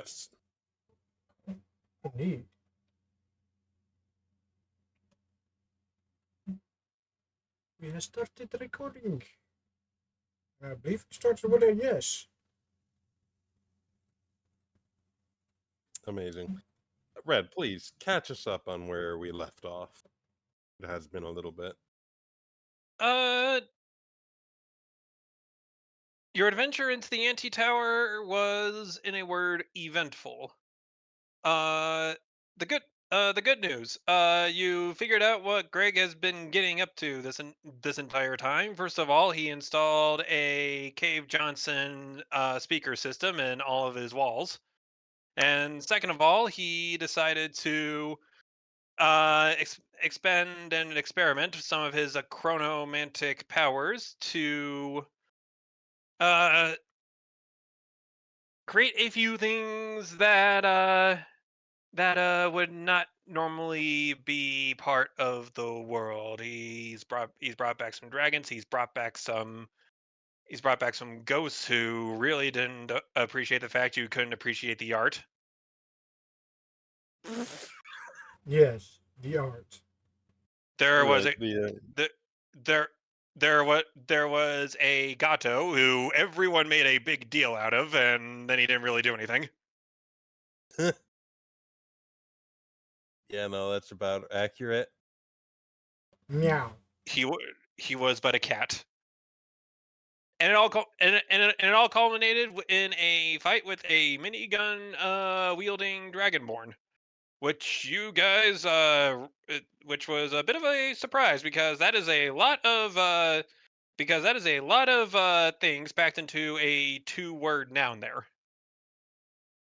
rats. Indeed. We have started recording. I believe it starts with a yes. Amazing. Red, please catch us up on where we left off. It has been a little bit. Your adventure into the Anti-Tower was, in a word, eventful. The good news. You figured out what Greg has been getting up to this entire time. First of all, he installed a Cave Johnson speaker system in all of his walls, and second of all, he decided to expend and experiment some of his chronomantic powers to create a few things that would not normally be part of the world. He's brought back some dragons. He's brought back some ghosts who really didn't appreciate the fact you couldn't appreciate the art. Yes, the art. There was Right, a there was a Gato who everyone made a big deal out of, and then he didn't really do anything. Yeah, no, that's about accurate. Meow. He was but a cat. And it all culminated in a fight with a minigun wielding dragonborn, which you guys which was a bit of a surprise because that is a lot of things packed into a 2-word noun there.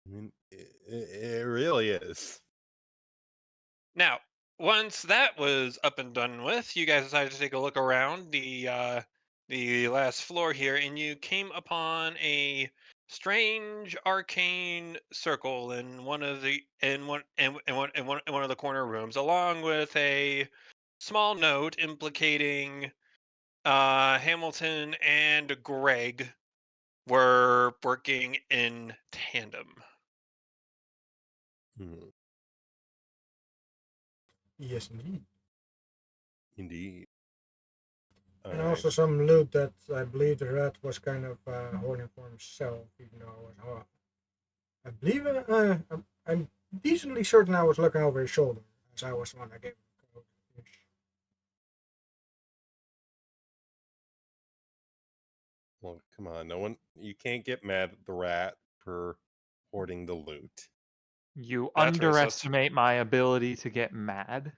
I mean, it really is. Now, once that was up and done with, you guys decided to take a look around the last floor here, and you came upon a strange arcane circle in one of the in one of the corner rooms, along with a small note implicating Hamilton and Greg were working in tandem. Hmm. Yes, indeed. Indeed. And All right. also some loot that I believe the rat was kind of hoarding for himself, even though I was hot. I believe I'm decently certain I was looking over his shoulder as I was the one that gave him the code. Well, come on, you can't get mad at the rat for hoarding the loot. You That's racist. underestimate my ability to get mad.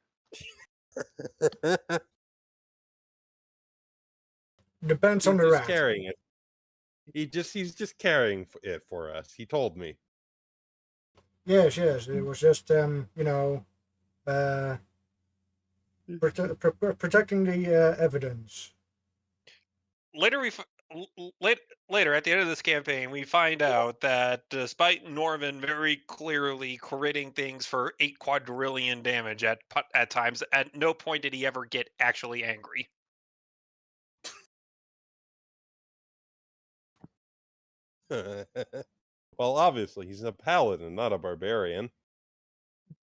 Depends on He's the just rat. carrying it. He's just carrying it for us. He told me. Yes, yes. It was just protecting the evidence. Later, at the end of this campaign, we find out that despite Norman very clearly critting things for 8 quadrillion damage at times, at no point did he ever get actually angry. Well, obviously, he's a paladin, not a barbarian.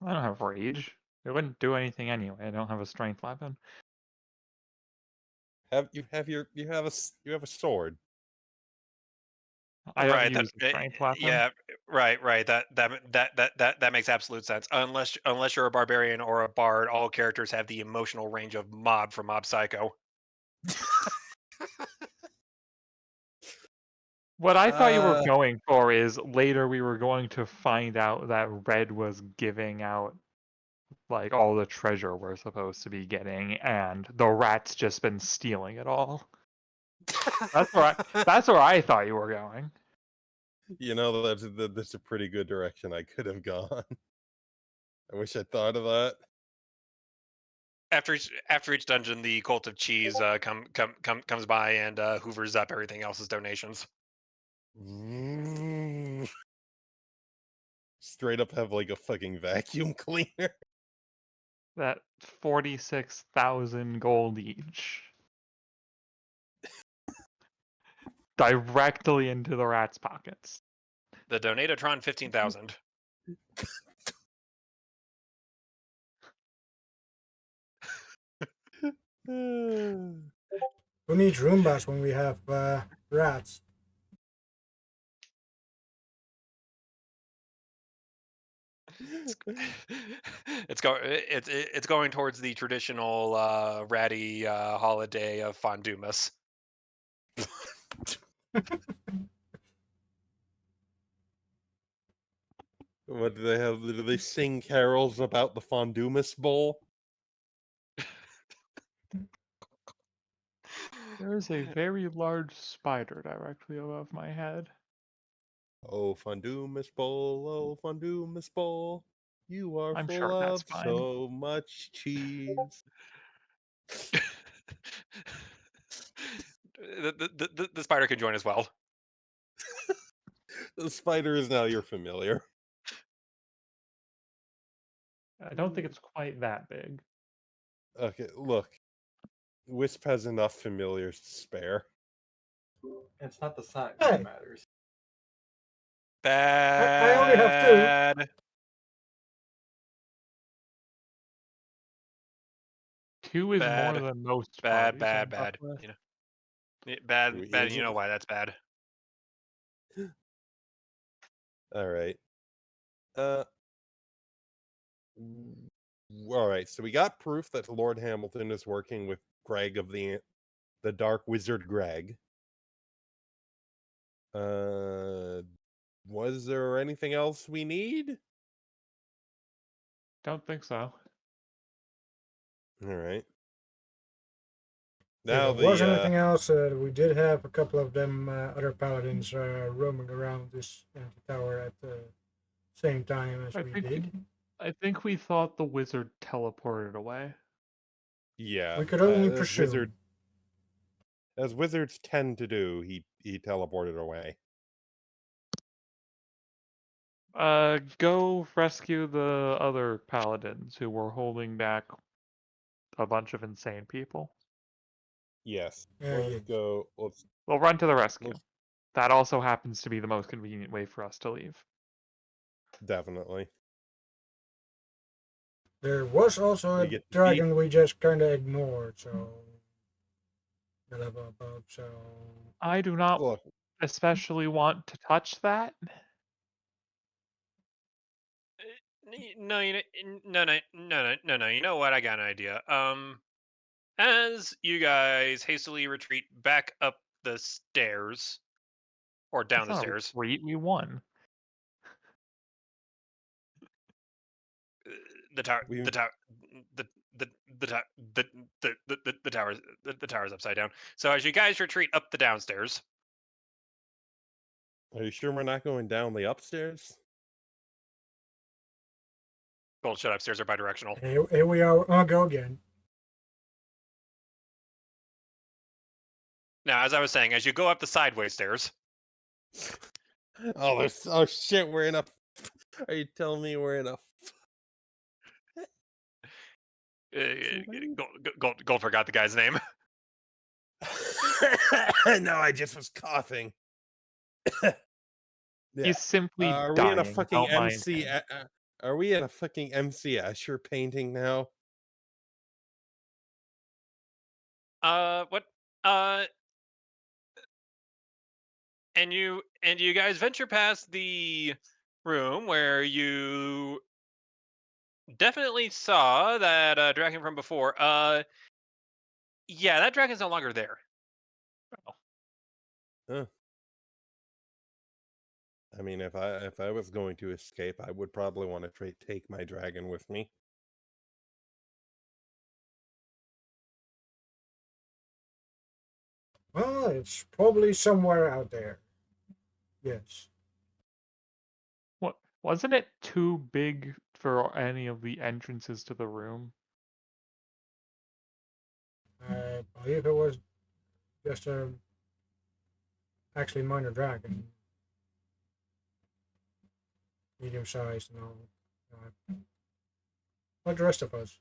I don't have rage. It wouldn't do anything anyway. I don't have a strength weapon. You have a sword. I don't Right. use a strength weapon. Yeah. Right. That makes absolute sense. Unless you're a barbarian or a bard, all characters have the emotional range of Mob from Mob Psycho. What I thought you were going for is later we were going to find out that Red was giving out like all the treasure we're supposed to be getting, and the rat's just been stealing it all. That's where I thought you were going. You know, that's a pretty good direction I could have gone. I wish I thought of that. After each dungeon, the Cult of Cheese comes by and hoovers up everything else's donations. Straight up have like a fucking vacuum cleaner. That 46,000 gold each. Directly into the rat's pockets. The Donatatron 15,000. Who needs Roombas when we have rats? It's going towards the traditional ratty holiday of Fondumas. What do they have? Do they sing carols about the Fondumas Bowl? There is a very large spider directly above my head. Oh, Fondumas Bowl, oh, Fondumas Bowl, you are I'm full sure that's of fine. so much cheese. The spider can join as well. The spider is now your familiar. I don't think it's quite that big. Okay, look. Wisp has enough familiars to spare. It's not the size Hey. that matters. Bad. I only have 2. 2 is more Bad. than most Bad. parties on Bad. Bucklist. You know, bad. Two Bad. is- You know why that's bad. All right. All right. So we got proof that Lord Hamilton is working with Greg of the Dark Wizard Greg. Was there anything else we need? Don't think so. All right. If Now there was the anything else, we did have a couple of them other paladins roaming around this anti-tower at the same time as I we think did. I think we thought the wizard teleported away. yeah, We could only as presume. wizards tend to do, he teleported away. Go rescue the other paladins who were holding back a bunch of insane people. Yes. Yeah, Let's yes. go. We'll run to the rescue. Let's That also happens to be the most convenient way for us to leave. definitely. There was also We a get to dragon we just kind of ignored, so the level above. So I do not look. especially want to touch that. No, no. You know what? I got an idea. As you guys hastily retreat back up the stairs or down It's the not a stairs, retreat. We won. the tower, We the tower, the tower, the tower's the tower's upside down. So as you guys retreat up the downstairs, Are you sure we're not going down the upstairs? bullshit, upstairs are bidirectional. here we are. I'll go again. Now, as I was saying, as you go up the sideways stairs, Oh, shit, we're in a. Are you telling me we're in a? Gold forgot the guy's name. No, I just was coughing. Yeah. He's simply Are we in a dying. fucking Don't mind MC? him. Are we in a fucking MC Escher painting now? What? And you guys venture past the room where you definitely saw that dragon from before. Yeah, that dragon's no longer there. Huh. I mean, if I was going to escape, I would probably want to take my dragon with me. Well, it's probably somewhere out there. Yes. What wasn't it too big for any of the entrances to the room? I believe it was just a actually minor dragon, medium sized and all. Like the rest of us.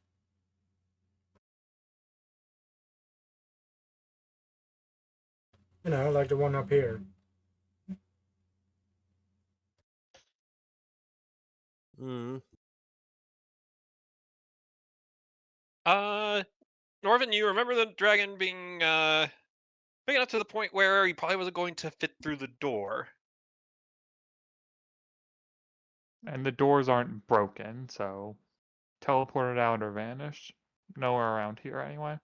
You know, like the one up here. Mm. Norvin, you remember the dragon being big enough to the point where he probably wasn't going to fit through the door. And the doors aren't broken, so teleported out or vanished. Nowhere around here anyway.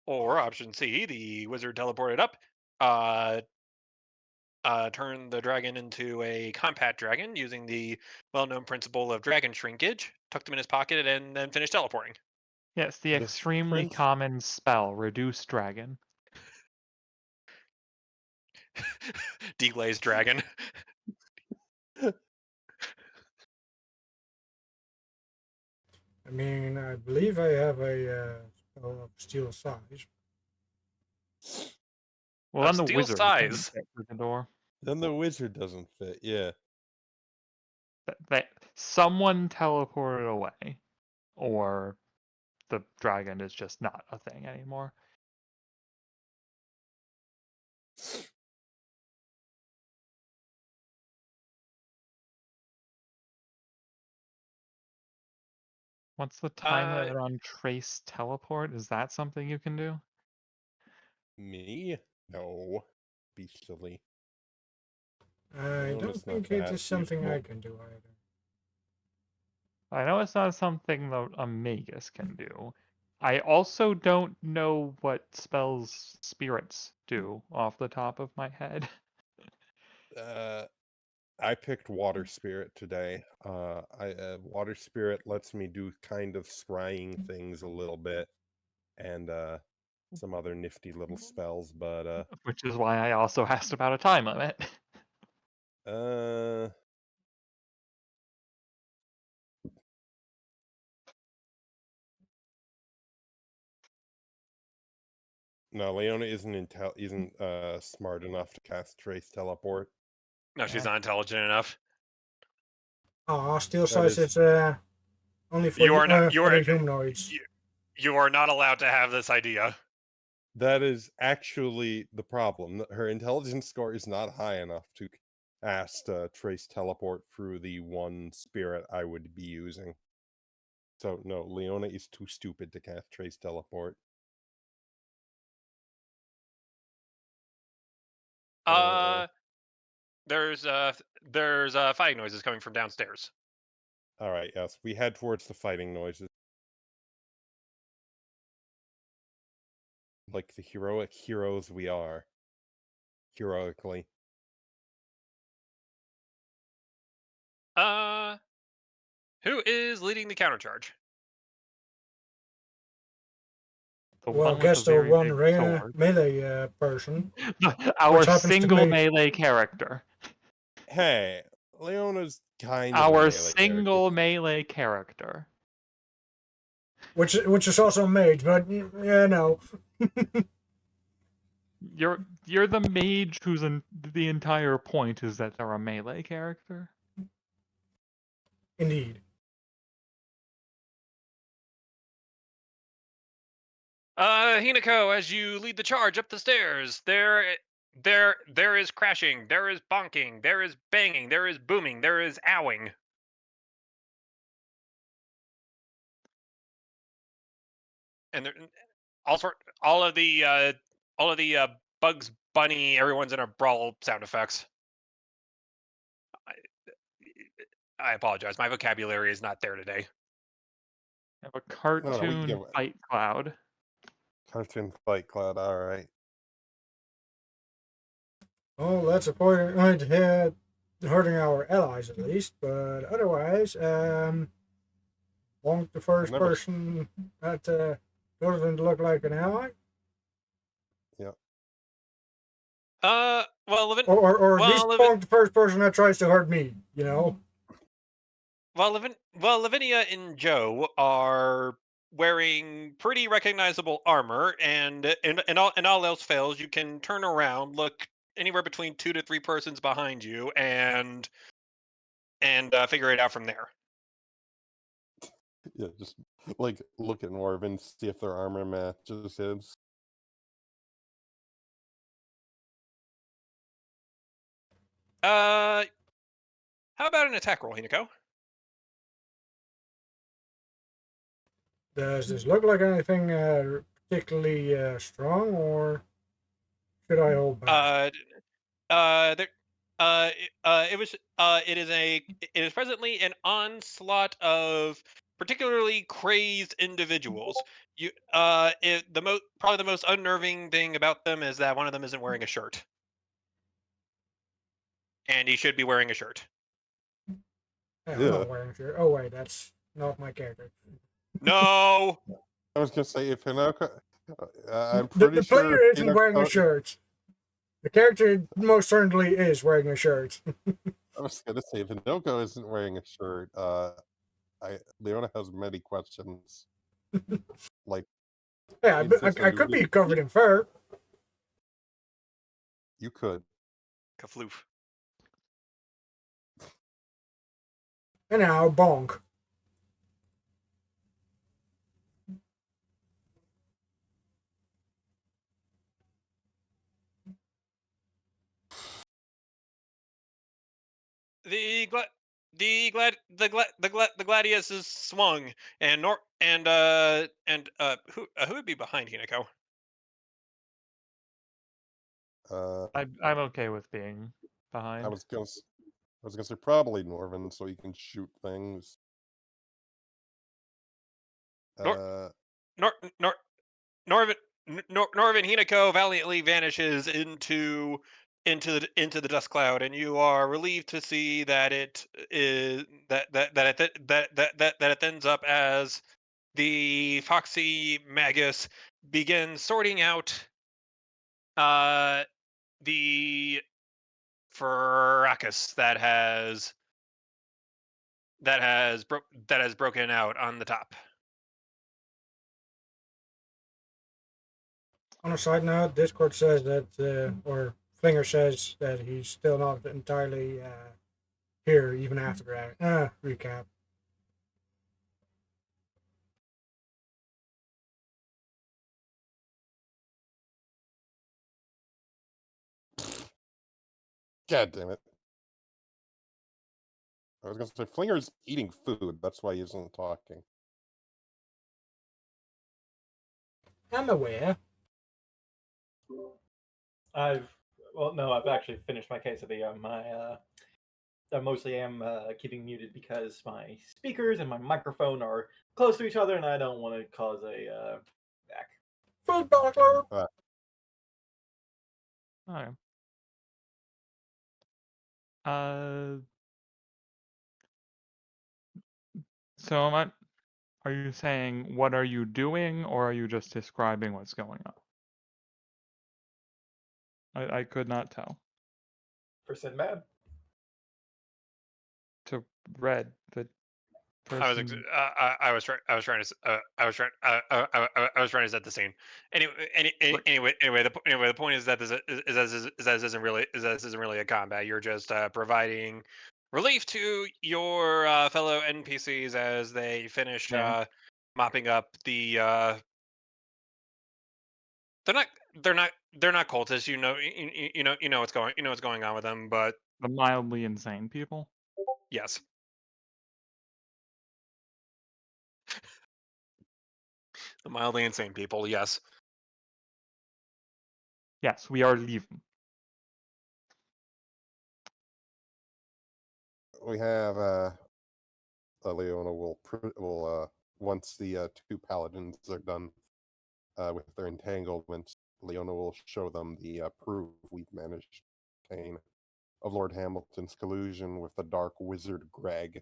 Or option C, the wizard teleported up, turned the dragon into a compact dragon using the well-known principle of dragon shrinkage, tucked him in his pocket, and then finished teleporting. Yes, the The extremely prince. common spell, Reduce Dragon. Deglazed dragon. I mean, I believe I have a spell of steel size. Well, then the Steel wizard couldn't size. fit through the door. Then the wizard doesn't fit. Yeah. Someone teleported away, or the dragon is just not a thing anymore. What's the time limit on trace teleport? Is that something you can do? Me? No. Be silly. I don't Leona's not think it that is something I useful. can do either. I know it's not something that a magus can do. I also don't know what spells spirits do off the top of my head. I picked water spirit today. Water spirit lets me do kind of scrying things a little bit, and some other nifty little spells. But Which is why I also asked about a time limit. uh, no, Leona isn't smart enough to cast trace teleport. No, she's not intelligent enough. Oh, steel That size is is only for You are not. other humanoids. You are not allowed to have this idea. that is actually the problem. Her intelligence score is not high enough to cast trace teleport through the one spirit I would be using. So no, Leona is too stupid to cast trace teleport. There's fighting noises coming from downstairs. All right, yes, we head towards the fighting noises. Like the heroic heroes we are. Heroically. Who is leading the countercharge? The Well, one with the guess the very one big sword. melee person, Our which happens to single be melee character. Hey, Leona's kind of a Our melee single character. melee character. which is also mage, but yeah, no. You're the mage whose the entire point is that they're a melee character. Indeed. Hinako, as you lead the charge up the stairs, there is crashing, there is bonking, there is banging, there is booming, there is owing. And there, all of the Bugs Bunny, everyone's in a brawl sound effects. I apologize, my vocabulary is not there today. You have a cartoon fight cloud. Cartoon fight cloud, alright. Well, that's a point ahead, hurting our allies at least, but otherwise, won't the first person that doesn't look like an ally? Yep. Or at least bonk the first person that tries to hurt me, you know? Lavinia and Joe are wearing pretty recognizable armor, and all else fails, you can turn around, look anywhere between 2 to 3 persons behind you, and figure it out from there. Yeah, just like look at Norvin, see if their armor matches his. How about an attack roll, Hinako? Does this look like anything particularly strong, or should I hold back? There, it was, it is presently an onslaught of particularly crazed individuals. Probably the most unnerving thing about them is that one of them isn't wearing a shirt, and he should be wearing a shirt. Yeah, I'm Yeah. not wearing a shirt. Oh wait, that's not my character. No, I was gonna say if Hinako, I'm The, pretty the sure player if isn't wearing a Hinako. shirt. The character most certainly is wearing a shirt. I was gonna say if Hinako isn't wearing a shirt, Leona has many questions. Like, Yeah, is this a I could be newly? covered in fur. You could. Kafloof. And now, bonk. The gla- the gladius is swung, and who would be behind Hinako? Uh, I'm okay with being I behind. was gonna. I was gonna say probably Norvin, so you can shoot things. Nor Uh, Nor Nor Norvin Norvin Hinako valiantly vanishes into the dust cloud, and you are relieved to see that it is that it ends up as the foxy magus begins sorting out uh the fracas that has broken out on the top. On a side note, Discord says that, or Flinger says that he's still not entirely here even after that. Recap. God damn it! I was gonna say Flinger's eating food. That's why he isn't talking. I'm aware. I've actually finished my case of the I mostly am keeping muted because my speakers and my microphone are close to each other, and I don't want to cause a back. Food bottler. Okay. Uh, so are you saying what are you doing, or are you just describing what's going on? I could not tell. For Sinbad, To Red, the person. I was trying to set the scene. Right. The point is that this isn't really a combat. You're just providing relief to your fellow NPCs as they finish Yeah. mopping up the. They're not. They're not cultists. You know what's going on with them. But The mildly insane people. yes, the mildly insane people. Yes. Yes, we are leaving. We have Leona will once the two paladins are done with their entanglements, Leona will show them the proof we've managed to obtain of Lord Hamilton's collusion with the dark wizard Greg.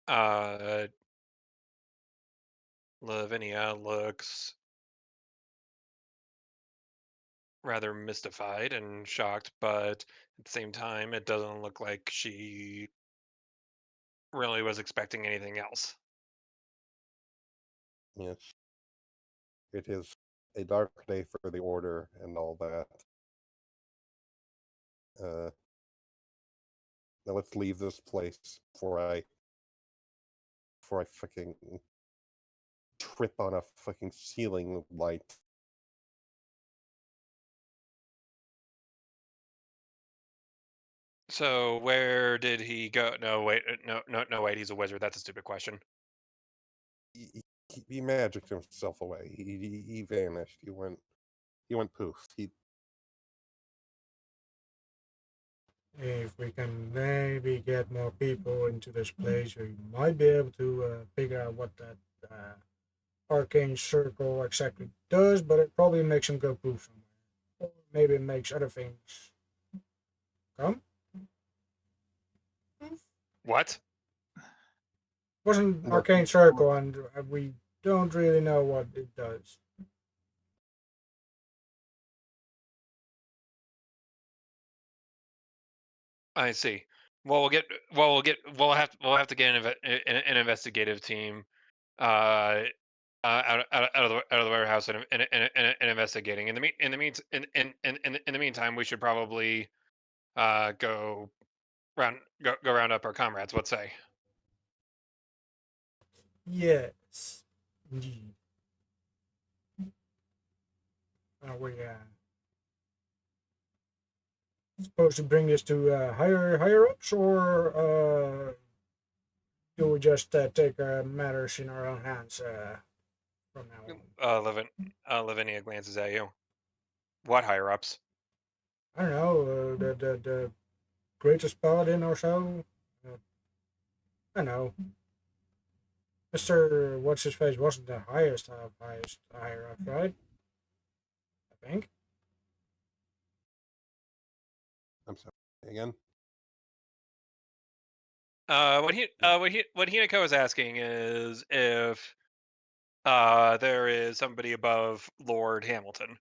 Uh, Lavinia looks rather mystified and shocked, but at the same time, it doesn't look like she really was expecting anything else. Yes, it is a dark day for the Order and all that. Now let's leave this place before I fucking trip on a fucking ceiling light. So where did he go? No, wait, no, wait. He's a wizard. That's a stupid question. He magicked himself away. He vanished. He went poof. If we can maybe get more people into this place, we might be able to figure out what that arcane circle exactly does, but it probably makes him go poof somewhere. Or maybe it makes other things come. What? Wasn't What? arcane circle, and we don't really know what it does. I see. Well, we'll have to get an investigative team, uh, out of the warehouse and investigating. In the meantime, we should probably go round up our comrades. What say? Yes, indeed. Are we supposed to bring this to higher ups, or do we just take matters in our own hands from now on? Lavinia glances at you. What higher ups? I don't know, the greatest paladin or so. I don't know. Mr. What's his face wasn't the highest of highest higher ups, right? I think. I'm sorry. Again? What Hinako is asking is if there is somebody above Lord Hamilton.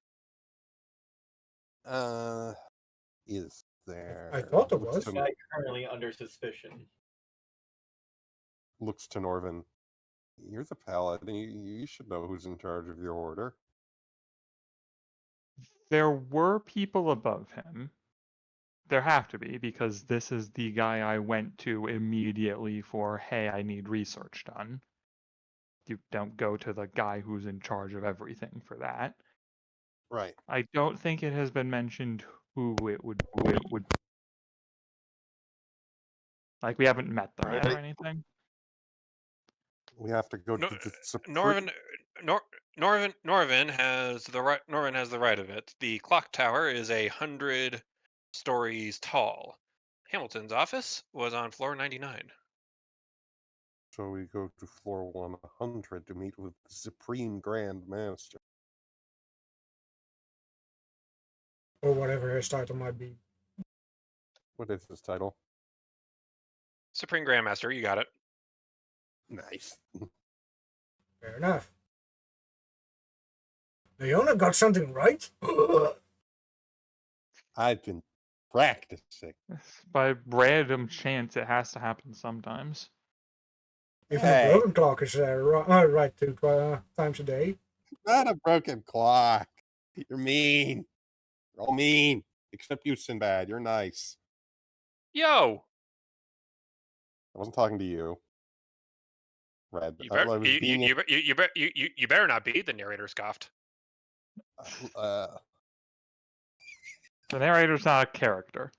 Is I there? thought it Looks was. to Guy currently under suspicion. Norvin. You're the paladin. You should know who's in charge of your order. There were people above him. There have to be, because this is the guy I went to immediately for, hey, I need research done. You don't go to the guy who's in charge of everything for that. Right. I don't think it has been mentioned who it would be. Like, we haven't met them yet or anything. We have to go No, to the Norvin, Norvin has the right. Norvin has the right of it. The clock tower is 100 stories tall. Hamilton's office was on floor 99. So we go to floor 100 to meet with the Supreme Grand Master. Or whatever his title might be. What is his title? Supreme Grandmaster, you got it. Nice. Fair enough. Leona got something right? I've been practicing. By random chance, it has to happen sometimes. Even the Hey, broken clock is right 2 times a day. not a broken clock. You're mean. You're all mean. Except you, Sinbad. You're nice. Yo, I wasn't talking to you. Red. you I better was being you better not be. The narrator scoffed. uh, The narrator's not a character.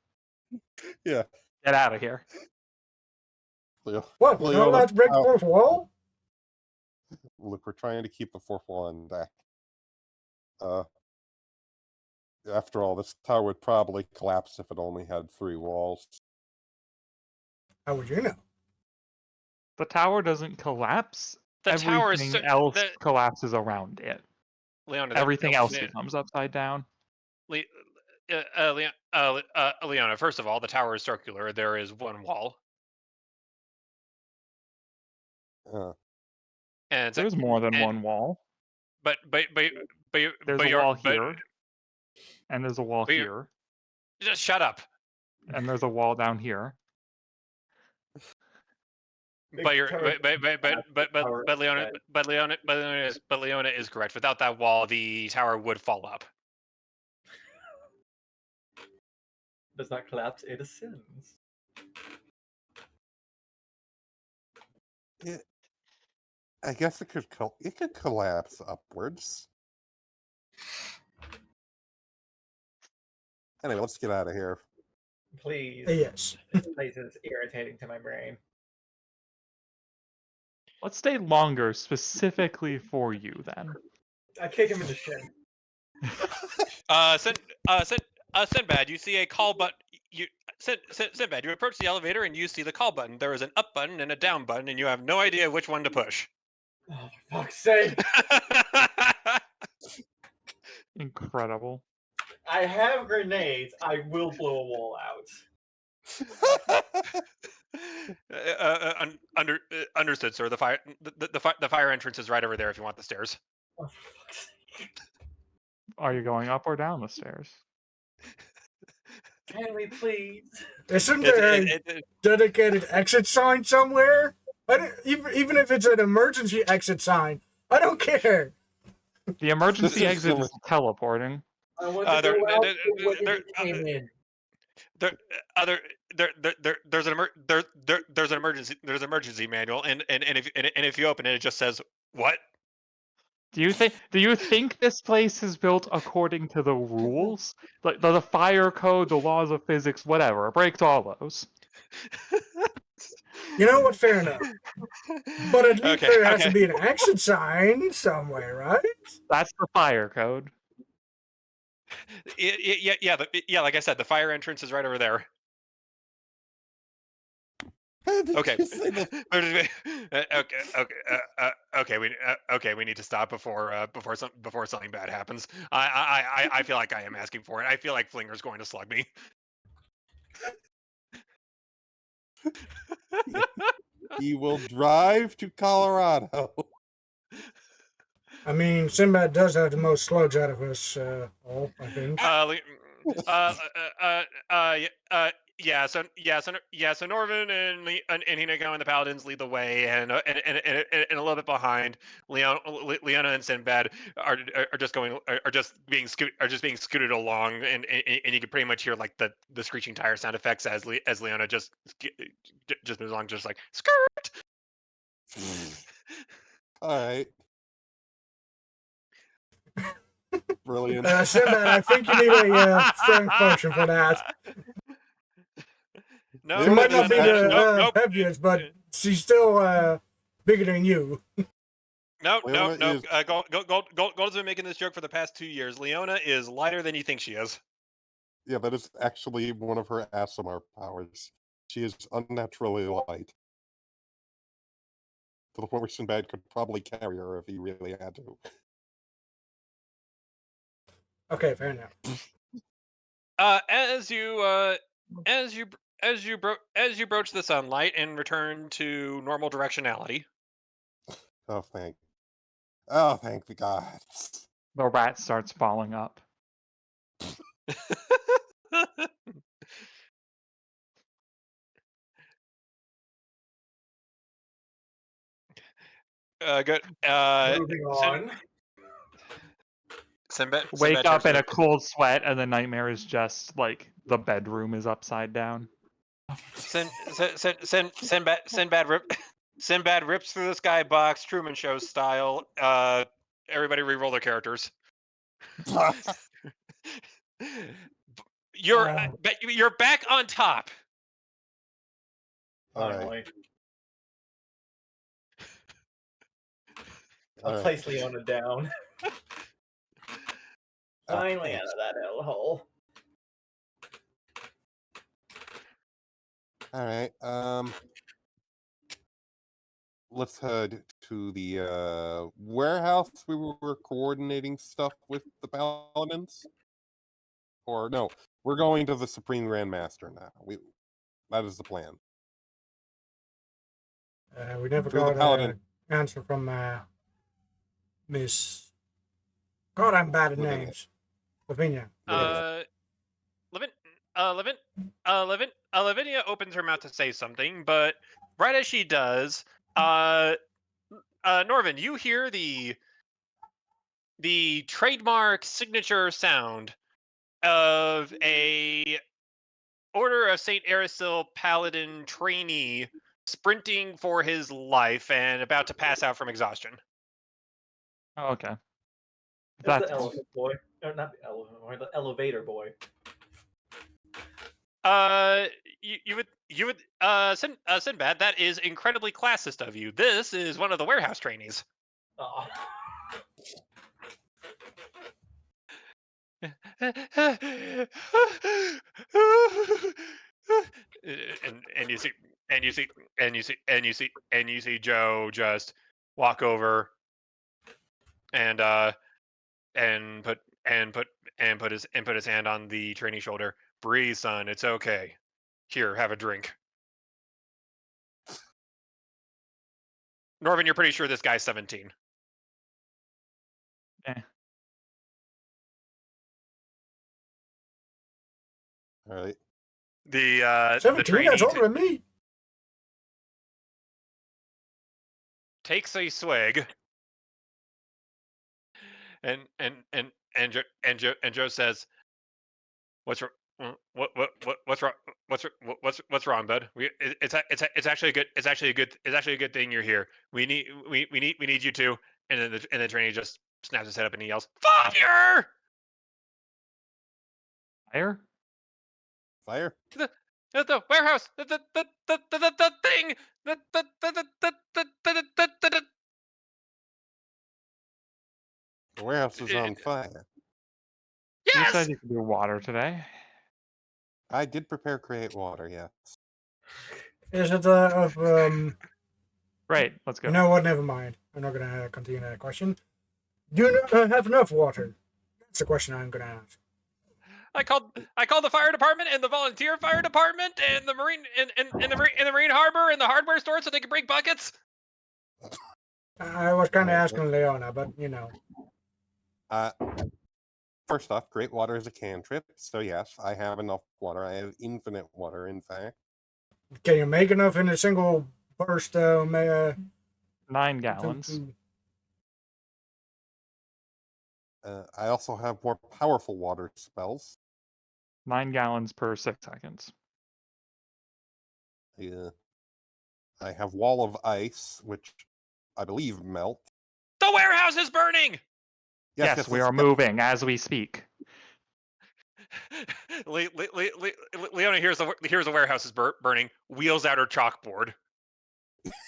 yeah. Get out of here. What? We're not allowed to break the fourth wall? Look, we're trying to keep the fourth wall on deck. After all, this tower would probably collapse if it only had 3 walls. How would you know? The tower doesn't collapse. The tower is Everything else collapses around it. Leona. Everything else becomes upside down. Leona, first of all, the tower is circular. There is one wall. And There's more than one wall. But There's a wall here, and there's a wall here, just shut up. and there's a wall down here. But Leona is correct. Without that wall, the tower would fall up. Does not collapse, it ascends. I guess it could collapse upwards. Anyway, let's get out of here. Please. Yes. This place is irritating to my brain. Let's stay longer specifically for you then. I kick him in the shin. Sinbad, you see a call button. Sinbad, you approach the elevator and you see the call button. There is an up button and a down button, and you have no idea which one to push. Oh, for fuck's sake. Incredible. I have grenades. I will blow a wall out. Understood, sir. The fire entrance is right over there if you want the stairs. Oh, for fuck's sake. Are you going up or down the stairs? Can we please? Isn't there a dedicated exit sign somewhere? Even if it's an emergency exit sign, I don't care. The emergency is exit is still- teleporting. I want to there- go out there- the way there- we came in. There's an emergency manual, and if you open it, it just says what? Do you think this place is built according to the rules? Like the fire code, the laws of physics, whatever. It breaks all those. You know what? Fair enough. But at least Okay, there has okay. to be an exit sign somewhere, right? That's the fire code. Yeah. Like I said, the fire entrance is right over there. Did Okay. you say the- Okay. We need to stop before something bad happens. I feel like I am asking for it. I feel like Flinger's going to slug me. He will drive to Colorado. I mean, Sinbad does have the most slugs out of us all, I think. So Norvin and Hinago and the Paladins lead the way, and a little bit behind, Leona and Sinbad are just being scooted along, and you can pretty much hear like the screeching tire sound effects as Leona just moves along, just like skirt. All right. Brilliant. Sinbad, I think you need a strength potion for that. No, She might no, not be no, the heaviest, but she's still bigger than you. No. Leona is- Gold's been making this joke for the past 2 years. Leona is lighter than you think she is. Yeah, that is actually one of her ASMR powers. She is unnaturally light. To the point where Sinbad could probably carry her if he really had to. Okay, fair enough. As you broach the sunlight and return to normal directionality. Oh, thank the gods. The rat starts falling up. Good. Moving on. Wake up in a cold sweat, and the nightmare is just like the bedroom is upside down. Sinbad rips through the skybox, Truman Show style. Everybody re-roll their characters. You're back on top. All right. Finally. All I'll right. place Leona down. Finally out of that hellhole. All right. Let's head to the warehouse we were coordinating stuff with the Paladins. Or no, we're going to the Supreme Grandmaster now. That is the plan. We never To the got Paladin. an answer from Miss. God, I'm bad at Lavinia. names. Lavinia. Lavinia opens her mouth to say something, but right as she does, Norvin, you hear the trademark signature sound of a Order of Saint Arisil Paladin trainee sprinting for his life and about to pass out from exhaustion. Oh, okay. That's That's the elephant boy. Or not the elephant boy, the elevator boy. Sinbad, that is incredibly classist of you. This is one of the warehouse trainees. Oh. and you see you see Joe just walk over and put put his hand on the trainee's shoulder. Breathe, son. It's okay. Here, have a drink. Norvin, you're pretty sure this guy's 17. eh. All right. The 17, that's trainee older than me. takes a swig and Joe says, "What's what's wrong? What's wrong, bud? It's actually a good thing you're here. We need you to." And then the trainee just snaps his head up and he yells, "Fire!" Fire? Fire. The warehouse, the thing, The warehouse is on fire. You said yes. you could do water today. I did prepare create water, yes. Is it of Right, let's go. You know what? Never mind. I'm not gonna continue that question. Do you have enough water? That's the question I'm gonna ask. I called the fire department and the volunteer fire department and the marine and the marine harbor and the hardware store so they can bring buckets. I was kind of Right. asking Leona, but you know. Uh, first off, great water is a cantrip, so yes, I have enough water. I have infinite water, in fact. Can you make enough in a single burst? 9 gallons. I also have more powerful water spells. 9 gallons per 6 seconds. I have wall of ice, which I believe melt. The warehouse is burning. Yes, we are moving as we speak. Leona hears the warehouse is burning. Wheels out her chalkboard.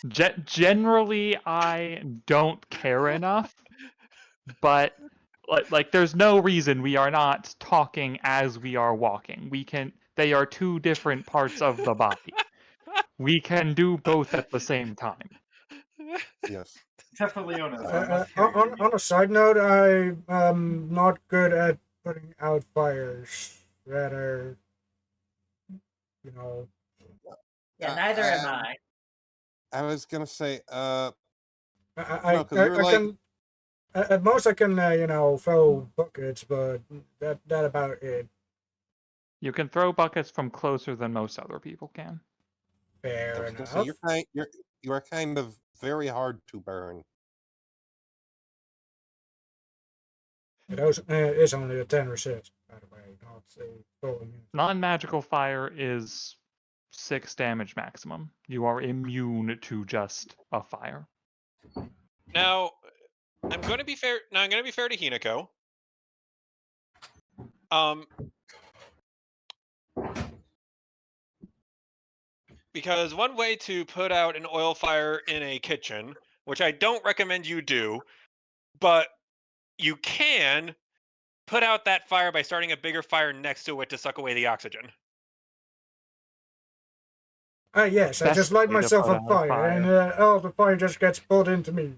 Generally, I don't care enough, but like there's no reason we are not talking as we are walking. They are two different parts of the body. We can do both at the same time. Yes. Except for Leona, so I must carry her. On a side note, I'm not good at putting out fires. Rather, you know. Yeah, neither am I. I was gonna say, I you're like, can. At most, I can throw buckets, but that about it. You can throw buckets from closer than most other people can. I Fair was gonna say, enough. you are kind of very hard to burn. It is only a 10 resist, by the way, not a full immunity. Non-magical fire is 6 damage maximum. You are immune to just a fire. Now, I'm going to be fair. Now I'm going to be fair to Hinako. Because one way to put out an oil fire in a kitchen, which I don't recommend you do, but you can put out that fire by starting a bigger fire next to it to suck away the oxygen. Yes, I Best just light way to myself put on out a fire, and all the fire just gets pulled into me.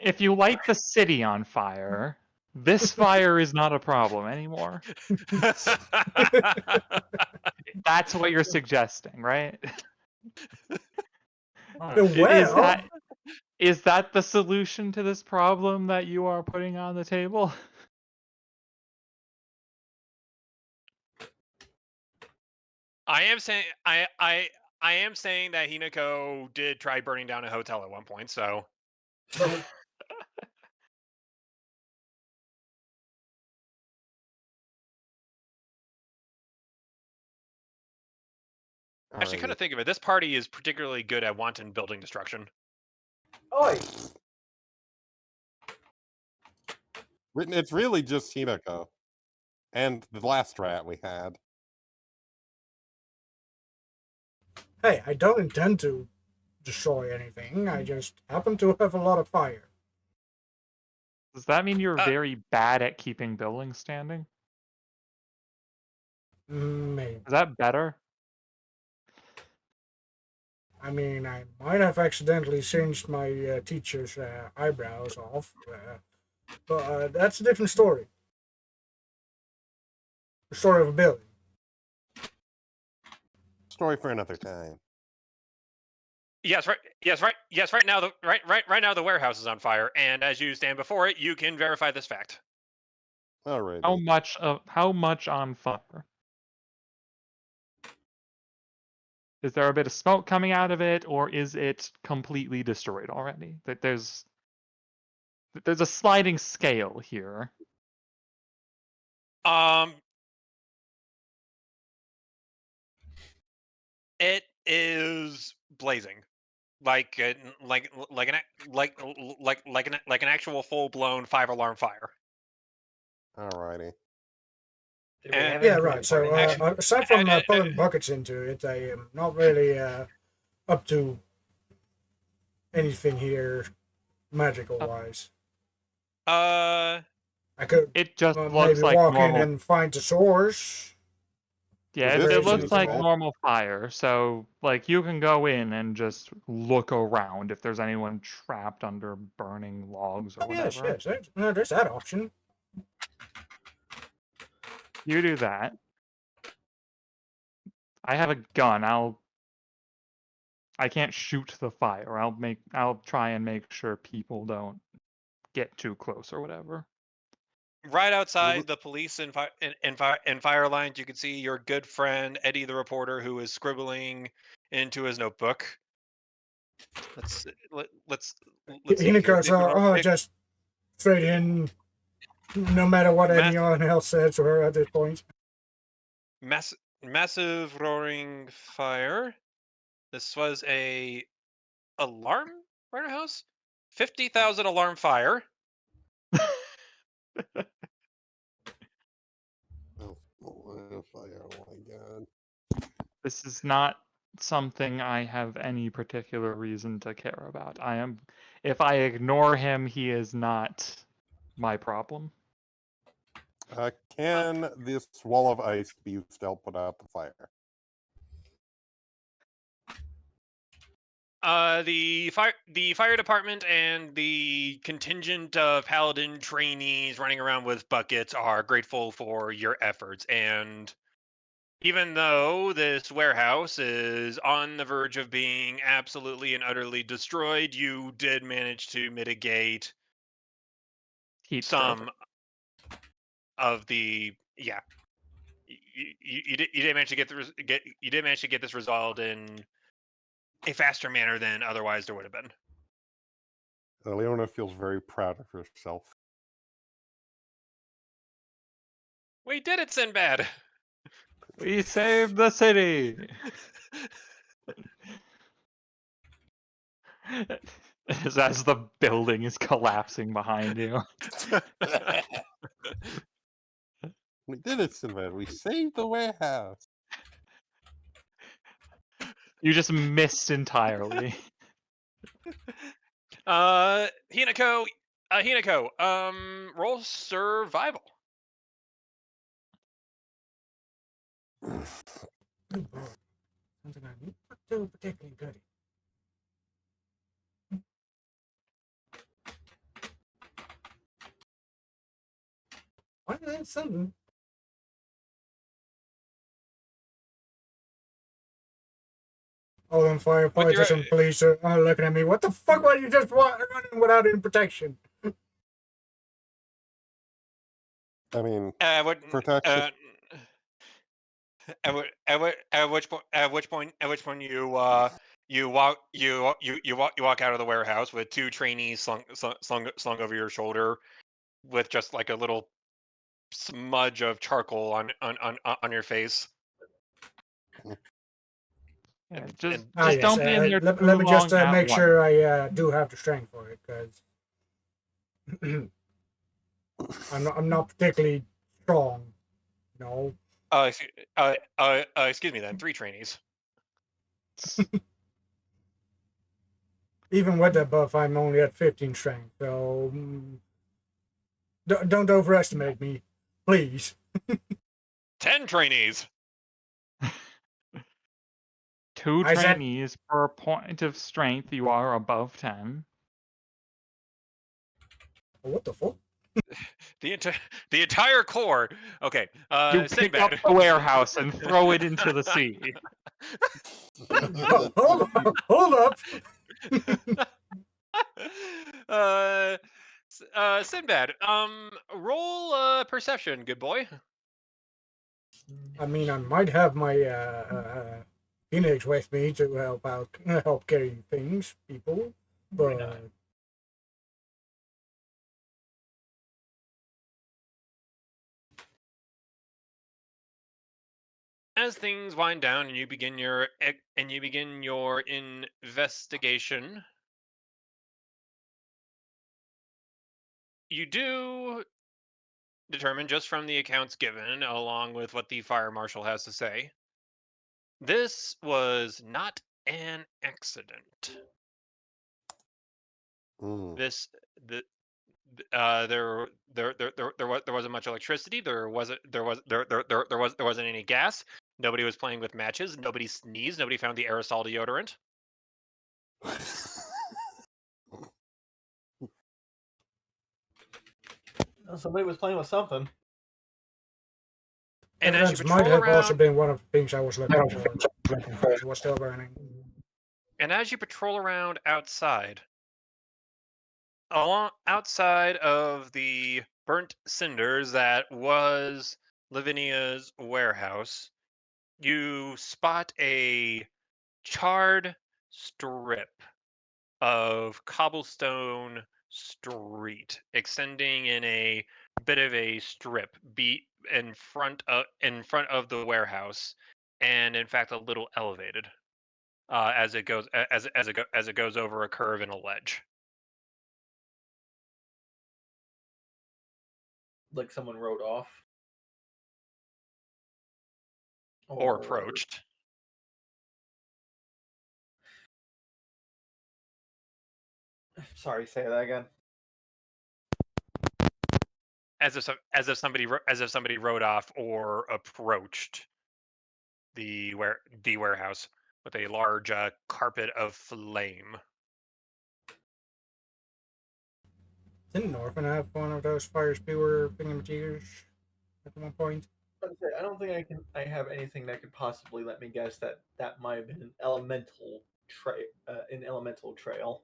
If you light the city on fire, this fire is not a problem anymore. That's what you're suggesting, right? Well, Is that the solution to this problem that you are putting on the table? I am saying I am saying that Hinako did try burning down a hotel at one point, so Actually, kind Alrighty. of think of it. This party is particularly good at wanton building destruction. Oi! It's really just Hinako. And the last rat we had. Hey, I don't intend to destroy anything. I just happen to have a lot of fire. Does that mean you're Uh, very bad at keeping buildings standing? Maybe. Is that better? I mean, I might have accidentally singed my teacher's eyebrows off, but that's a different story. The story of a building. Story for another time. yes, right. Yes, right. Yes, right now right now the warehouse is on fire, and as you stand before it, you can verify this fact. Alrighty. How much on fire? Is there a bit of smoke coming out of it, or is it completely destroyed already? That there's a sliding scale here. Um, it is blazing, like like an actual full blown 5 alarm fire. Alrighty. Did we And have Yeah, anything right. to So, burn in there? aside from pulling buckets into it, I am not really up to anything here magical wise. uh, I could It just looks maybe like walk in normal. and find the source. Yeah, Well, There it is looks anything like else. normal fire. So, like, you can go in and just look around if there's anyone trapped under burning logs or Oh, yes, whatever. there's that option. You do that. I have a gun. I can't shoot the fire. I'll try and make sure people don't get too close or whatever. right Well, outside the police and fire lines, you can see your good friend Eddie the reporter, who is scribbling into his notebook. Let's see here. Hinico's, just straight in, no matter what Mass, anyone else says to her at this point. mass, massive roaring fire. This was a alarm warehouse. 50,000 alarm fire. fire. Oh my god. This is not something I have any particular reason to care about. If I ignore him, he is not my problem. Can this wall of ice be used to help put out the fire? The fire department and the contingent of paladin trainees running around with buckets are grateful for your efforts. And even though this warehouse is on the verge of being absolutely and utterly destroyed, you did manage to mitigate Heat stroke. some of the you did manage to get this resolved in a faster manner than otherwise there would have been. Leona feels very proud of herself. We did it, Sinbad. We saved the city! As the building is collapsing behind you. We did it, Sinbad. We saved the warehouse. You just missed entirely. Hinako, roll survival. Oh boy, something I'm not doing particularly good. Why is that something? All them With your firefighters and police are looking at me. What the fuck were you just running without any protection? I mean, what protection. at which point you walk out of the warehouse with two trainees slung over your shoulder with just like a little smudge of charcoal on your face. And, just and Ah, just yes. don't be in there Let too me just long at make once. sure I do have the strength for it, because I'm not particularly strong. No. excuse me then, 3 trainees. Even with that buff, I'm only at 15 strength, so don't overestimate me, please. 10 trainees. 2 I said, trainees per point of strength. You are above 10. what the fuck? The entire corps. Okay. You pick up Sinbad. the warehouse and throw it into the sea. Hold up. Sinbad. Roll perception, good boy. I mean, I might have my Phoenix with me to help carry things, people, Why not? but As things wind down and you begin your investigation, you do determine, just from the accounts given, along with what the fire marshal has to say, this was not an accident. Mm. This the there wasn't much electricity. There wasn't any gas. Nobody was playing with matches. Nobody sneezed. Nobody found the aerosol deodorant. Well, somebody was playing with something. And as you evidence might patrol have also around, been one of the things I was looking for. It was still burning. outside, outside of the burnt cinders that was Lavinia's warehouse, you spot a charred strip of cobblestone street extending in a bit of a strip in front of the warehouse, and in fact a little elevated as it goes as it goes over a curve and a ledge. Like someone rode off. Or Or approached. sorry, say that again. As if somebody rode off or approached the warehouse with a large carpet of flame. Didn't Northern have one of those fire spewer thingamajiggers at one point? I don't think I have anything that could possibly let me guess that that might have been an elemental trail.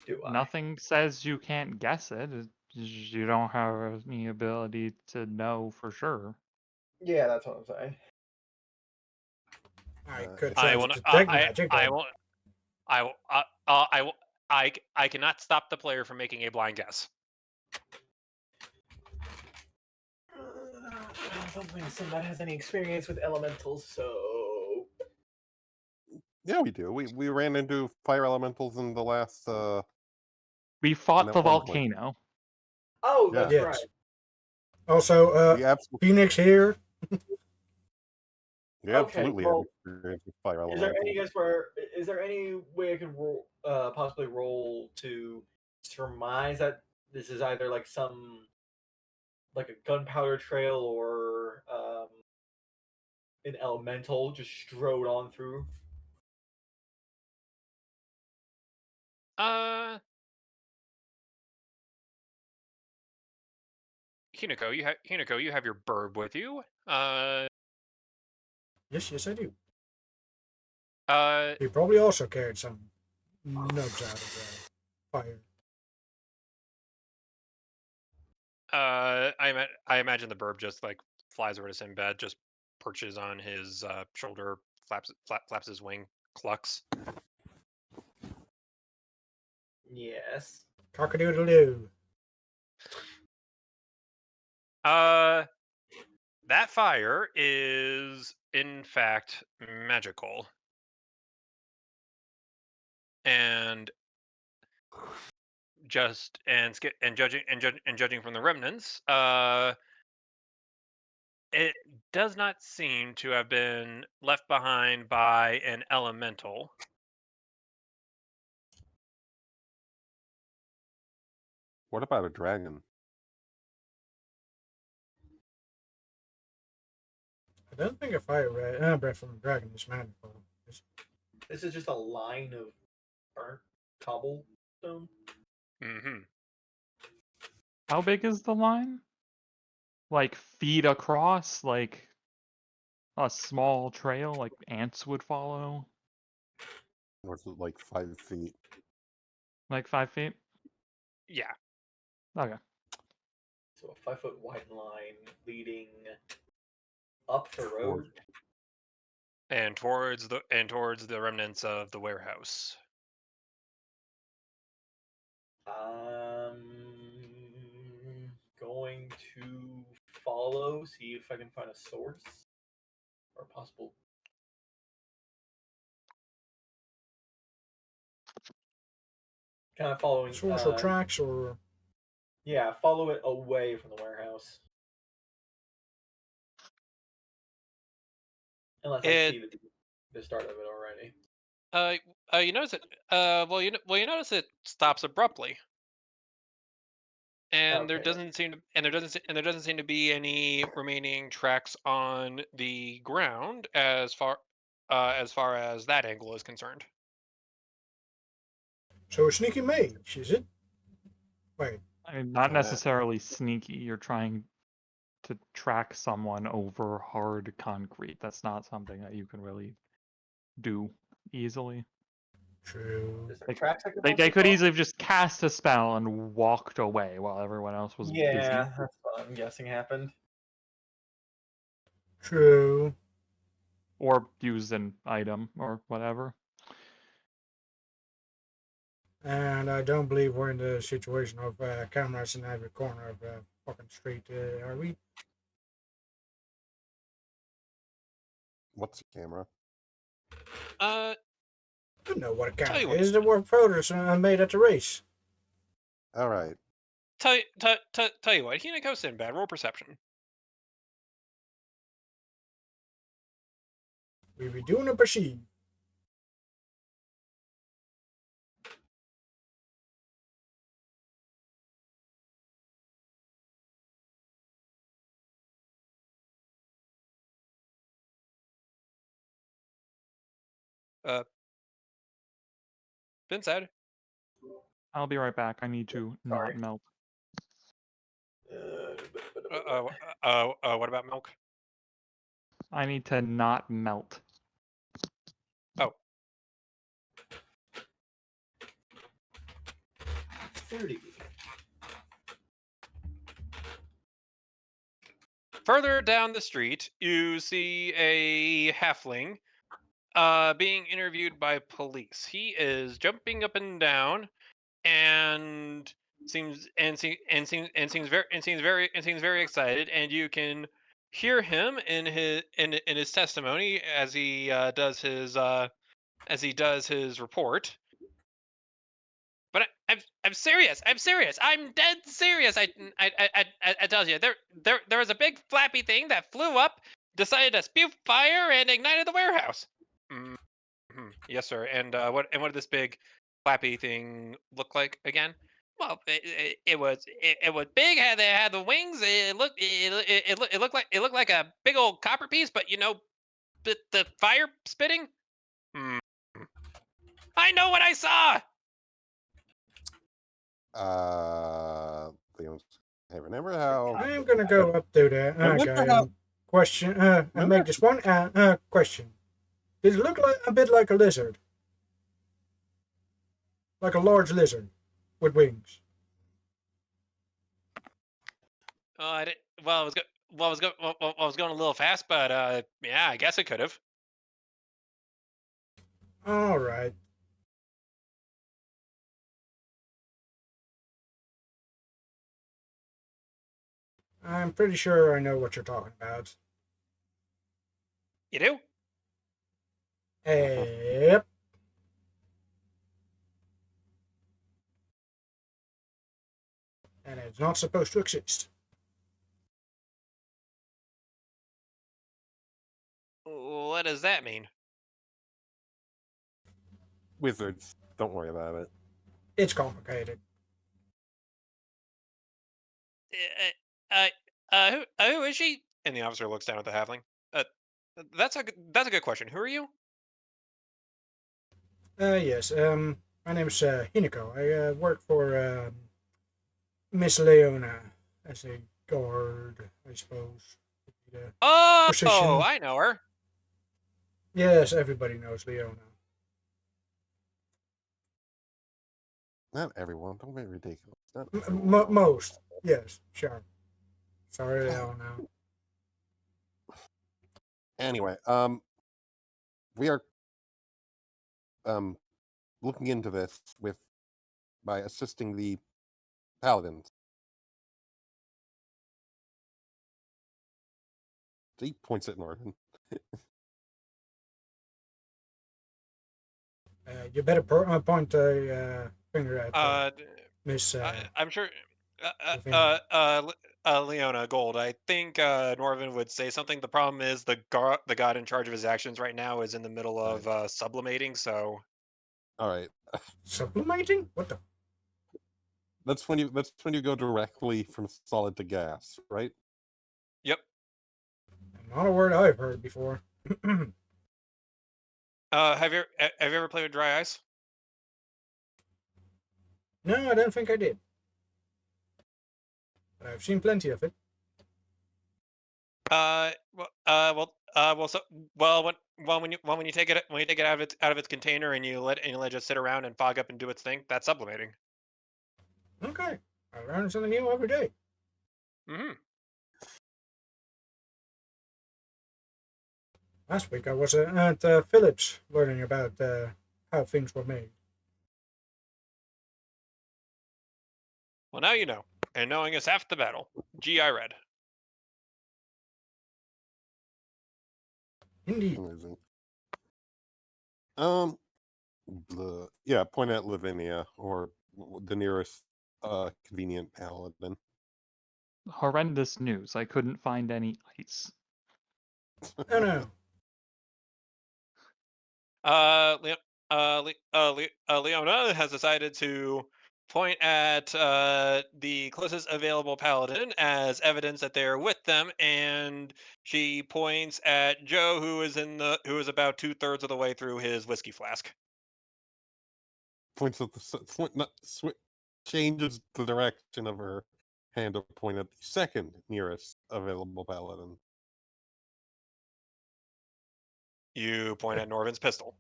Do I? Nothing says you can't guess it. You don't have any ability to know for sure. Yeah, that's what I'm saying. I could I try to will. detect magic, I but will. I will. I will. I cannot stop the player from making a blind guess. I don't think Sinbad has any experience with elementals, so Yeah, we do. We ran into fire elementals in the last We fought the at one point. volcano. oh, Yeah. that's yes. right. Also, We absolutely Phoenix here. Okay, have well, experience with fire is there any elementals. guess where? Is there any way I could roll, possibly roll to surmise that this is either like like a gunpowder trail or an elemental just strode on through? Hinako, you have your burb with you. Yes, I do. Uh, He probably also carried some nubs out of the fire. I imagine the burb just like flies over to Sinbad, just perches on his shoulder, flaps his wing, clucks. Yes. Cock-a-doodle-doo. that fire is in fact magical, and judging from the remnants, it does not seem to have been left behind by an elemental. What about a dragon? I don't think a fire breath from a dragon is magical. This is just a line of burnt cobblestone. Mm-hmm. How big is the line? Like feet across, like a small trail, like ants would follow, Or is it like 5 feet? like 5 feet. Yeah, Okay. So a 5-foot wide line leading up the Toward- road. and towards the remnants of the warehouse. Going to follow, see if I can find a source or possible. Kind of following. Source or tracks or Yeah, follow it away from the warehouse. Unless I see the start of it already. You notice it. You notice it stops abruptly, and there Okay. doesn't seem to, and there doesn't seem to be any remaining tracks on the ground as far as that angle is concerned. so a sneaky mage, is it? Wait, I mean, not Uh, necessarily sneaky. You're trying to track someone over hard concrete. That's not something that you can really do easily. true. Is there Like, tracks I could They possibly could follow? easily have just cast a spell and walked away while everyone else was busy. Yeah, that's what I'm guessing happened. True. Or used an item or whatever. And I don't believe we're in the situation of cameras in every corner of the fucking street, are we? What's a camera? Uh, I don't know what a tell you camera what, is. There were photos made at the race. All right. tell you what. Hinako Sinbad, roll perception. We be doing a perceive. Vincent. I'll be right back. I need to not Sorry. melt. What about milk? I need to not melt. Oh, 30. further down the street, you see a halfling being interviewed by police. He is jumping up and down and seems very excited, and you can hear him in his testimony as he does his report. But I'm serious. I'm serious. I'm dead serious. I tell you, there was a big flappy thing that flew up, decided to spew fire, and ignited the warehouse. Mm-hmm. Yes, sir. And what did this big flappy thing look like again? Well, it was big. Had the wings. It looked like a big old copper piece. But the fire spitting. Hmm. I know what I saw. Leon's. Hey, remember how? I am gonna go up to the Remember guy how? and question and Remember? make this one question. Did it look like a bit like a lizard? Like a large lizard with wings? I did, well, I was go, well, I was go, well, I was going a little fast, but yeah, I guess it could have. All right. I'm pretty sure I know what you're talking about. You do? Yep. And it's not supposed to exist. What does that mean? Wizards, don't worry about it. It's complicated. Uh, who is she? And the officer looks down at the halfling. Uh, that's a good question. Who are you? Yes. My name is Hinako. I work for Miss Leona as a guard, I suppose. The Oh, position. I know her. Yes, everybody knows Leona. Not everyone. Don't be ridiculous. Not M- everyone. most. Yes, sure. Sorry, Leona. Anyway, we are um looking into this with by assisting the paladins. He points at Norton. You better point a finger at Uh, Miss I'm sure. Lavinia. Leona Gold. I think Norvin would say something. The problem is the god in charge of his actions right now is in the middle Right. of sublimating. So All right. Sublimating? What the? That's when you go directly from solid to gas, right? yep. Not a word I've heard before. No, Have you ever played with dry ice? I don't think I did. But I've seen plenty of it. So when you take it out of its container and you let it just sit around and fog up and do its thing, that's sublimating. Okay. I learn something new every day. Hmm. Last week I was at Philips learning about how things were made. Well, now you know, and knowing is half the battle. Gee, I read. Indeed. Amazing. Yeah, point at Lavinia or the nearest convenient paladin. Horrendous news. I couldn't find any ice. Oh no. Leona has decided to point at the closest available paladin as evidence that they're with them, and she points at Joe, who is about 2/3 of the way through his whiskey flask. Points at the changes the direction of her hand to point at the second nearest available paladin. You point at Norvin's pistol.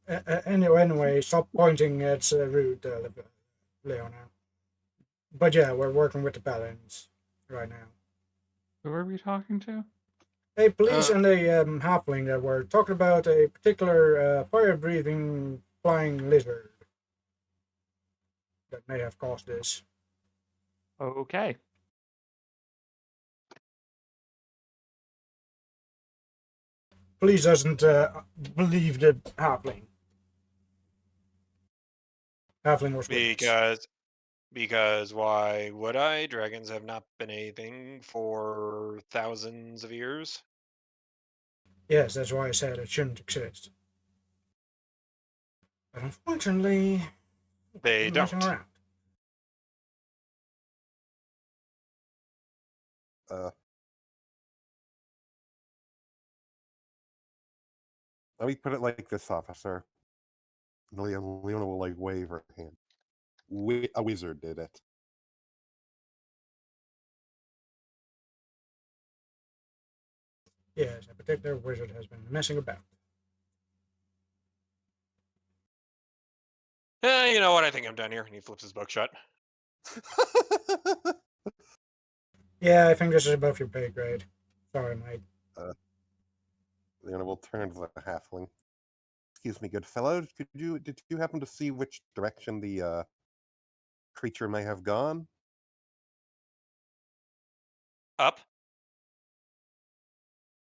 Anyway, stop pointing. It's rude, Leona. But yeah, we're working with the paladins right now. Who are we talking to? A police Uh, and a halfling that were talking about a particular fire-breathing flying lizard that may have caused this. Okay. Police doesn't believe the halfling. Halfling was witness. Because why would I? Dragons have not been a thing for thousands of years. Yes, that's why I said it shouldn't exist. But unfortunately, They they're messing don't. around. uh, Let me put it like this, officer. Leona will like wave her hand. A wizard did it. Yes, a particular wizard has been messing about. You know what? I think I'm done here. And he flips his book shut. Yeah, I think this is above your pay grade. Sorry, mate. Leona will turn to the halfling. Excuse me, good fellow. Did you happen to see which direction the creature may have gone? Up.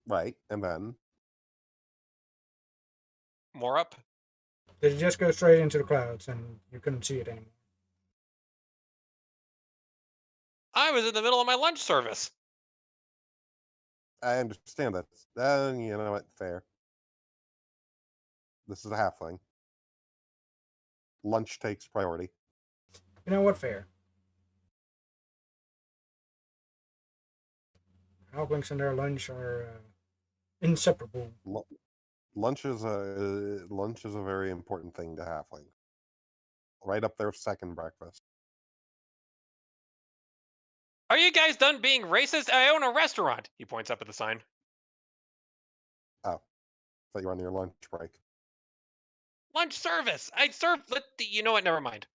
Right, and then More up. Did it just go straight into the clouds and you couldn't see it anymore? I was in the middle of my lunch service. I understand that. You know what? Fair. This is a halfling. Lunch takes priority. You know what? Fair. Halflings and their lunch are inseparable. Lunch is a very important thing to halfling. Right up there with second breakfast. Are you guys done being racist? I own a restaurant. He points up at the sign. Oh, thought you were on your lunch break. Lunch service. I serve. You know what? Never mind.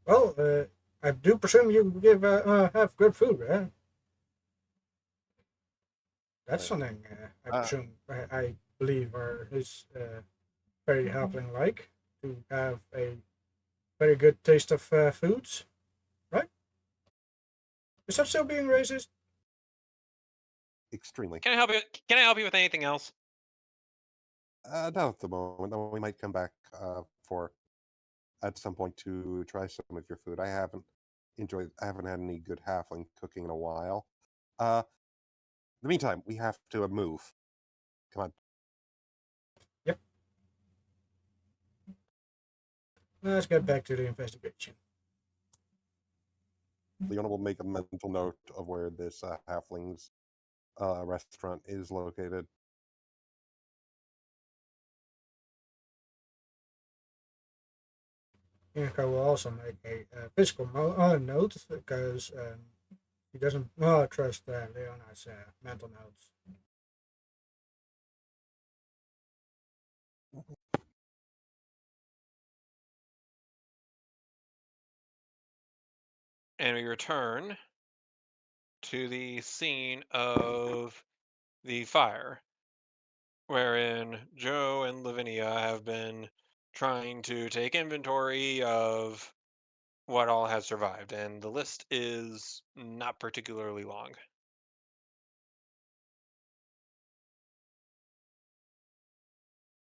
Well, I do presume you give have good food, right? That's Right. something I Uh, presume I believe is very halfling like to have a very good taste of foods, right? Is that still being racist? Extremely. Can I help you? Can I help you with anything else? Not at the moment. Though we might come back for at some point to try some of your food. I haven't had any good halfling cooking in a while. In the meantime, we have to move. Come on. Yep. Let's get back to the investigation. Leona will make a mental note of where this halfling's restaurant is located. Inko will also make a physical note because he doesn't trust Leona's mental notes. And we return to the scene of the fire, wherein Joe and Lavinia have been trying to take inventory of what all has survived, and the list is not particularly long.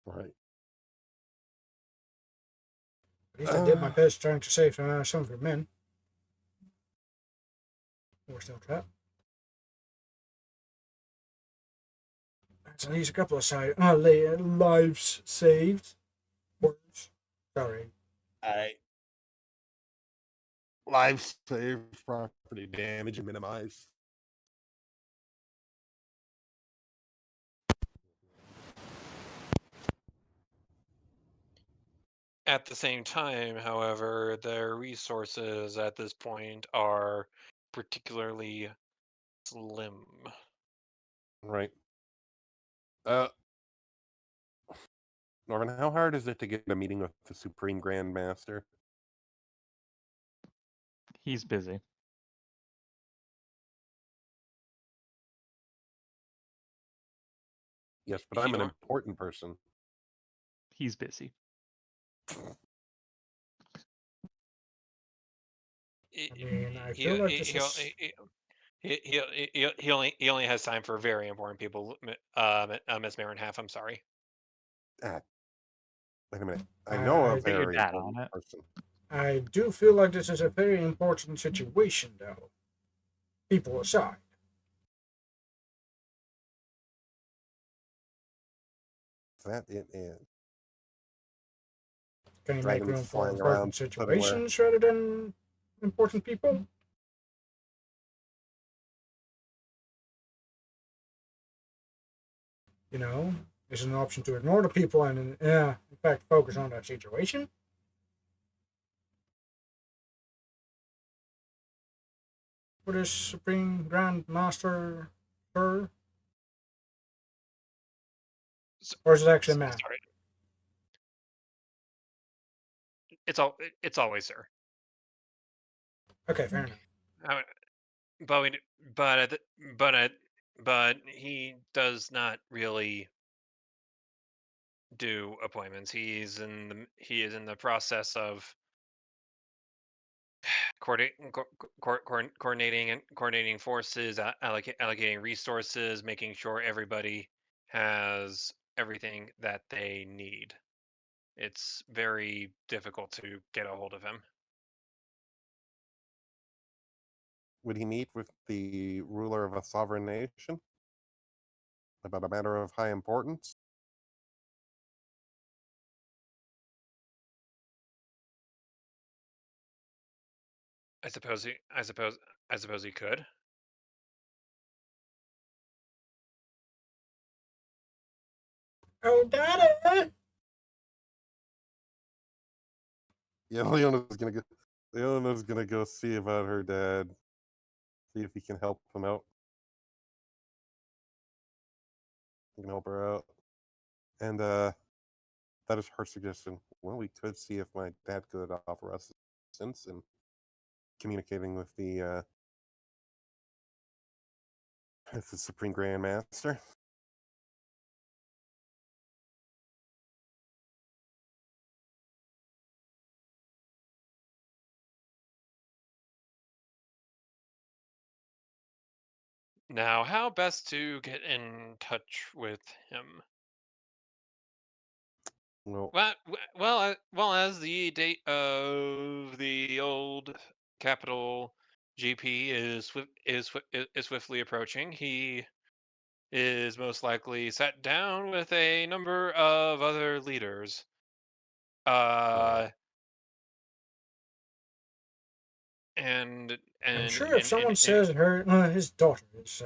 Right. At least I did my best trying to save some of your men. We're still trapped. That's at least a couple of lives saved. Words. Sorry. Lives saved, property damage minimized. At the same time, however, their resources at this point are particularly slim. Right. Norman, how hard is it to get a meeting with the Supreme Grand Master? He's busy. Yes, but He I'm an nor- important person. He's busy. he, I mean, I he, feel like he, this he'll- is. he only has time for very important people. Miss Marinhalf, I'm sorry. Ah, wait a minute. I know a I Get your very dad on important it. person. I do feel like this is a very important situation, though. People aside. That it is. Can you make Dragons room for flying important around everywhere. situations rather than important people? You know, is it an option to ignore the people and, in fact, focus on that situation? What is Supreme Grand Master her? Or is it actually a man? Sorry, it's always sir. Okay, fair enough. Uh, but we, but at the- but he does not really do appointments. He is in the process of coordinating forces, allocating resources, making sure everybody has everything that they need. It's very difficult to get a hold of him. Would he meet with the ruler of a sovereign nation about a matter of high importance? I suppose he could. Oh, Daddy! Yeah, Leona's gonna go see about her dad. See if he can help him out. He can help her out. And that is her suggestion. Well, we could see if my dad could offer us assistance in communicating with the Supreme Grand Master. Now, how best to get in touch with him? Well, Well, as the date of the old capital GP is swiftly approaching, he is most likely sat down with a number of other leaders. right. Uh, and I'm and sure if someone says his daughter is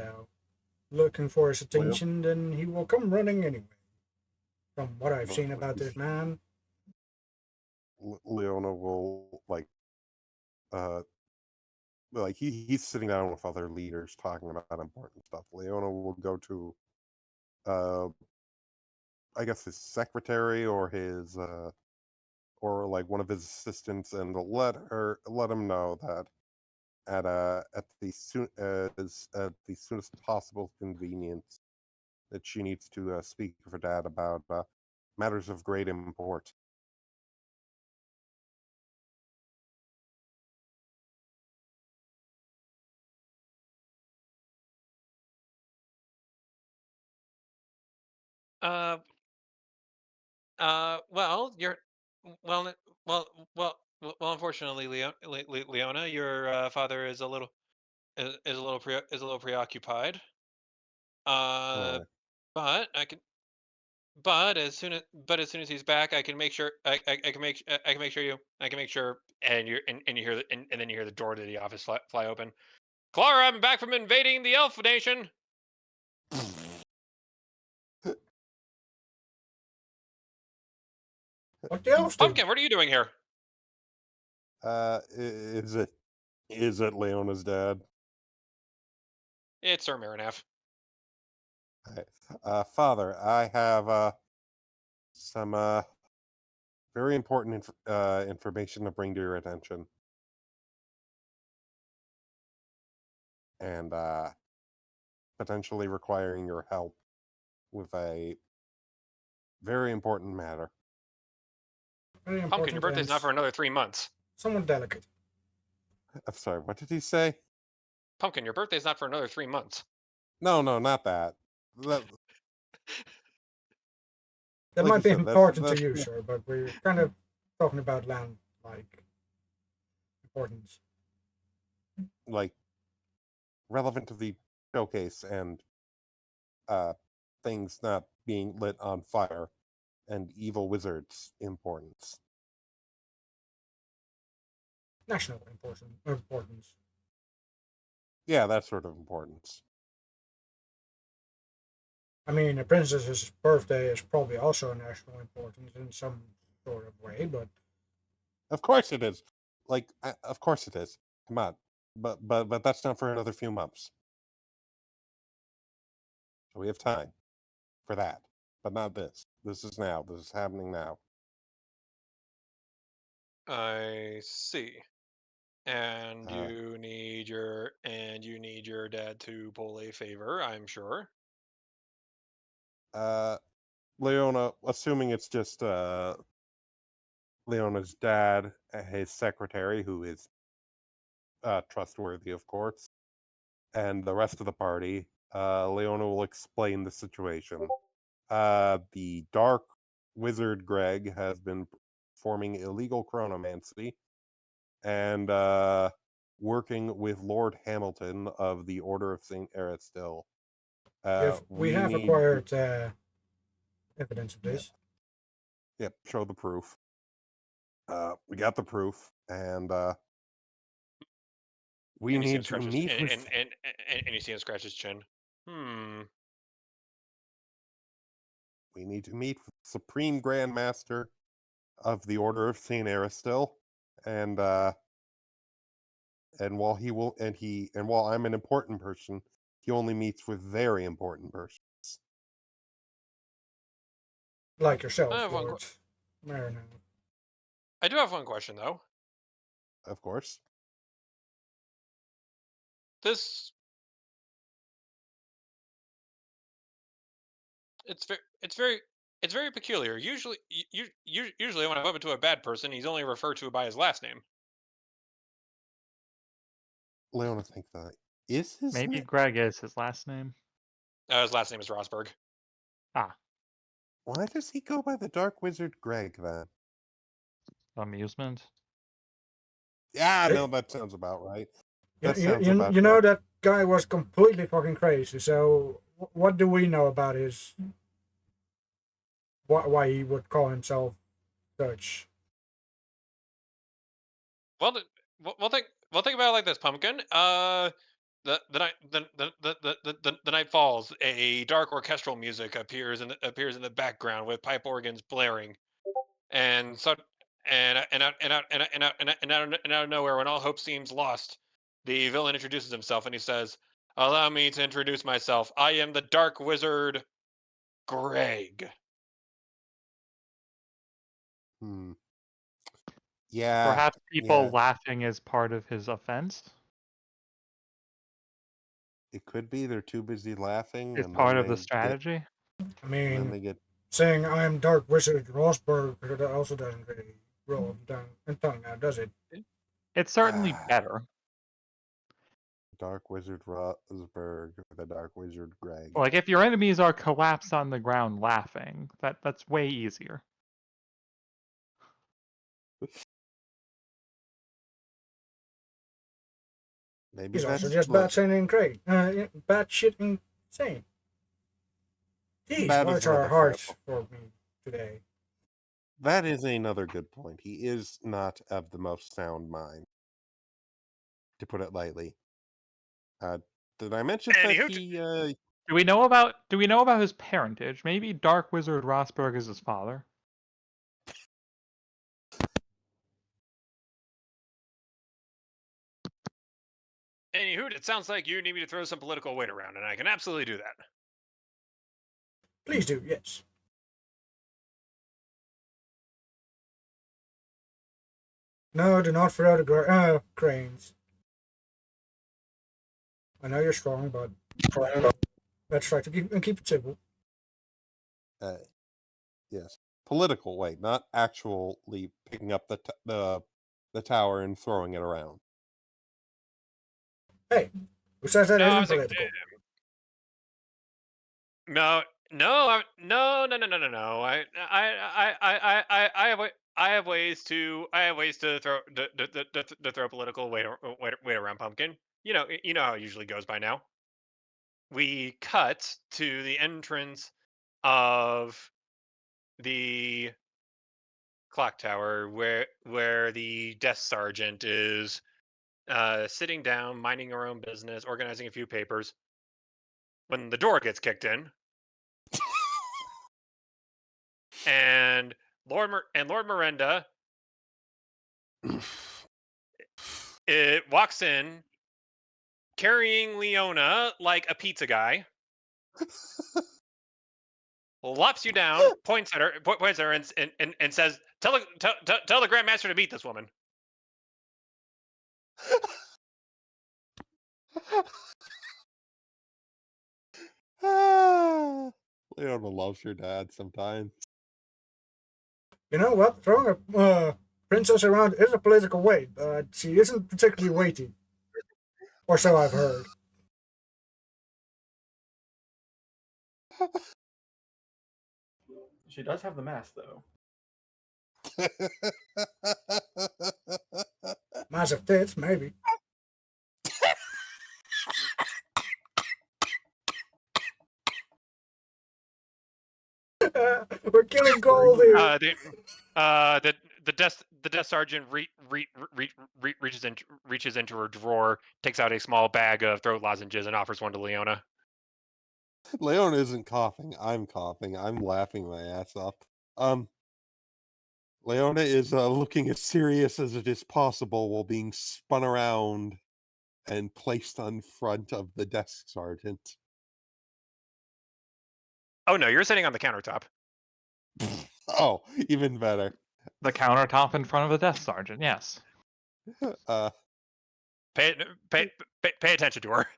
looking for his Leo, attention, then he will come running anyway. From what I've but seen about this man. Leona will uh he's sitting down with other leaders talking about important stuff. Leona will go to uh I guess his secretary or his or like one of his assistants and let him know that at the soonest possible convenience that she needs to speak with her dad about matters of great import. uh well, you're well n- well well unfortunately, Leona, your father is a little is a little preoccupied. Uh, Uh, but I can but as soon as he's back, I can make sure I can make sure and you hear and then you hear the door to the office fly open. Clara, I'm back from invading the Elf Nation. What the elves do? Pumpkin, what are you doing here? is it Leona's dad? It's Sir Marinef. Father, I have some very important information to bring to your attention, and potentially requiring your help with a very important matter. Very Pumpkin, your important birthday's and not for another 3 months. somewhat delicate. I'm sorry, what did he say? Pumpkin, your birthday's not for another 3 months. No, not that. That That like might you be said, important to that's you, sir, but we're kind of talking about land like importance. like relevant to the showcase and uh things not being lit on fire and evil wizards importance. National importance. Yeah, that sort of importance. I mean, a princess's birthday is probably also a national importance in some sort of way, but Of course it is. Of course it is. Come on. But that's not for another few months. So we have time for that. But not this. This is now. This is happening now. I see. And Uh you need your dad to pull a favor, I'm sure. uh Leona, assuming it's just Leona's dad, his secretary, who is trustworthy, of course, and the rest of the party, Leona will explain the situation. The dark wizard Greg has been performing illegal chronomancy and working with Lord Hamilton of the Order of St. Aristil. We have need acquired evidence of Yeah. this. Yep, show the proof. We got the proof, and we And you see him need to scratch his meet with. and you see him scratch his chin. We need to meet with Supreme Grand Master of the Order of Saint Aristil, and while I'm an important person, he only meets with very important persons. Like yourself, I have one. Lord Marino. I do have one question though. Of course. This it's very peculiar. Usually when I bump into a bad person, he's only referred to by his last name. Leona thinks that is his Maybe name. Greg is his last name. His last name is Rosberg. Ah, Why does he go by the Dark Wizard Greg then? amusement. Yeah, Hey. no, that sounds about right. You, That you, sounds you, about you know right. that guy was completely fucking crazy. So what do we know about his why he would call himself such? Well, think about it like this, Pumpkin. The night falls. A dark orchestral music appears in the background with pipe organs blaring, and so and out of nowhere, when all hope seems lost, the villain introduces himself and he says, "Allow me to introduce myself. I am the Dark Wizard, Greg." Hmm. Yeah. Perhaps people Yeah. laughing is part of his offense. It could be they're too busy laughing, Is and part then of the they get, I strategy. and then mean, they get saying I'm Dark Wizard Rosberg that also doesn't really roll down and tongue now, does it? It's certainly better. Dark Wizard Rosberg, the Dark Wizard Greg. Like if your enemies are collapsed on the ground laughing, that's way easier. Maybe He's also that's just bad saying crazy, bad shit insane. These that is words are another fair hard point. for me today. That is another good point. He is not of the most sound mind, to put it lightly. Did I mention that Anywho, he? Do we know about his parentage? Maybe Dark Wizard Rosberg is his father. it sounds like you need me to throw some political weight around, and I can absolutely do that. Please do, yes. No, do not throw the cranes. I know you're strong, but let's try to keep it simple. Yes, political weight, not actually picking up the tower and throwing it around. Hey, who says that No, I isn't was like, political? no, no. I have ways to throw political weight around, Pumpkin. You know how it usually goes by now. We cut to the entrance of the clock tower where the desk sergeant is sitting down, minding her own business, organizing a few papers. When the door gets kicked in, and Lord Miranda it walks in carrying Leona like a pizza guy, lops you down, points at her, and says, "Tell the Grandmaster to beat this woman." Leona loves your dad sometimes. You know what? Throwing a princess around is a political weight, but she isn't particularly weighty. Or so I've heard. She does have the mask, though. Massive tits, maybe. We're killing gold here. The desk sergeant reaches into her drawer, takes out a small bag of throat lozenges, and offers one to Leona. Leona isn't coughing. I'm coughing. I'm laughing my ass off. Leona is looking as serious as it is possible while being spun around and placed on front of the desk sergeant. Oh no, you're sitting on the countertop. Oh, even better. The countertop in front of the desk sergeant, yes. Uh, Pay attention to her.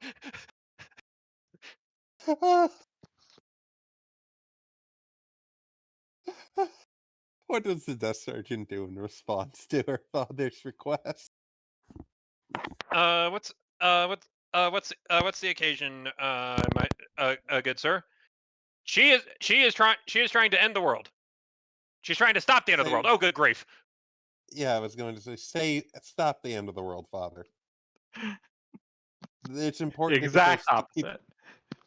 what does the desk sergeant do in response to her father's request? What's the occasion, my good sir? She is trying to end the world. She's trying to stop the end of the world. Oh, good grief! Yeah, I was going to say, stop the end of the world, father. It's important Exact to keep. opposite.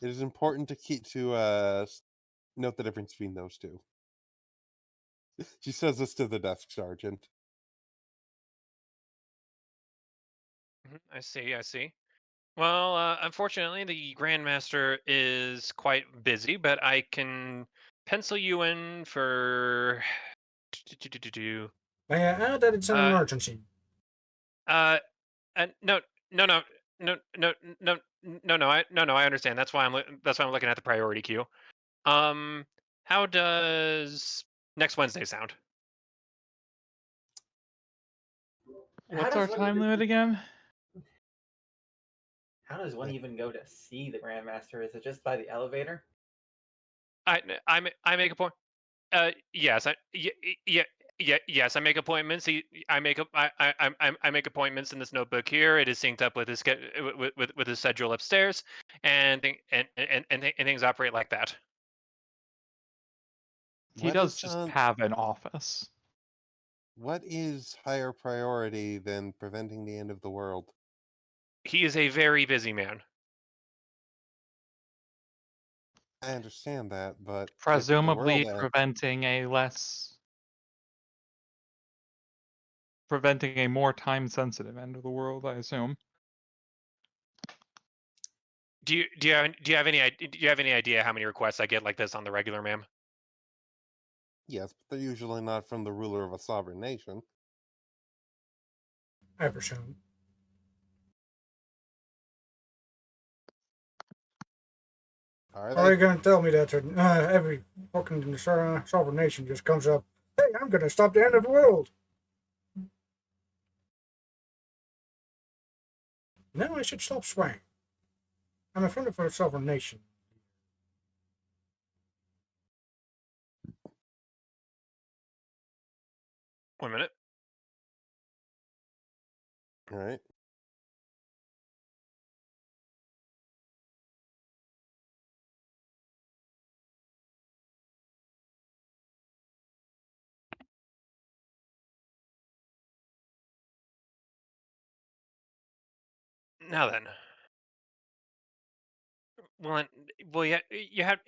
It is important to note the difference between those two. She says this to the desk sergeant. I see. Well, unfortunately, the Grandmaster is quite busy, but I can pencil you in for. May I add that it's an Uh, emergency? no, no, no, no, no, no, no. I understand. That's why I'm looking at the priority queue. How does next Wednesday sound? How What's does our one time limit again? How does one even go to see the Grandmaster? Is it just by the elevator? I make a point. Yes, yes. I make appointments. I make appointments in this notebook here. It is synced up with his with his schedule upstairs, and things operate like that. He does just have an office. What is higher priority than preventing the end of the world? He is a very busy man. I understand that, but if the Presumably world ends, preventing a more time-sensitive end of the world, I assume. Do you have any idea how many requests I get like this on the regular, ma'am? yes, but they're usually not from the ruler of a sovereign nation. I presume. Are you going to tell me that every fucking sovereign nation just comes up, hey, I'm going to stop the end of the world? No, I should stop swearing. I'm a friend of a sovereign nation. One minute. All right. Now then. Well, you have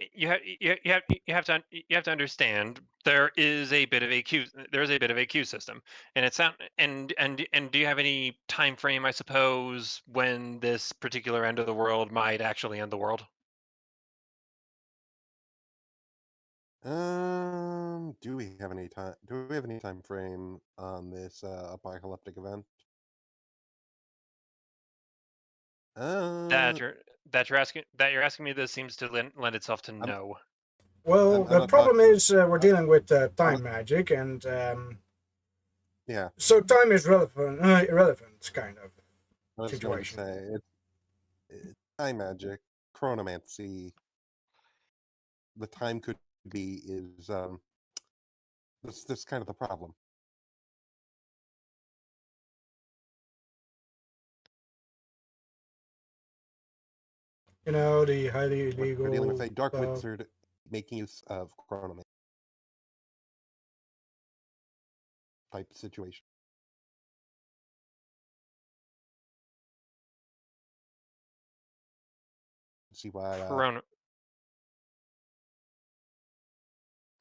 to understand there is a bit of a queue system, and it's not and do you have any time frame, I suppose, when this particular end of the world might actually end the world? Do we have any time? Do we have any time frame on this apocalyptic event? That Uh, you're asking me this seems to lend itself to I'm no. Well, I'm the not problem talking. is we're dealing with time magic, and Yeah, so time is irrelevant kind of I was going to situation. say it's time magic, chronomancy. The time could be is this kind of the problem. You know, the highly We're dealing with illegal a dark stuff. wizard making use of chronomancy type situation. See why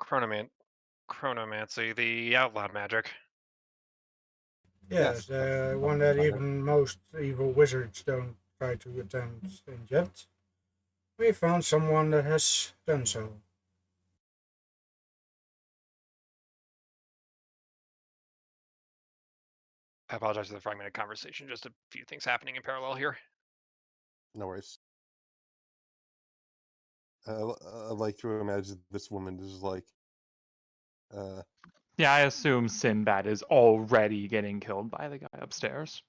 Chronomancy, the outlawed magic. Yes, that's one that Pathfinder. even most evil wizards don't try to attempt in yet. We found someone that has done so. I apologize for the fragmented conversation. Just a few things happening in parallel here. No worries. I like to imagine this woman is like, Yeah, I assume Sinbad is already getting killed by the guy upstairs.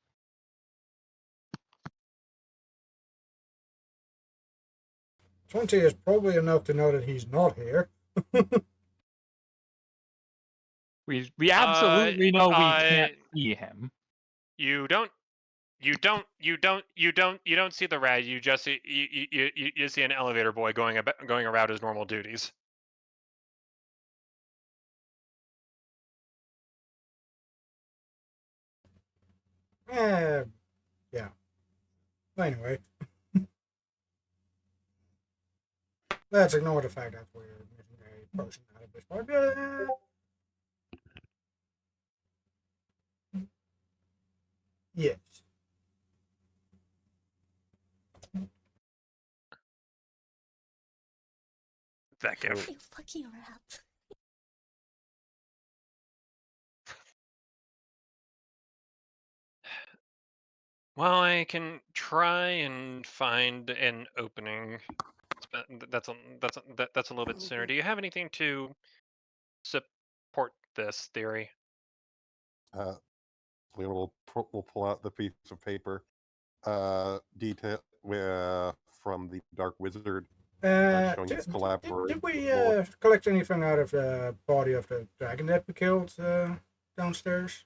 20 is probably enough to know that he's not here. We absolutely know we can't see him. You don't see the rat. You just see you see an elevator boy going around his normal duties. Yeah. Anyway, let's ignore the fact that we're missing a person out of this part. Yes. That so gif. You fucking rat. Well, I can try and find an opening. That's a little bit sooner. Do you have anything to support this theory? Leon will pull out the piece of paper, detail from the dark wizard, showing his Did we collaborator. collect anything out of the body of the dragon that we killed downstairs?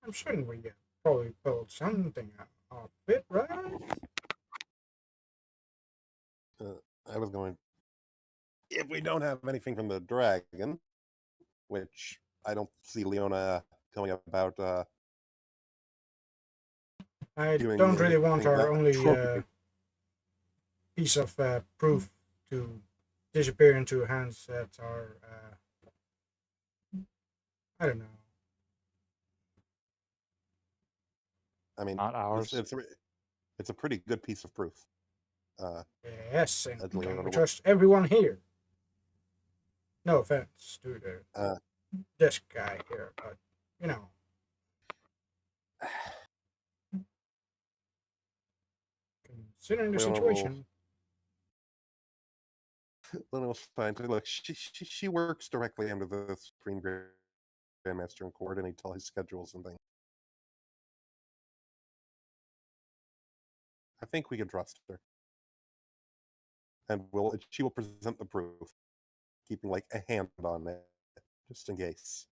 I'm certain we probably pulled something out of it, right? I was going, if we don't have anything from the dragon, which I don't see Leona telling about I doing don't really want anything our that only trophy. piece of proof to disappear into hands that are, I don't know. I mean, Not ours. it's a pretty good piece of proof. Yes, and As don't Leona we will, trust everyone here? No offense to this guy here, but you know. Considering the Leona will situation. Leona will find look. She works directly under the Supreme Grandmaster and coordinates all his schedules and things. I think we can trust her, and she will present the proof, keeping like a hand on it just in case.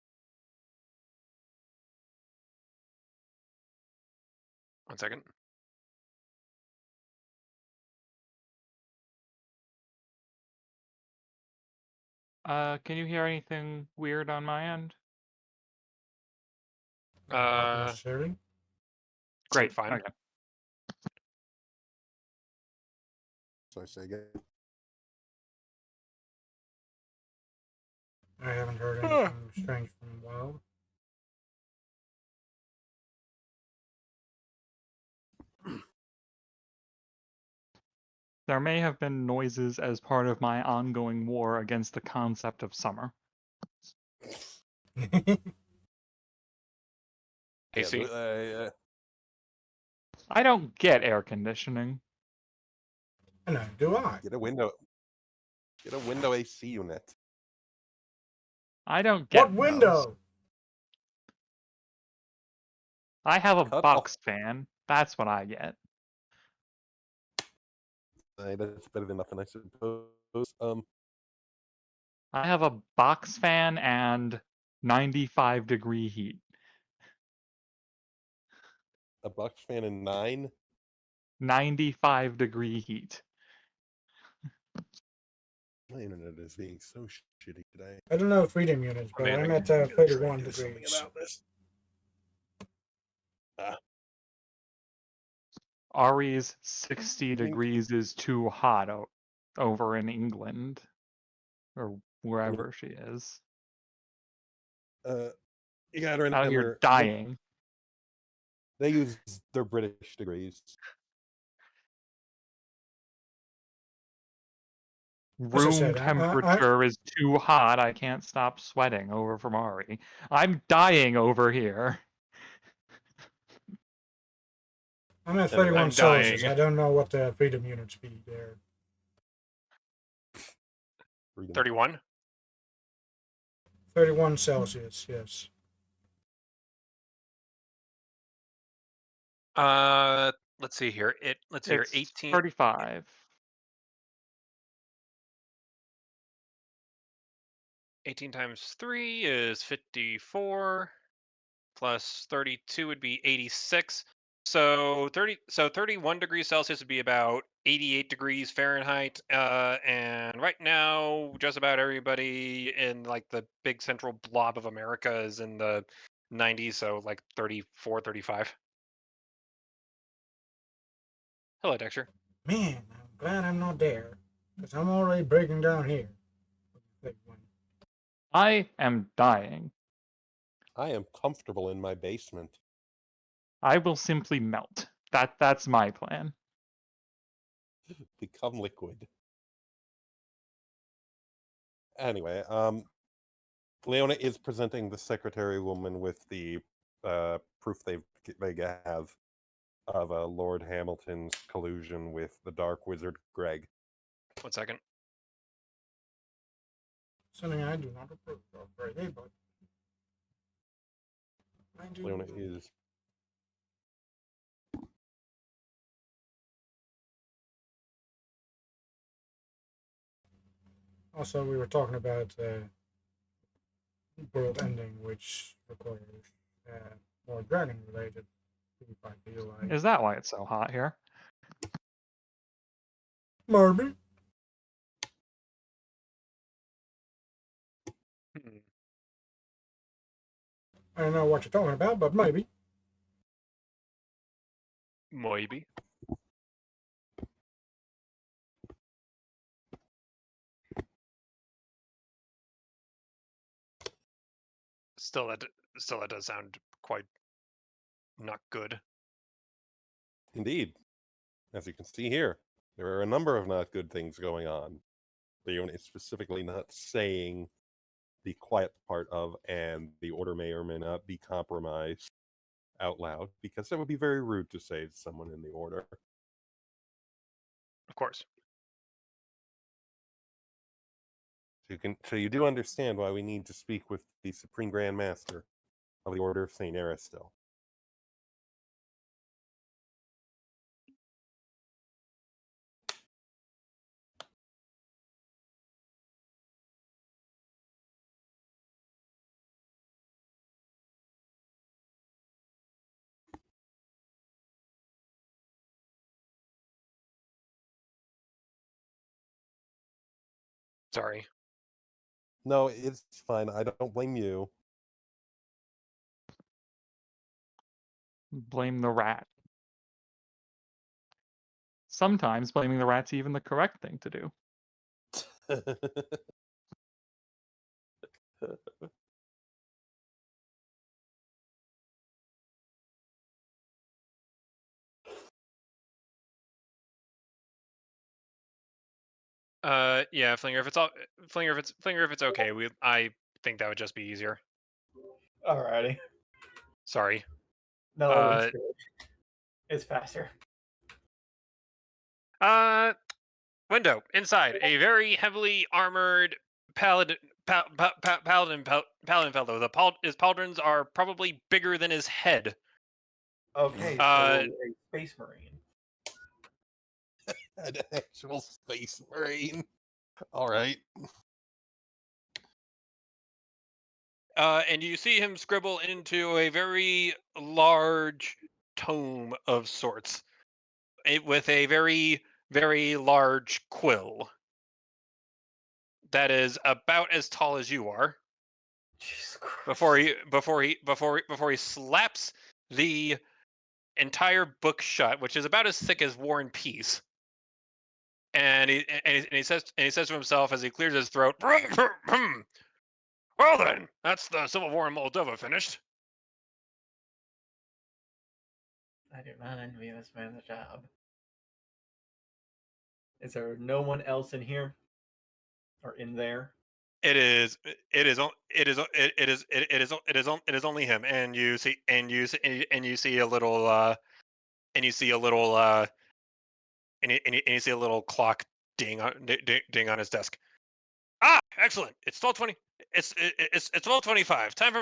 One second. Can you hear anything weird on my end? Not necessarily. Great. Fine. Okay. So I say again. I haven't heard anything strange from a while. There may have been noises as part of my ongoing war against the concept of summer. AC. I don't get air conditioning. And neither do I. Get a window AC unit. I don't get What those. window? I have a Cut box fan. That's what I get. That's better than nothing, I suppose. I have a box fan and 95-degree heat. A Bucks fan in 9? 95-degree heat. My internet is being so shitty today. I don't know freedom units, but I'm at I'm gonna try 31 and do something degrees. about this. Ari's 60 degrees is too hot over in England or wherever she is. You gotta Out here remember, dying. they use their British degrees. As I Room said, temperature is too hot. I can't stop sweating over from Ari. I'm dying over here. I'm at Anyway, 31 I'm Celsius. dying. I don't know what the freedom units be there. Freedom. 31. 31 Celsius, yes. Let's see here. Let's see here. It's 18. 35. 18 times 3 is 54. Plus 32 would be 86. So 31 degrees Celsius would be about 88 degrees Fahrenheit. And right now, just about everybody in like the big central blob of America is in the 90s, so like 34, 35. Hello, Dexter. Man, I'm glad I'm not there, because I'm already breaking down here. 31. I am dying. I am comfortable in my basement. I will simply melt. That's my plan. Become liquid. Anyway, Leona is presenting the secretary woman with the proof they have of Lord Hamilton's collusion with the Dark Wizard Greg. 1 second. Something I do not approve of, really, but I do. Leona is Also, we were talking about world ending, which requires more dragon-related if I feel like. Is that why it's so hot here? Maybe. Hmm. I don't know what you're talking about, but maybe. Maybe. Still, that does sound quite not good. indeed, as you can see here, there are a number of not good things going on. Leona is specifically not saying the quiet part of, and the order may or may not be compromised out loud, because that would be very rude to say to someone in the order. Of course. So you do understand why we need to speak with the Supreme Grand Master of the Order of Saint Aristil. Sorry. No, it's fine. I don't blame you. Blame the rat. Sometimes blaming the rat's even the correct thing to do. Yeah, Flinger. Flinger, if it's okay, I think that would just be easier. Alrighty. Sorry. No, it's good. It's faster. Window inside a very heavily armored paladin fellow. His pauldrons are probably bigger than his head. Okay, so Uh, a space marine. An actual space marine. All right. And you see him scribble into a very large tome of sorts, with a very, very large quill that is about as tall as you are. Jesus Christ. Before he slaps the entire book shut, which is about as thick as War and Peace. And he says to himself as he clears his throat, "Well then, that's the Civil War in Moldova finished." I do not envy this man the job. Is there no one else in here? Or in there? It is only him, and you see a little and you see a little and you see a little clock ding on his desk. Ah, excellent. It's 12:20. It's 12:25. Time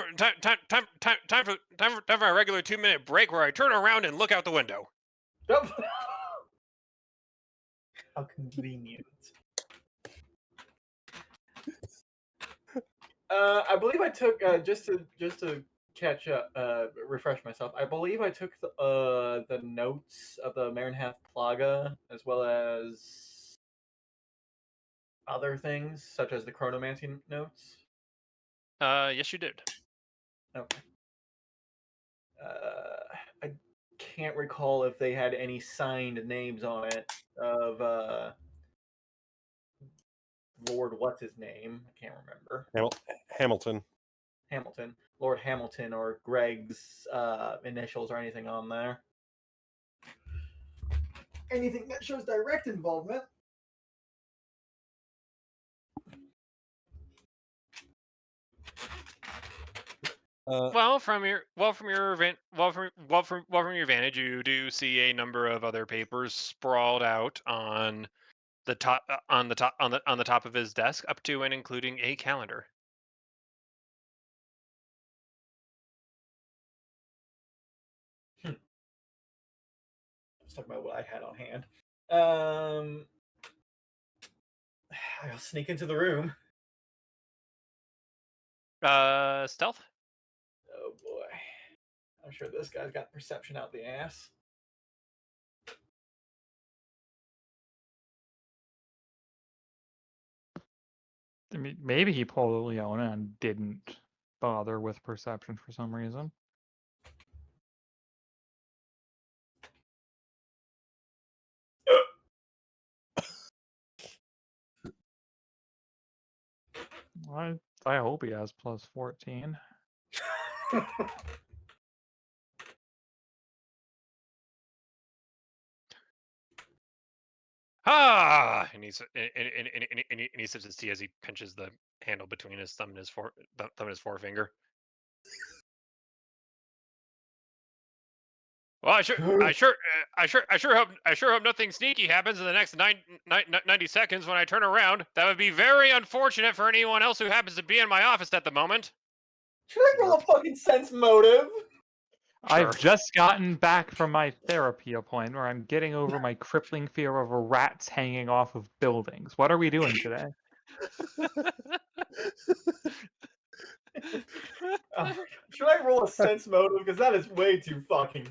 for a regular 2-minute break where I turn around and look out the window. How convenient. I believe I took just to catch up, refresh myself. I believe I took the notes of the Marinhath Plaga as well as other things such as the chronomancy notes. Yes, you did. Okay. I can't recall if they had any signed names on it of Lord what's his name? I can't remember. Hamilton. Hamilton, Lord Hamilton, or Greg's initials or anything on there. Anything that shows direct involvement. From your vantage, you do see a number of other papers sprawled out on the top on the top of his desk, up to and including a calendar. Let's talk about what I had on hand. I'll sneak into the room. Stealth. Oh boy. I'm sure this guy's got perception out the ass. I mean, maybe he pulled a Leona and didn't bother with perception for some reason. I hope he has plus 14. Ah! And he sips his tea as he pinches the handle between his thumb and his forefinger. Well, I sure hope nothing sneaky happens in the next 90 seconds when I turn around. That would be very unfortunate for anyone else who happens to be in my office at the moment. Should I roll a fucking sense motive? I've Sure. just gotten back from my therapy appointment where I'm getting over my crippling fear of rats hanging off of buildings. What are we doing today? Should I roll a sense motive? Because that is way too fucking.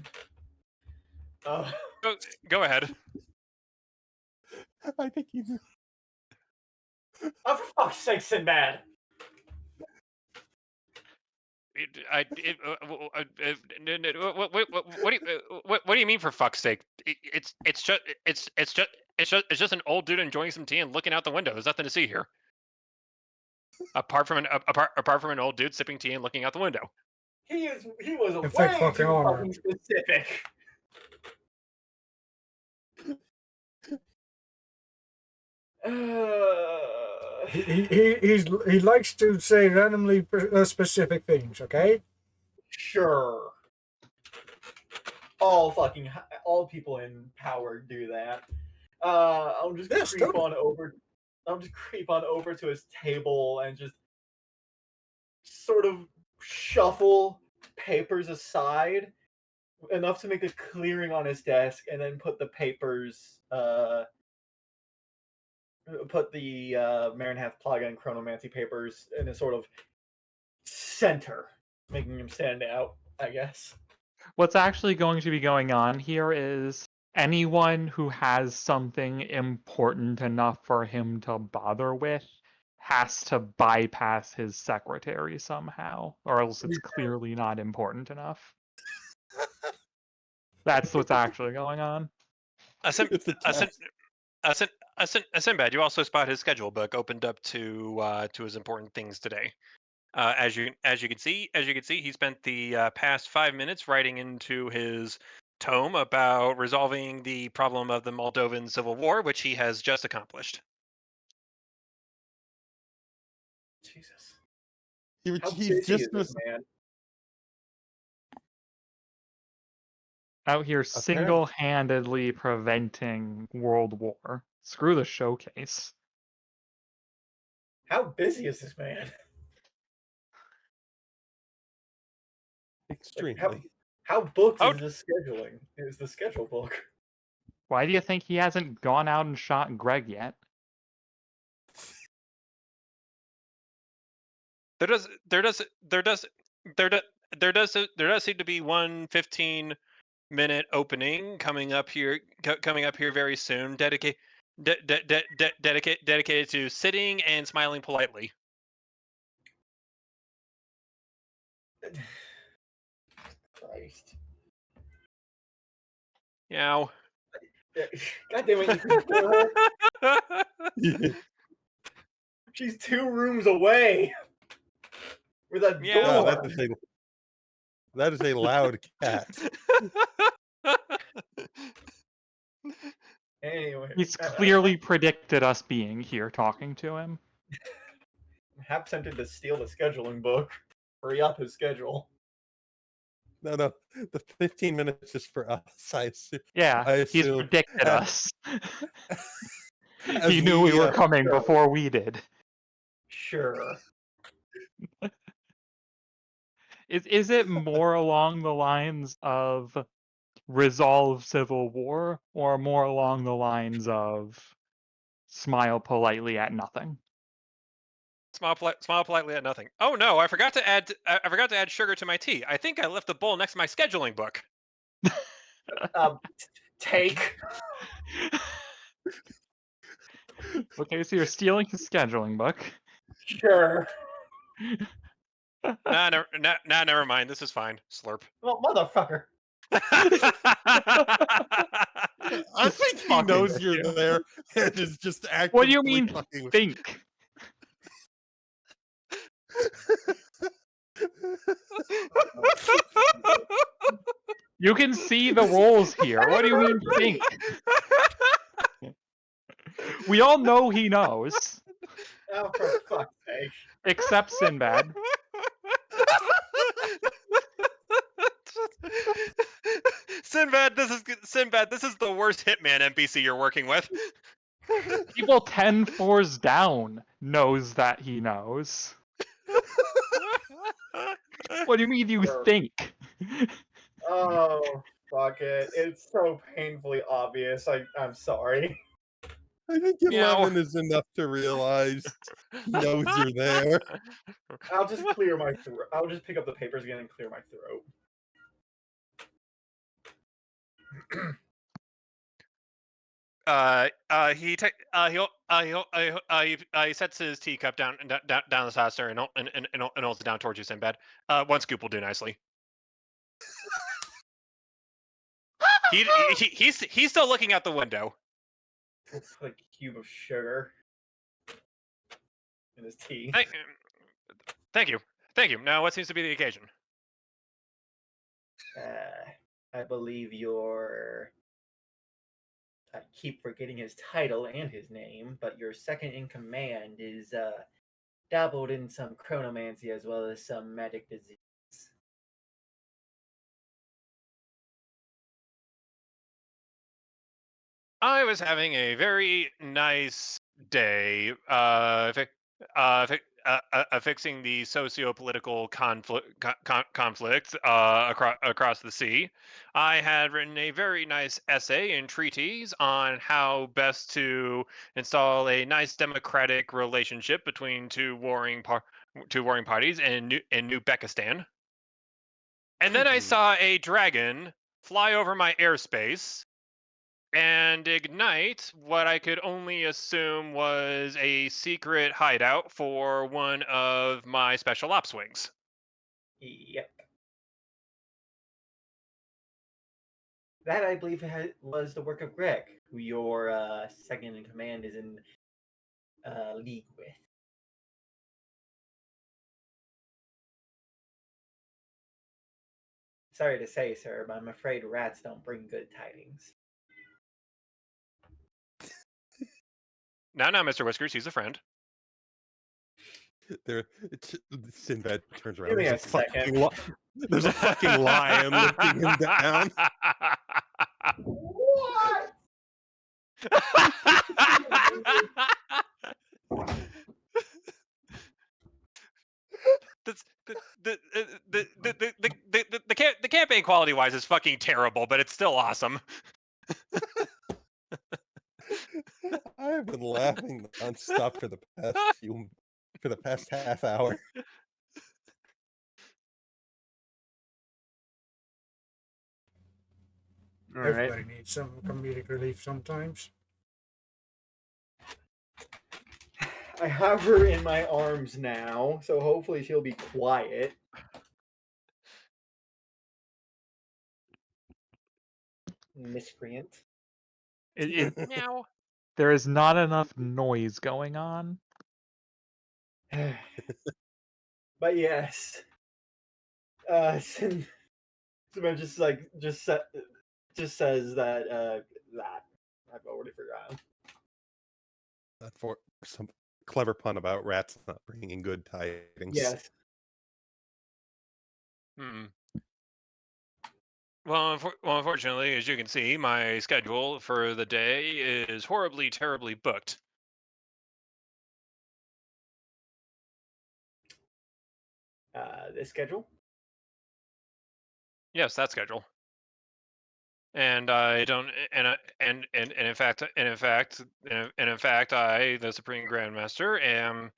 Go ahead. I think you do. Oh, for fuck's sake, Sinbad! What do you mean for fuck's sake? It's just an old dude enjoying some tea and looking out the window. There's nothing to see here. Apart from an old dude sipping tea and looking out the window. He was In fact, way fucking too armor. fucking specific. He likes to say randomly specific things. Okay. Sure. All people in power do that. I'll just creep on over. I'll just creep on over to his table and just sort of shuffle papers aside enough to make a clearing on his desk, and then put the papers. Put the Marinhath Plaga and Chronomancy papers in a sort of center, making him stand out, I guess. What's actually going to be going on here is anyone who has something important enough for him to bother with has to bypass his secretary somehow, or else it's clearly not important enough. That's what's actually going on. It's a test. Sinbad, you also spot his schedule book opened up to his important things today. As you can see, he spent the past 5 minutes writing into his tome about resolving the problem of the Moldovan Civil War, which he has just accomplished. Jesus. How He's busy just is this man? Out here Apparently. single-handedly preventing World War. Screw the showcase. How busy is this man? Like, Extremely. how booked Oh, is this scheduling? Is the schedule book? Why do you think he hasn't gone out and shot Greg yet? there does there does there does there does there does seem to be one 15-minute opening coming up here very soon, dedicated to sitting and smiling politely. Christ. Meow. God damn it, you can hear her. Yeah. She's 2 rooms away with a Meow. door. That is a loud cat. Anyway, He's clearly predicted us being here talking to him. I'm half tempted to steal the scheduling book. Hurry up his schedule. No, the 15 minutes is for us. Yeah, I he's assume predicted as, us. as He knew we were coming sure. before we did. Sure. Is it more along the lines of resolve civil war, or more along the lines of smile politely at nothing? Smile politely at nothing. Oh no, I forgot to add. I forgot to add sugar to my tea. I think I left the bowl next to my scheduling book. Take. Okay, so you're stealing his scheduling book. Sure. Never mind. This is fine. Slurp. Well, motherfucker. I Just think he fucking knows with you're you. there and is just What do you actively mean fucking with think? You can see the rolls here. What do you mean think? We all know he knows. Oh, for fuck's sake. Except Sinbad. Sinbad. This is the worst hitman NPC you're working with. People 10 floors down knows that he knows. What do you mean you Sure. think? Oh, fuck it. It's so painfully obvious. I'm sorry. I think Meow. 11 is enough to realize he knows you're there. I'll just clear my throat. I'll just pick up the papers again and clear my throat. He sets his teacup down the saucer and holds it down towards you, Sinbad. One scoop will do nicely. He's still looking out the window. Put a cube of sugar in his tea. Thank you. Now, what seems to be the occasion? I believe your. I keep forgetting his title and his name, but your second in command is dabbled in some chronomancy as well as some magic disease. I was having a very nice day, fixing the socio-political conflict across the sea. I had written a very nice essay and treatise on how best to install a nice democratic relationship between two warring parties in New Bekistan. And then I saw a dragon fly over my airspace and ignite what I could only assume was a secret hideout for one of my special ops wings. Yep. That, I believe, was the work of Greg, who your second in command is in league with. Sorry to say, sir, but I'm afraid rats don't bring good tidings. No, Mr. Whiskers, he's a friend. Sinbad turns around. Give me There's a second. there's a fucking lion lifting him down. What? That's the campaign quality wise is fucking terrible, but it's still awesome. I have been laughing nonstop for the past half hour. All right. Everybody needs some comedic relief sometimes. I have her in my arms now, so hopefully she'll be quiet. Miscreant. Meow. There is not enough noise going on. But yes, Sinbad just says that I've already forgotten. For some clever pun about rats not bringing good tidings. Yes. Hmm. Well, unfortunately, as you can see, my schedule for the day is horribly, terribly booked. This schedule. Yes, that schedule. And I don't, and in fact, I, the Supreme Grandmaster, am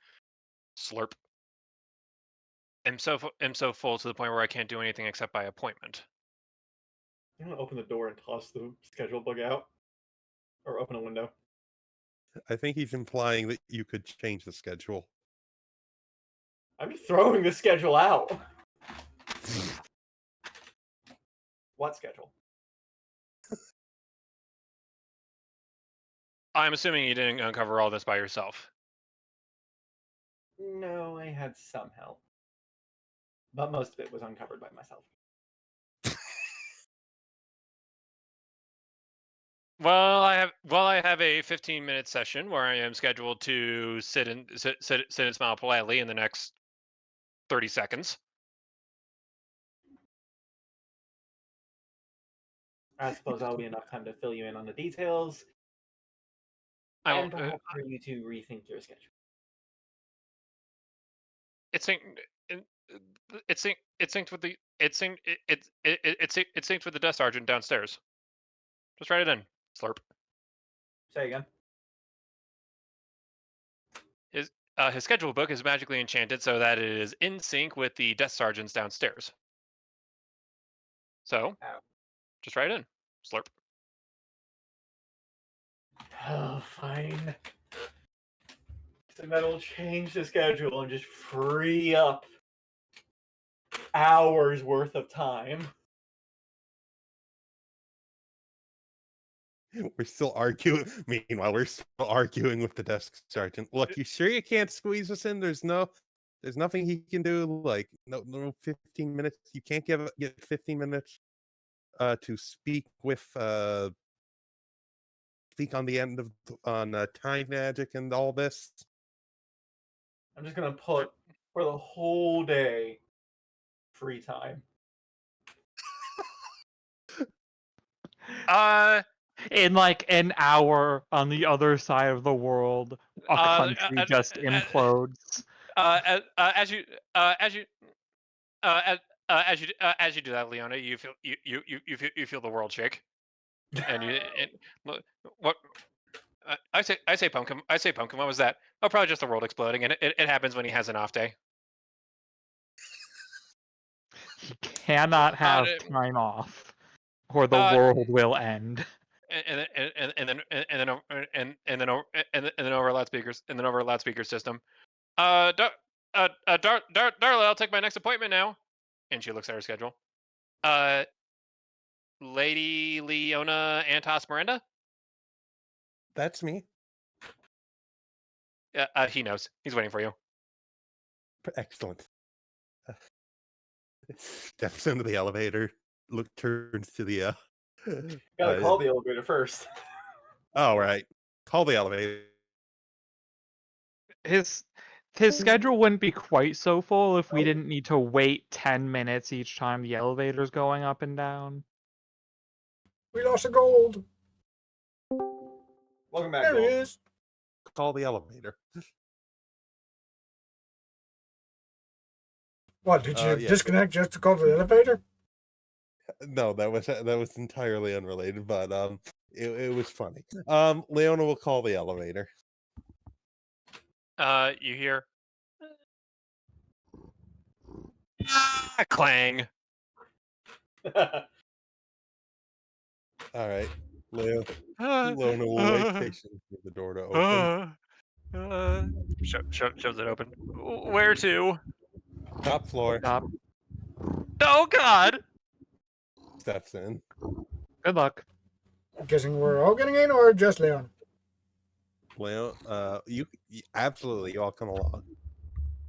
slurp. Am so full to the point where I can't do anything except by appointment. I'm gonna open the door and toss the schedule book out, or open a window. I think he's implying that you could change the schedule. I'm just throwing the schedule out. What schedule? I'm assuming you didn't uncover all this by yourself. No, I had some help, but most of it was uncovered by myself. Well, I have a 15-minute session where I am scheduled to sit and smile politely in the next 30 seconds. I suppose that'll be enough time to fill you in on the details, I and will. perhaps for you to rethink your schedule. It's synced with the it's synced with the desk sergeant downstairs. Just write it in. Slurp. Say again. His schedule book is magically enchanted so that it is in sync with the desk sergeants downstairs. So, just write it in. Slurp. Oh, fine. So that'll change the schedule and just free up hours worth of time. We're still arguing. Meanwhile, we're still arguing with the desk sergeant. Look, you sure you can't squeeze us in? There's nothing he can do. Like no 15 minutes. You can't get 15 minutes to speak on the end of time magic and all this. I'm just gonna put for the whole day free time. In like an hour on the other side of the world, a country just implodes. As you do that, Leona, you feel the world shake, and what I say pumpkin. What was that? Oh, probably just the world exploding, and it happens when he has an off day. He cannot have it- time off, or the Uh, world will end. and then over loudspeakers system. Darla, I'll take my next appointment now. And she looks at her schedule. Lady Leona Antos Miranda. That's me. He knows. He's waiting for you. Excellent. Steps into the elevator. Turns to the. Gotta call the elevator first. Oh right. Call the elevator. His schedule wouldn't be quite so full if we didn't need to wait 10 minutes each time the elevator's going up and down. We lost the gold. Welcome back, There he Gold. is. Call the elevator. What, did you Yeah. disconnect just to call the elevator? No, that was entirely unrelated, but it was funny. Leona will call the elevator. You hear clang. All right. Leona will wait patiently for the door to open. Shoves it open. Where to? Top floor. Stop. Oh God! Steps in. Good luck. Guessing we're all getting in, or just Leon? Leona, you absolutely, you all come along.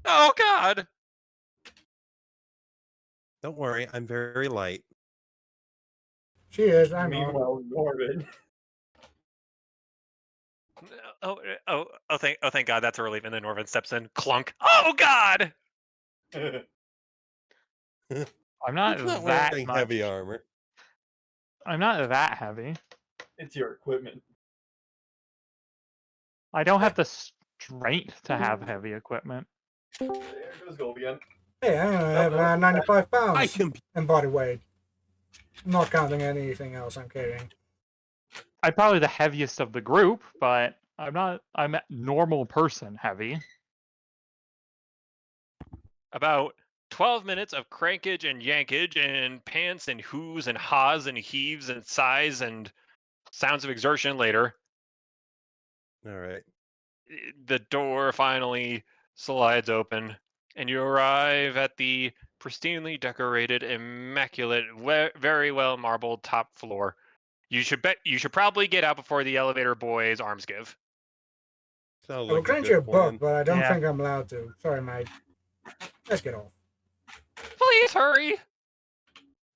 Oh God! Don't worry, I'm very light. She is, I'm not. Meanwhile, Norman. Thank God, that's a relief. And then Norvin steps in. Clunk. Oh God! I'm not He's not that wearing much. heavy armor. I'm not that heavy. It's your equipment. I don't have the strength to have heavy equipment. There goes Gold again. Hey, I have no. 95 I pounds can. in body weight. Not counting anything else I'm carrying. I'm probably the heaviest of the group, but I'm normal person heavy. About 12 minutes of crankage and yankage and pants and whoos and haws and heaves and sighs and sounds of exertion later, All right. the door finally slides open and you arrive at the pristinely decorated, immaculate, very well marbled top floor. You should probably get out before the elevator boy's arms give. Sounds I will like a grant you a good book, plan. but I don't Yeah. think I'm allowed to. Sorry, mate. Let's get off. Please hurry.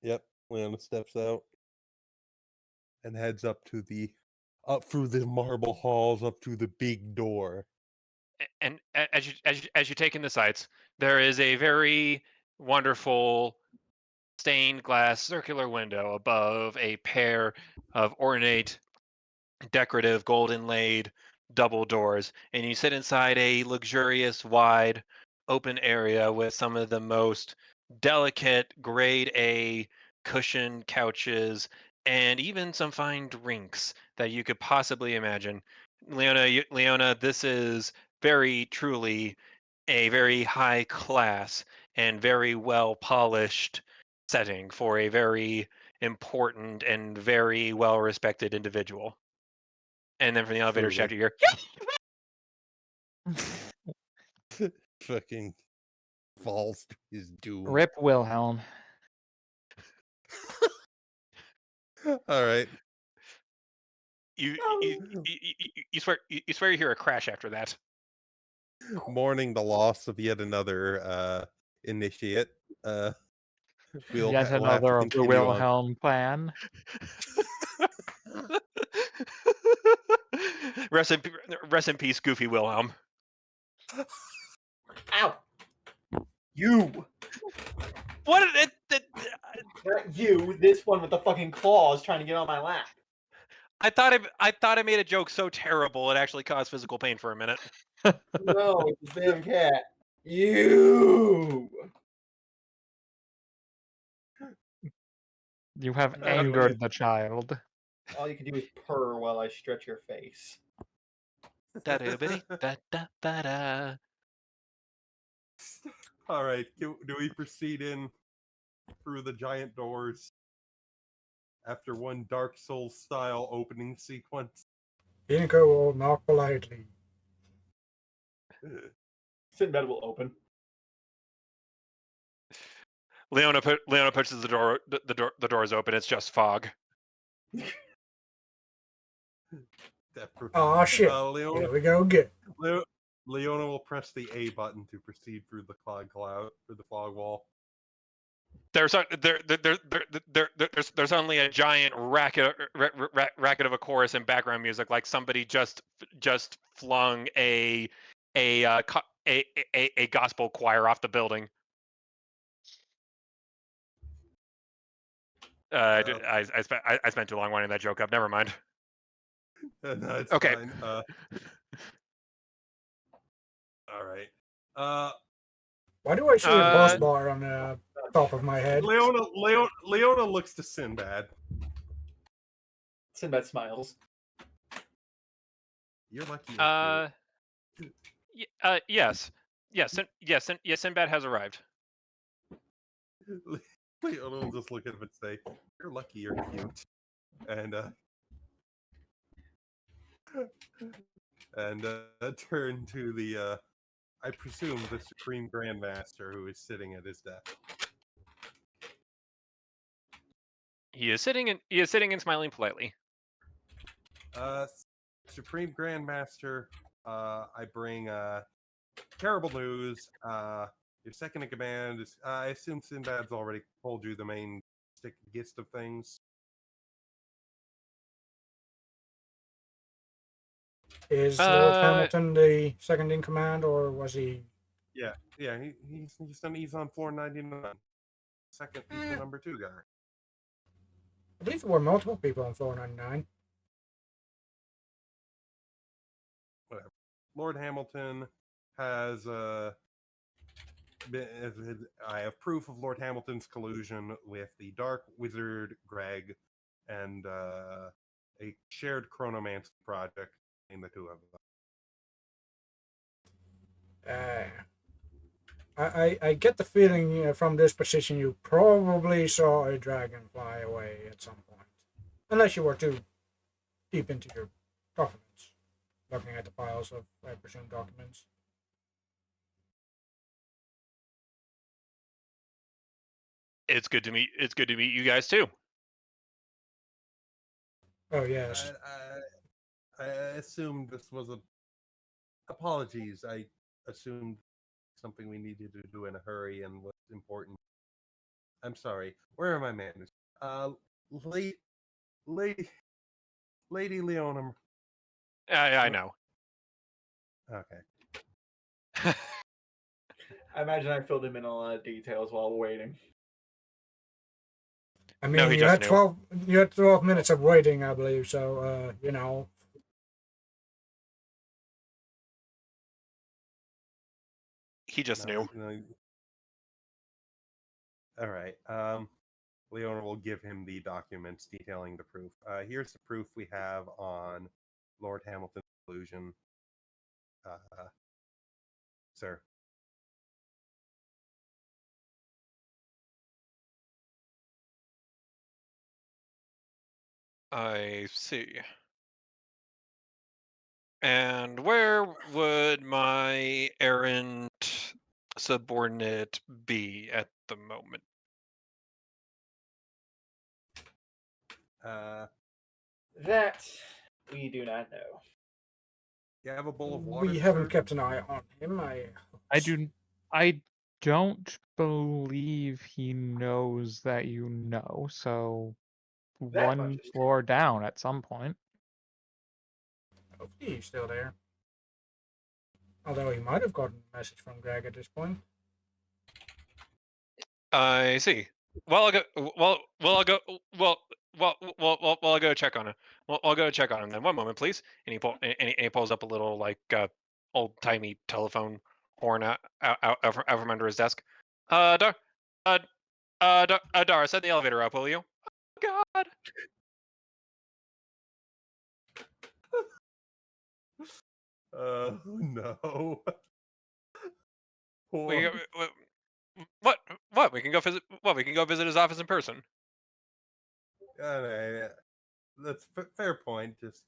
Yep. Leona steps out and heads up through the marble halls up to the big door. And as you take in the sights, there is a very wonderful stained glass circular window above a pair of ornate, decorative, gold inlaid double doors, and you sit inside a luxurious, wide, open area with some of the most delicate, grade A cushioned couches and even some fine drinks that you could possibly imagine. Leona, this is very truly a very high class and very well polished setting for a very important and very well respected individual. And then from the elevator shaft, Truly. you hear, Fucking falls to his doom. Rip Wilhelm. All right. you swear you hear a crash after that. Mourning the loss of yet another initiate. We'll Yet we'll have to another of the continue on. Wilhelm clan. rest in peace, Goofy Wilhelm. Ow! You! What did it? Not you, this one with the fucking claws trying to get on my lap. I thought I made a joke so terrible it actually caused physical pain for a minute. No, it's the damn cat. You! You have No, angered the child. All you can do is purr while I stretch your face. Da-da-ba-dee-da-da-ba-da. All right. Do we proceed in through the giant doors after one Dark Souls style opening sequence. Inko will knock politely. Sinbad will open. Leona pushes the door. The door is open. It's just fog. Aw, shit. Leona, Here we go again. Leona will press the A button to proceed through the fog wall. There's only a giant racket of a chorus and background music, like somebody just flung a gospel choir off the building. I spent too long winding that joke up. Never mind. No, it's Okay. fine. All right. Why do I see a boss bar on the top of my head? Leona looks to Sinbad. Sinbad smiles. You're lucky. Yes. Sinbad has arrived. Leona will just look at him and say, "You're lucky. You're cute," and turn to the I presume the Supreme Grandmaster who is sitting at his desk. He is sitting and smiling politely. Supreme Grandmaster, I bring terrible news. Your second in command is, I assume Sinbad's already told you the main gist of things. Is Lord Hamilton the second in command, or was he? Yeah, he's on floor 99. Second, he's the number 2 guy. I believe there were multiple people on floor 99. Whatever. Lord Hamilton has I have proof of Lord Hamilton's collusion with the Dark Wizard Greg and a shared chronomancy project between the two of them. I get the feeling from this position you probably saw a dragon fly away at some point. Unless you were too deep into your documents. Looking at the piles of, I presume, documents. It's good to meet you guys too. Oh yes. I assumed this was a. Apologies. I assumed something we needed to do in a hurry and was important. I'm sorry. Where are my manners? Lady Leona. I know. Okay. I imagine I filled him in on a lot of details while waiting. I mean, No, he you just had knew. 12 minutes of waiting, I believe. So, you know. He just knew. All right. Leona will give him the documents detailing the proof. Here's the proof we have on Lord Hamilton's collusion. Sir. I see. And where would my errant subordinate be at the moment? That we do not know. You have a bowl of water. We haven't sir? kept an eye on him. I don't believe he knows that you know, so That much one is true. floor down at some point. Hopefully he's still there. Although he might have gotten a message from Greg at this point. I see. Well, I'll go. I'll go. I'll go check on him. Well, I'll go check on him then. One moment, please. And he pulls up a little like old timey telephone horn out from under his desk. Dara, send the elevator up, will you? Oh, God. No. We, Poor. What? What? We can go visit. What? We can go visit his office in person. Yeah, that's fair point. Just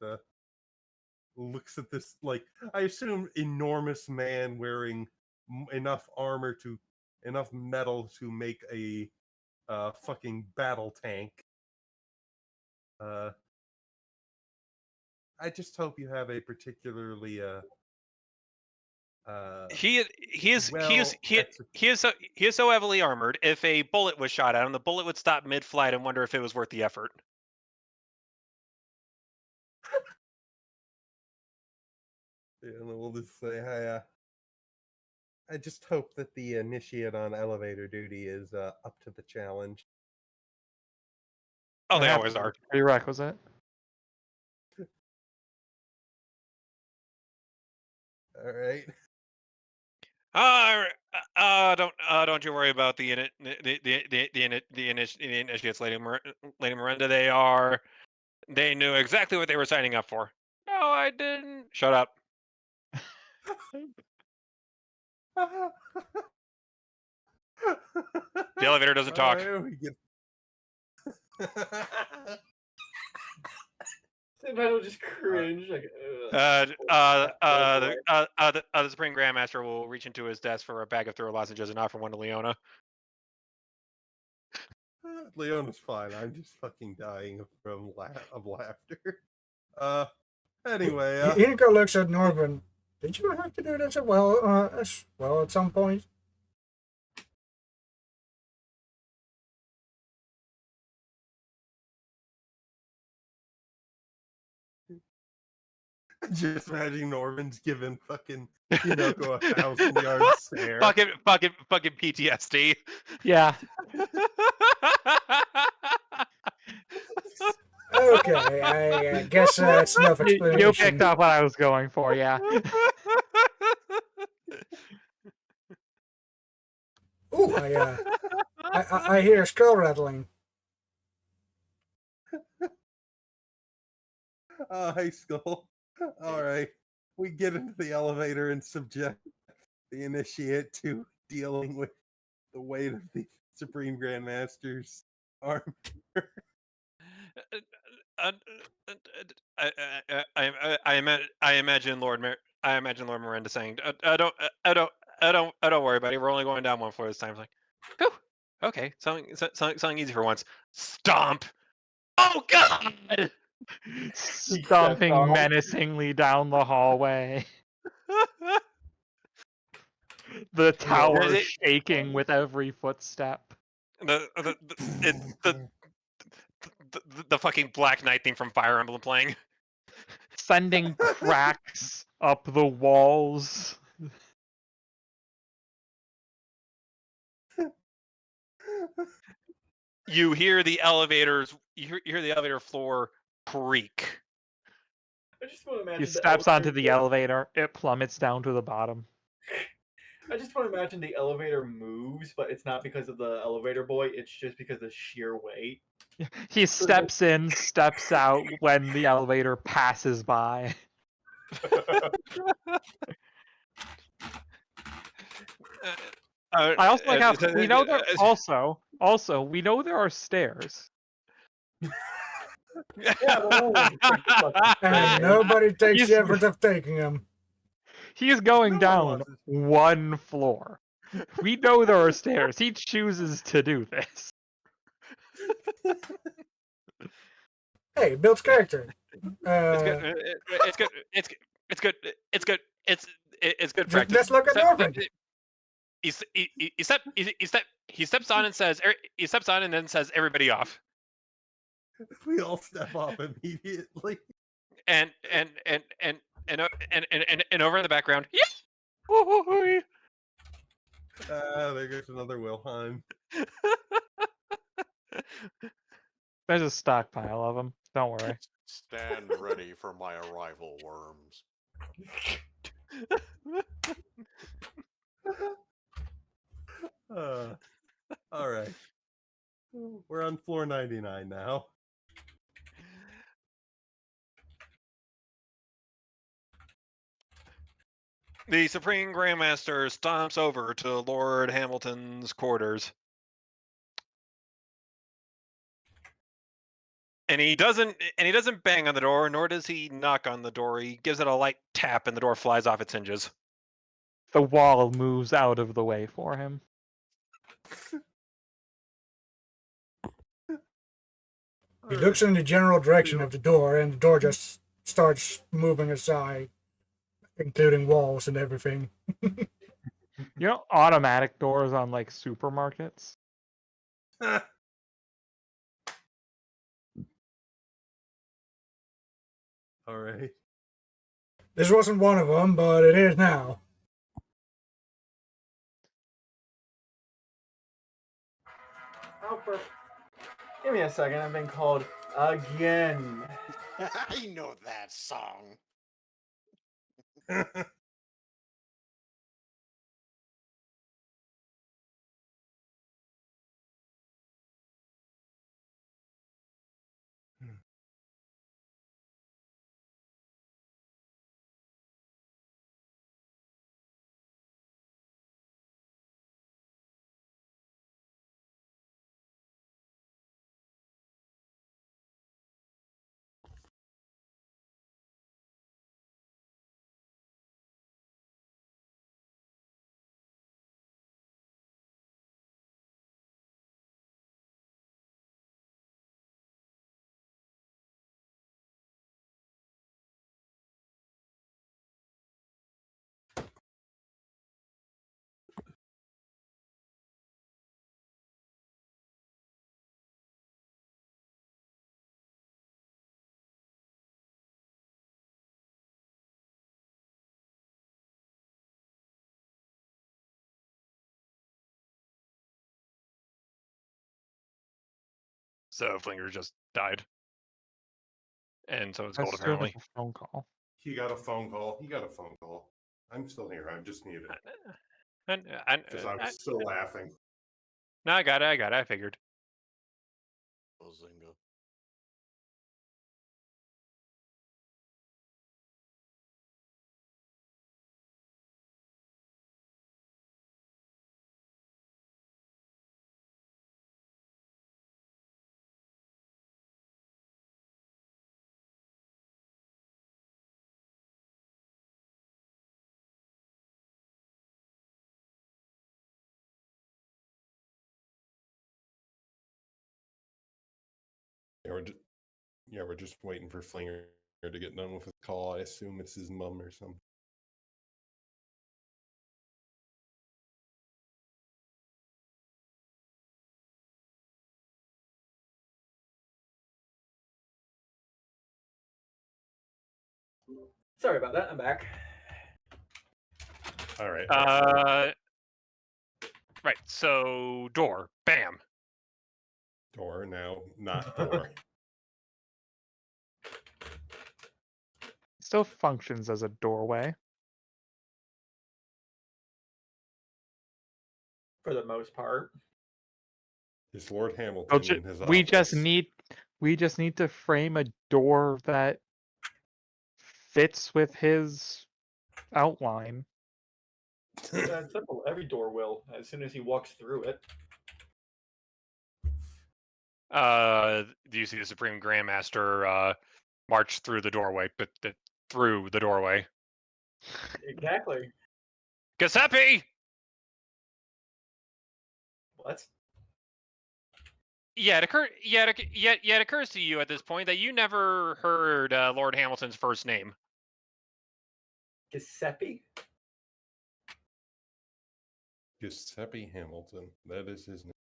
looks at this like I assume enormous man wearing enough armor to enough metal to make a fucking battle tank. I just hope you have a particularly He is he is well he he is so he is so heavily armored. If a bullet was shot at him, the bullet would stop mid-flight and wonder if it was worth the effort. yeah, we'll just say hi. I just hope that the initiate on elevator duty is up to the challenge. Oh, That they happens always as are. a prerequisite. All right. Don't you worry about the initiates, Lady Miranda. They knew exactly what they were signing up for. No, I didn't. Shut up. The elevator doesn't All talk. right, we get. Sometimes I'll just cringe. Like, The Supreme Grandmaster will reach into his desk for a bag of throw lozenges and offer one to Leona. Leona's fine. I'm just fucking dying from of laughter. Uh, anyway, Inigo looks at Norman. Did you have to do this as well at some point? just imagine Norman's giving fucking Hinoko 1,000-yard stare. fucking PTSD. Yeah. Okay, I guess it's enough You explanation. picked up what I was going for, yeah. Ooh, I hear a skull rattling. Hey, Skull. All right, we get into the elevator and subject the initiate to dealing with the weight of the Supreme Grandmaster's arm. I imagine I imagine Lord Miranda saying, I don't worry, buddy. We're only going down one floor this time." It's like, whew, okay, something easy for once. Stomp. Oh God! Stomping menacingly down the hallway. The tower It- shaking with every footstep. the the fucking Black Knight theme from Fire Emblem playing. Sending cracks up the walls. You hear the elevators. You hear the elevator floor creak. I just want to He imagine the steps onto the elevator. elevator. It plummets down to the bottom. I just want to imagine the elevator moves, but it's not because of the elevator boy. It's just because of the sheer weight. He steps in, steps out when the elevator passes by. I also like how we know there we know there are stairs. Yeah, but no one takes the fucking And stairs. nobody takes He's- the effort of taking them. He is going No one down wants it. one floor. We know there are stairs. He chooses to do this. Hey, builds character. It's good. It's good. It's good. It's good. It's good. It's good practice. Let's look at Norman. He steps on and says he steps on and then says everybody off. We all step off immediately. And over in the background, yeah. There goes another Wilhelm. There's a stockpile of them. Don't worry. Stand ready for my arrival, worms. All right. We're on floor 99 now. The Supreme Grandmaster stomps over to Lord Hamilton's quarters. And he doesn't bang on the door, nor does he knock on the door. He gives it a light tap and the door flies off its hinges. The wall moves out of the way for him. He looks in the general direction of the door, and the door just starts moving aside, including walls and everything. You know, automatic doors on like supermarkets. All right. This wasn't one of them, but it is now. Oh, give me a second. I've been called again. I know that song. So Flinger just died. And so is I Gold, still have apparently. a phone call. He got a phone call. He got a phone call. I'm still here. I'm just muted because I was still laughing. No, I got it. I figured. Bazinga. We're just waiting for Flinger to get done with his call. I assume it's his mom or something. Sorry about that. I'm back. All right. Right. So door, bam. Door now, not door. Still functions as a doorway. For the most part. Is Lord Hamilton in his We office? just need to frame a door that fits with his outline. That's simple. Every door will, as soon as he walks through it. Do you see the Supreme Grandmaster march through the doorway? But through the doorway. Exactly. Giuseppe! What? Yeah, it occurs to you at this point that you never heard Lord Hamilton's first name. Giuseppe? Giuseppe Hamilton. That is his name.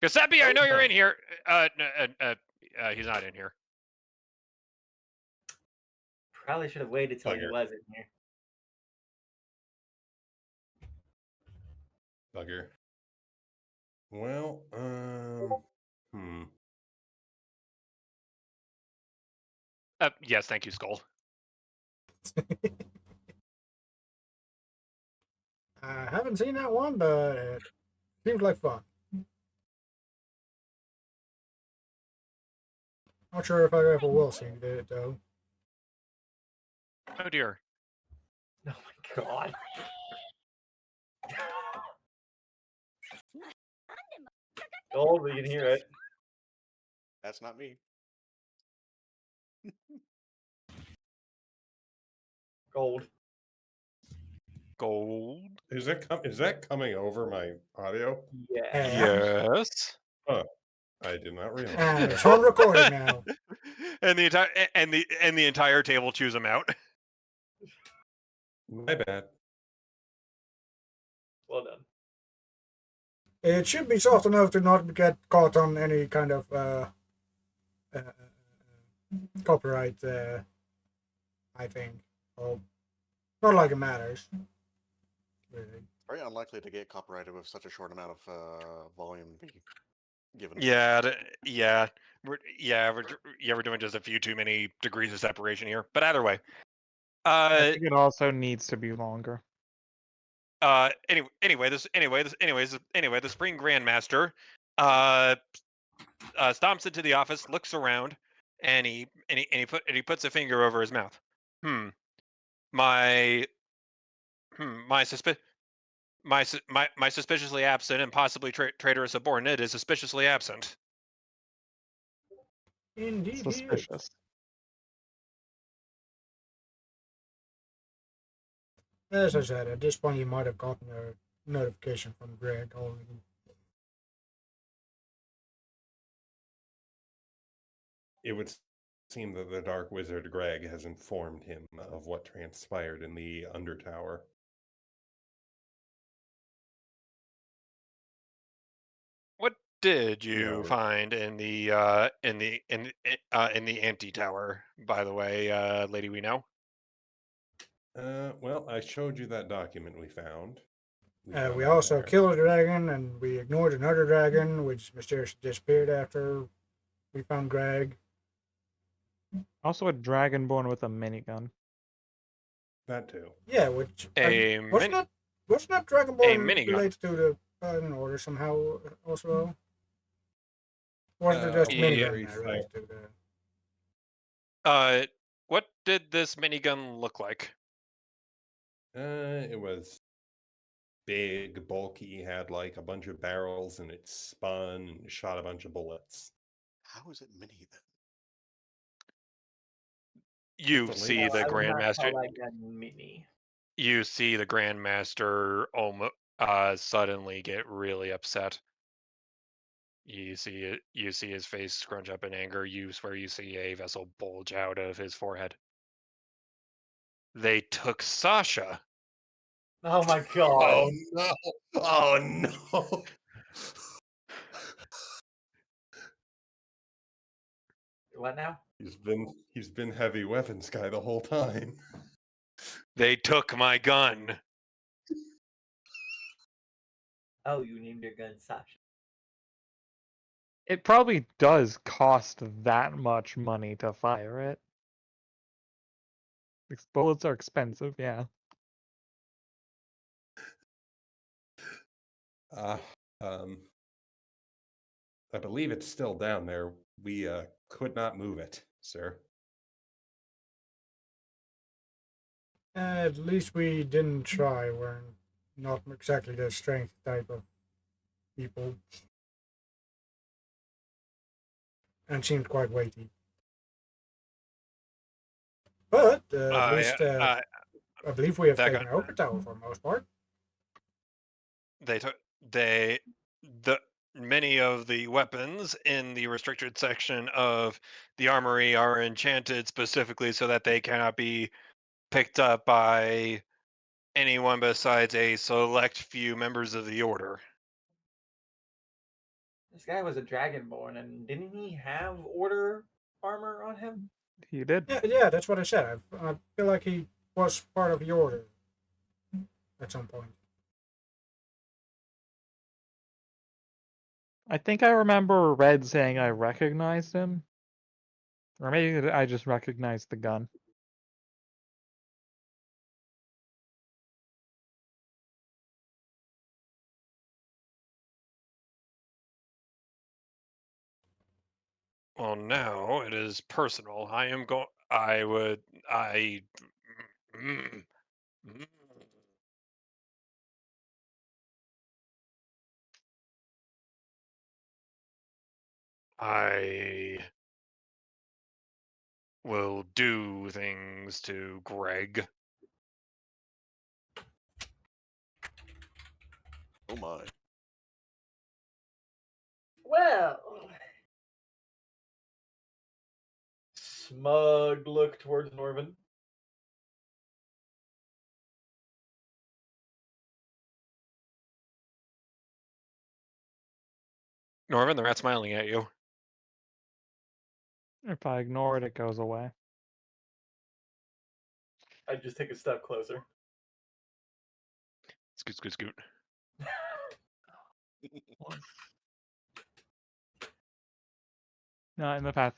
Giuseppe, I know you're in here. He's not in here. Probably should have waited till he was in here. Bugger. Well, Yes, thank you, Skull. I haven't seen that one, but it seems like fun. Not sure if I ever will see it, though. Oh dear. Oh my god. Gold, we can hear it. That's not me. Gold. Gold. Is that coming over my audio? Yeah. Yes. Huh. I did not realize And that. it's on recording now. and the entire table chews him out. My bad. Well done. It should be soft enough to not get caught on any kind of uh, copyright, I think. Well, not like it matters. Really. Very unlikely to get copyrighted with such a short amount of volume to be given. Yeah, we're doing just a few too many degrees of separation here. But either way, I think it also needs to be longer. anyway, the Spring Grandmaster, stomps into the office, looks around, and he puts a finger over his mouth. My my suspi- my suspiciously absent and possibly traitorous subordinate is suspiciously absent. Indeed, he is. Suspicious. As I said, at this point, you might have gotten a notification from Greg already. It would seem that the Dark Wizard Greg has informed him of what transpired in the Undertower. What did you No. find in the anti tower? By the way, lady, we know. Well, I showed you that document we found. We in also there. killed a dragon, and we ignored another dragon, which mysteriously disappeared after we found Greg. Also a dragonborn with a minigun. That too. Yeah, which A wasn't that a Dragonborn minigun. related to the Pathfinder Order somehow also? Or was it just Yeah. minigun related to the? What did this minigun look like? It was big, bulky, had like a bunch of barrels, and it spun and shot a bunch of bullets. How is it mini then? You the see latest- the I would not Grandmaster. call that gun mini. You see the Grandmaster suddenly get really upset. You see it. You see his face scrunch up in anger. You swear you see a vessel bulge out of his forehead. They took Sasha. Oh my god. Oh no! Oh no! What now? He's been heavy weapons guy the whole time. They took my gun. Oh, you named your gun Sasha. It probably does cost that much money to fire it. These bullets are expensive, yeah. Uh, um, I believe it's still down there. We could not move it, sir. At least we didn't try. We're not exactly the strength type of people, and seemed quite weighty. But at least I believe we have that taken gun. over tower for the most part. They took they the many of the weapons in the restricted section of the armory are enchanted specifically so that they cannot be picked up by anyone besides a select few members of the order. This guy was a dragonborn, and didn't he have order armor on him? He did. Yeah, that's what I said. I feel like he was part of the order at some point. I think I remember Red saying I recognized him. Or maybe I just recognized the gun. Well, now it is personal. I am going. I would. I. Mm. I will do things to Greg. Oh my. Well, smug look towards Norvin. Norman, the rat's smiling at you. If I ignore it, it goes away. I just take a step closer. Scoot, scoot, scoot. Not in the path.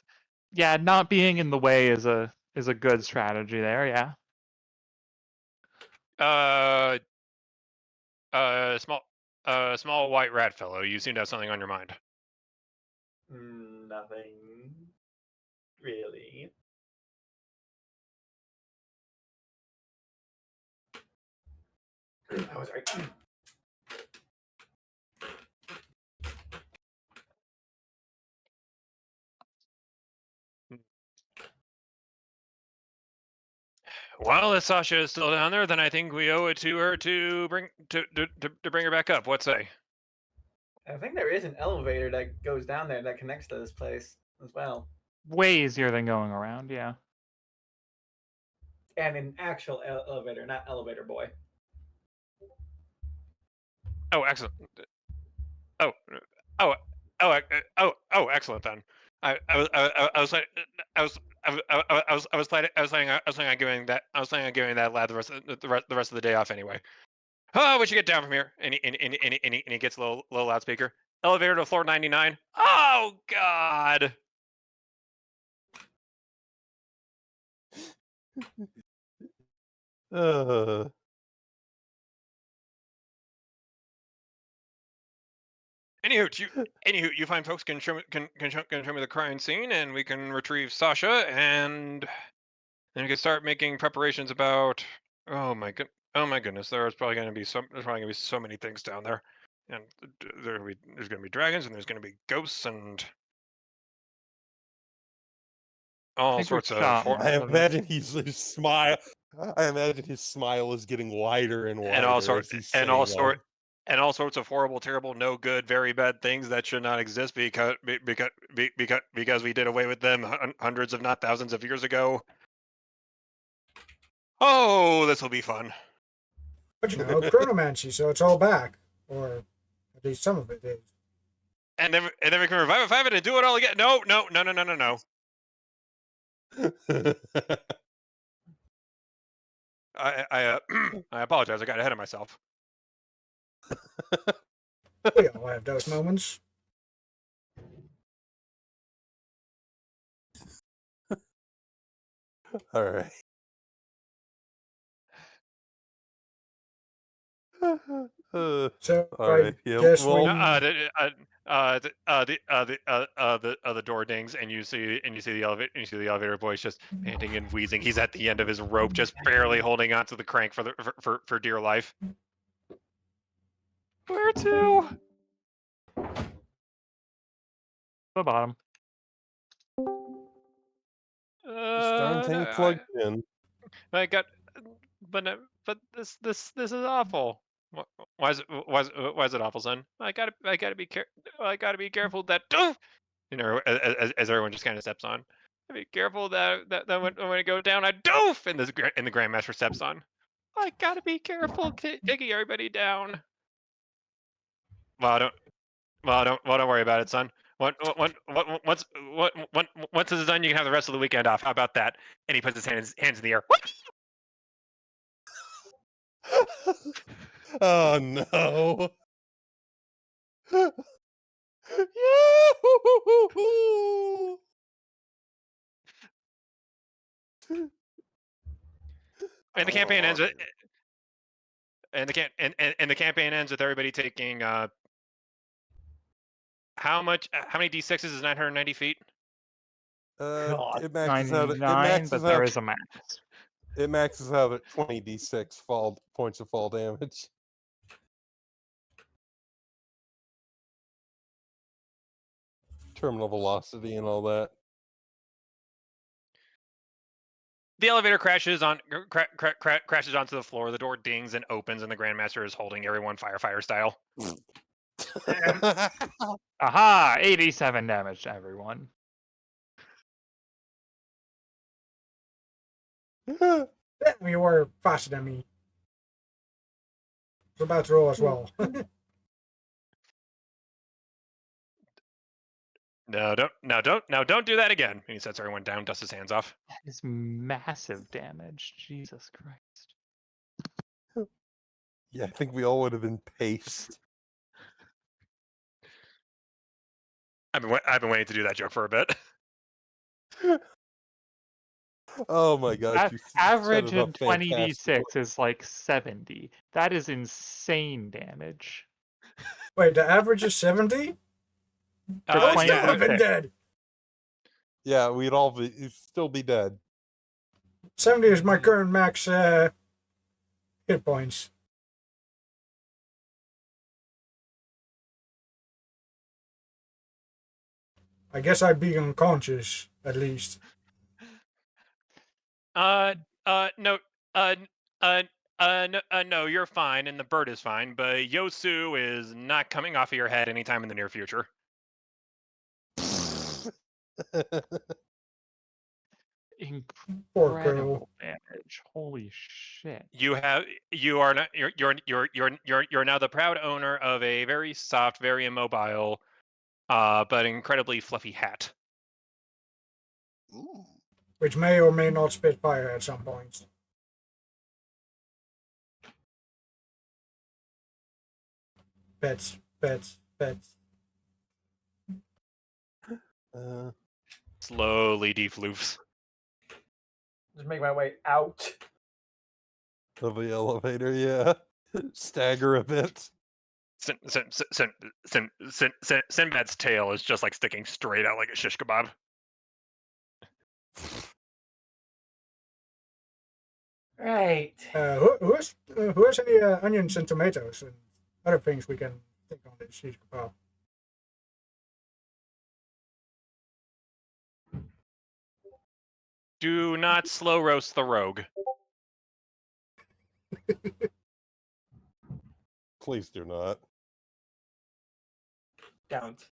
Yeah, not being in the way is a good strategy there. Yeah. Small white rat fellow. You seem to have something on your mind. Nothing really. I was right. Well, if Sasha is still down there, then I think we owe it to her to bring her back up. What say? I think there is an elevator that goes down there that connects to this place as well, Way easier than going around. Yeah. and an actual elevator, not elevator boy. Oh, excellent. Oh, oh, oh, excellent then. I was like, I was planning on giving that lad the rest of the day off anyway. Oh, we should get down from here. And he gets a little loudspeaker. Elevator to floor 99. Oh God. Uh, Anywho, you fine folks can show me the crime scene, and we can retrieve Sasha, and then we can start making preparations about. Oh my goodness, there's probably going to be so many things down there, and there's going to be dragons, and there's going to be ghosts, and I all think we sorts of shot most I of it. imagine his smile. I imagine his smile is getting wider and and all wider sort as he's and saying all all. sort and all sorts of horrible, terrible, no good, very bad things that should not exist because we did away with them hundreds, if not thousands, of years ago. Oh, this will be fun. But you know, chronomancy, so it's all back, or at least some of it is. And then we can revive it and do it all again. No. I I apologize. I got ahead of myself. We all have those moments. All right. So All I right. Yeah. guess Well. The door dings, and you see the elevator boy just panting and wheezing. He's at the end of his rope, just barely holding onto the crank for dear life. Where to? The bottom. This darn thing No, plugged in. I got, but this is awful. Why is it awful, son? I gotta be careful that as everyone just kind of steps on. Be careful that when I go down, I doof, and the Grandmaster steps on. I gotta be careful taking everybody down. Well, don't worry about it, son. Once this is done, you can have the rest of the weekend off. How about that? And he puts his hands in the air. Oh no. Yahoo! And the Oh, campaign ends with Marvin. and the campaign ends with everybody taking how many d6s is 990 feet? God. It maxes out. It 99, maxes but there out. is a max. It maxes out at 20d6 points of fall damage. Terminal velocity and all that. The elevator crashes crashes onto the floor. The door dings and opens, and the Grandmaster is holding everyone firefighter style. Aha! 87 damage to everyone. Damn, you were faster than me. I was about to roll as well. No, don't do that again. And he sets everyone down, dusts his hands off. That is massive damage. Jesus Christ. Yeah, I think we all would have been paced. I've been waiting to do that joke for a bit. Oh my gosh, you set Average it in up fantastically. 20d6 is like 70. That is insane damage. Wait, the average is 70? For I would still have 20d6. been dead. Yeah, we'd still be dead. 70 is my current max hit points. I guess I'd be unconscious, at least. No, no, you're fine, and the bird is fine, but Yosu is not coming off of your head anytime in the near future. Incredible damage. Holy shit. You are not you're now the proud owner of a very soft, very immobile, but incredibly fluffy hat. Ooh. Which may or may not spit fire at some point. Pets, pets, pets. Slowly defloofs. Just make my way out. Of the elevator, yeah. Stagger a bit. Sinbad's tail is just like sticking straight out like a shish kebab. Right. Who has any onions and tomatoes and other things we can take on this shish kebab? Do not slow roast the rogue. Please do not. Don't.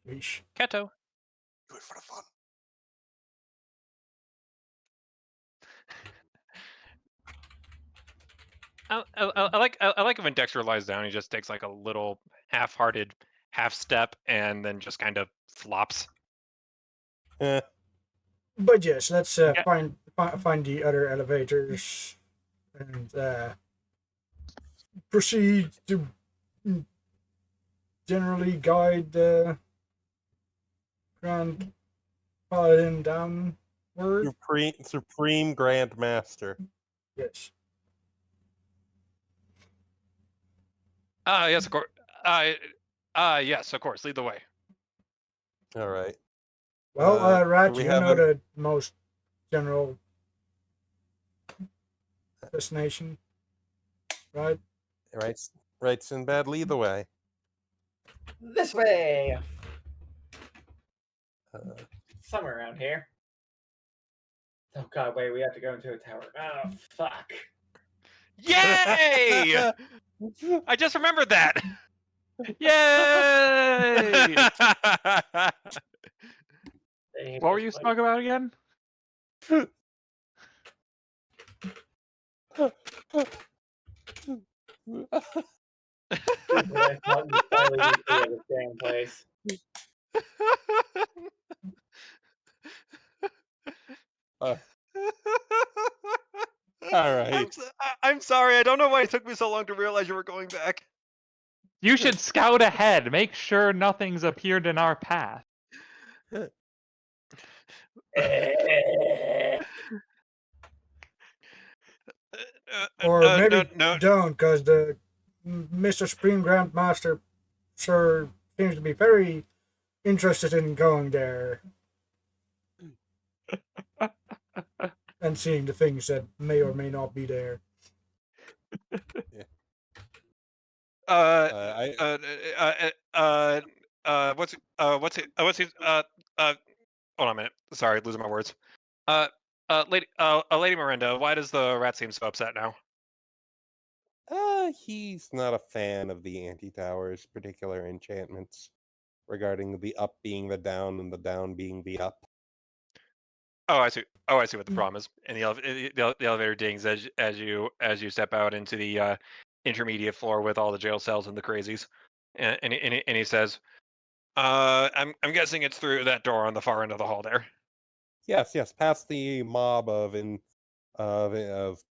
Yeesh. Keto. Do it for the fun. I like when Dexter lies down. He just takes like a little half-hearted half step and then just kind of flops. But yes, let's find the other elevators and proceed to generally guide the Grand Paladin downward. Supreme Grand Master. Yes. Yes, of course. Yes, of course. Lead the way. All right. Well, Rat, do we you have know a- the most general destination, right? Right, Sinbad, lead the way. This way. Uh, Somewhere around here. Oh god, wait, we have to go into a tower. Oh, fuck. Yay! I just remembered that. Yay! They What were just you like- talking about again? I thought entirely differently of this damn place. all right. I'm sorry. I don't know why it took me so long to realize you were going back. You should scout ahead. Make sure nothing's appeared in our path. Or maybe no. don't, because the Mr. Supreme Grand Master sure seems to be very interested in going there. and seeing the things that may or may not be there. I Hold on a minute. Sorry, losing my words. Lady Miranda, why does the rat seem so upset now? he's not a fan of the anti-tower's particular enchantments regarding the up being the down and the down being the up. Oh, I see. Oh, I see what the problem is. And the elevator dings as you step out into the intermediate floor with all the jail cells and the crazies, and he says, I'm guessing it's through that door on the far end of the hall there." Yes, yes, past the mob of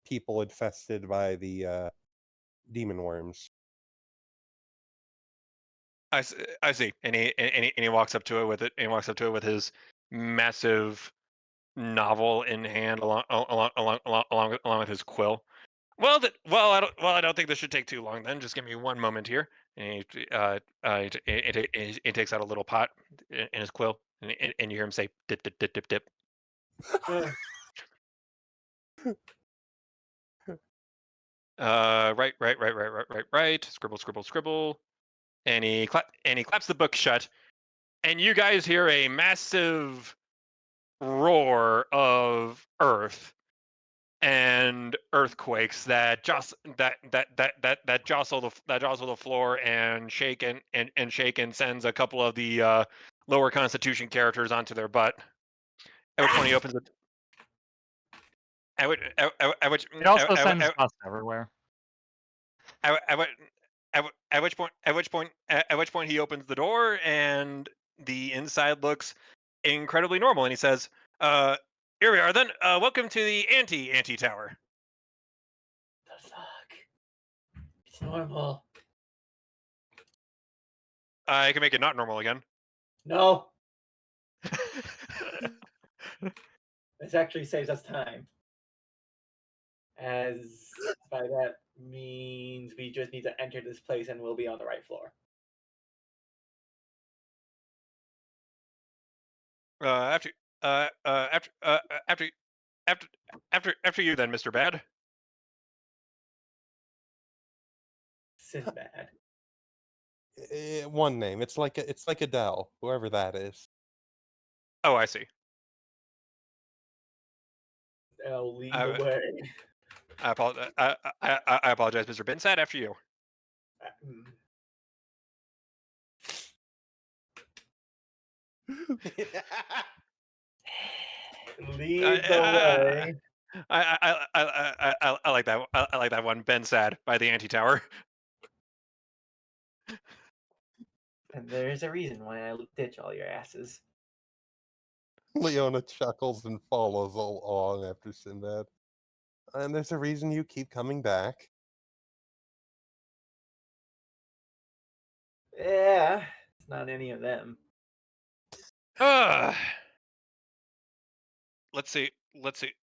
people infested by the demon worms. I see, and he walks up to it with it, and he walks up to it with his massive novel in hand, along with his quill. I don't think this should take too long. Then just give me one moment here. And he takes out a little pot in his quill, and you hear him say, "Dip, dip, dip, dip, dip." Uh, Right. Scribble, scribble, scribble. And he claps the book shut, and you guys hear a massive roar of earth and earthquakes that jostle the floor and shake and shake and sends a couple of the lower constitution characters onto their butt. At which point he opens it. It also sends dust everywhere. At which point he opens the door and the inside looks incredibly normal, and he says, "Here we are then. Welcome to the anti tower." the fuck? It's normal. I can make it not normal again. No, this actually saves us time. As by that means we just need to enter this place and we'll be on the right floor. After, after, after you, then, Mr. Bad. Sinbad. One name. It's like Adele, whoever that is. Oh, I see. I'll lead I, the way. I apologize. I apologize, Mr. Binsad. After you. Mm. Lead the way. I like that. I like that one. Ben Sad by the Anti Tower. And there's a reason why I ditch all your asses. Leona chuckles and follows along after Sinbad. And there's a reason you keep coming back. Yeah, it's not any of them. Let's see. Let's see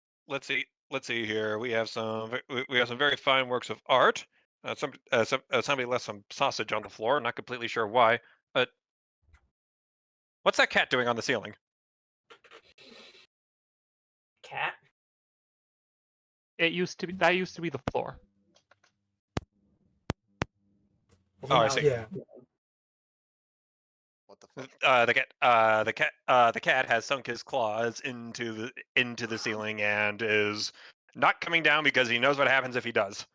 here. We have some very fine works of art. Somebody left some sausage on the floor. Not completely sure why. But what's that cat doing on the ceiling? Cat? That used to be the floor. Oh, I Now see. Yeah. What the fuck? The cat has sunk his claws into the ceiling and is not coming down because he knows what happens if he does.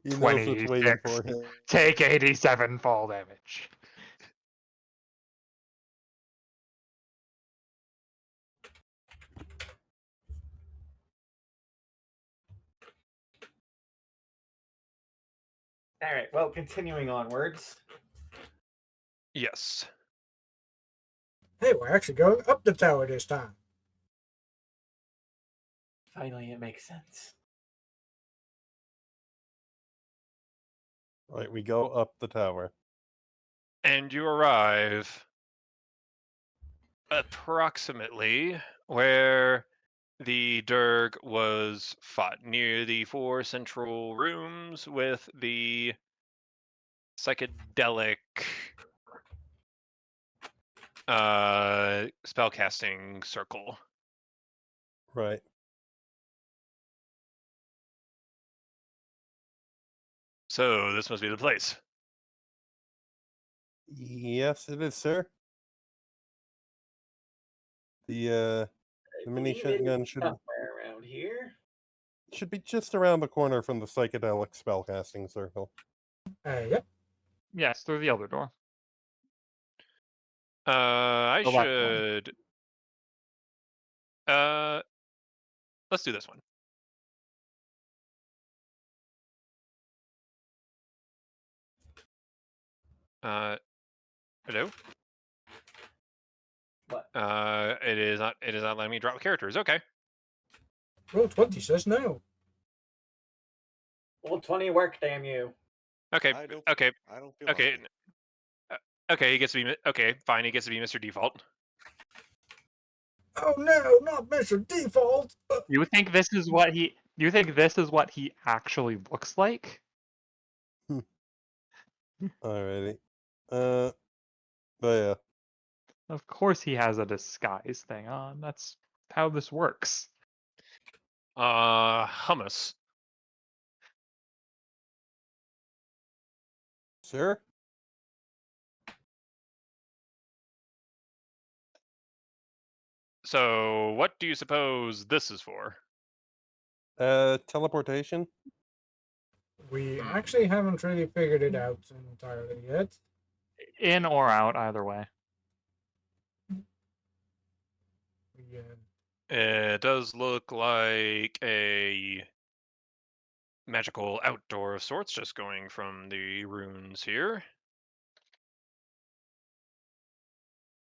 He knows what's waiting 26. for him. Take 87 fall damage. All right. Well, continuing onwards. Yes. Hey, we're actually going up the tower this time. Finally, it makes sense. Right, we go up the tower. And you arrive approximately where the Durg was fought, near the 4 central rooms with the psychedelic spellcasting circle. Right. So this must be the place. Yes, it is, sir. The mini believe it is shotgun should somewhere around here. be just around the corner from the psychedelic spellcasting circle. Yep. Yes, through the other door. I The left one. should. Let's do this one. Hello. What? It is not. It is not letting me drop characters. Okay. Roll 20 says no. Well, 20 work, damn you. Okay. I don't. Okay. I don't feel Okay. happy. Okay. He gets to be. Okay. Fine. He gets to be Mr. Default. Oh no, not Mr. Default. You think this is what he? You think this is what he actually looks like? Alrighty. But yeah. Of course, he has a disguise thing on. That's how this works. Hummus. Sir? So, what do you suppose this is for? Teleportation? We Hmm. actually haven't really figured it out entirely yet. In or out, either way. We, It does look like a magical outdoor of sorts, just going from the runes here.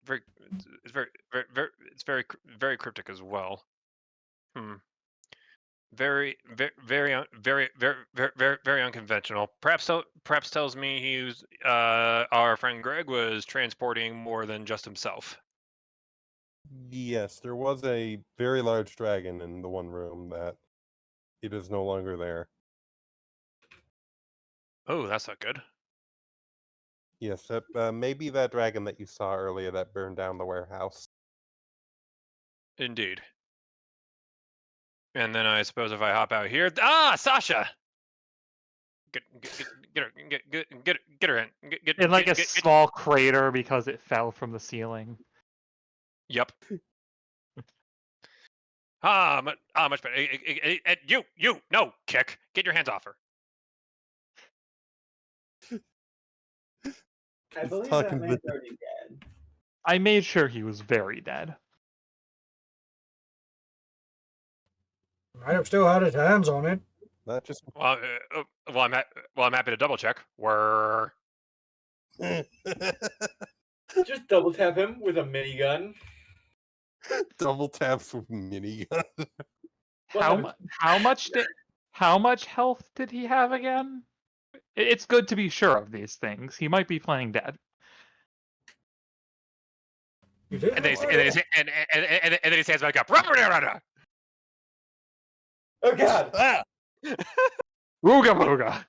Very, it's very cryptic as well. Hmm. Very unconventional. Perhaps tells me our friend Greg was transporting more than just himself. Yes, there was a very large dragon in the one room that it is no longer there. Oh, that's not good. Yes, that maybe that dragon that you saw earlier that burned down the warehouse. Indeed. And then I suppose if I hop out here, Sasha, get her, get her in, In like a small crater because it fell from the ceiling. Yep. Much better. You, no, kick. Get your hands off her. I He's believe that talking to man's the already dead. I made sure he was very dead. might have still had his hands on it. not just I'm happy to double check. We're Just double tap him with a minigun. double taps with minigun. What How happens? how much health did he have again? It's good to be sure of these things. He might be playing dead. You did. and then he stands back up. Oh god! Ah! Ooga booga.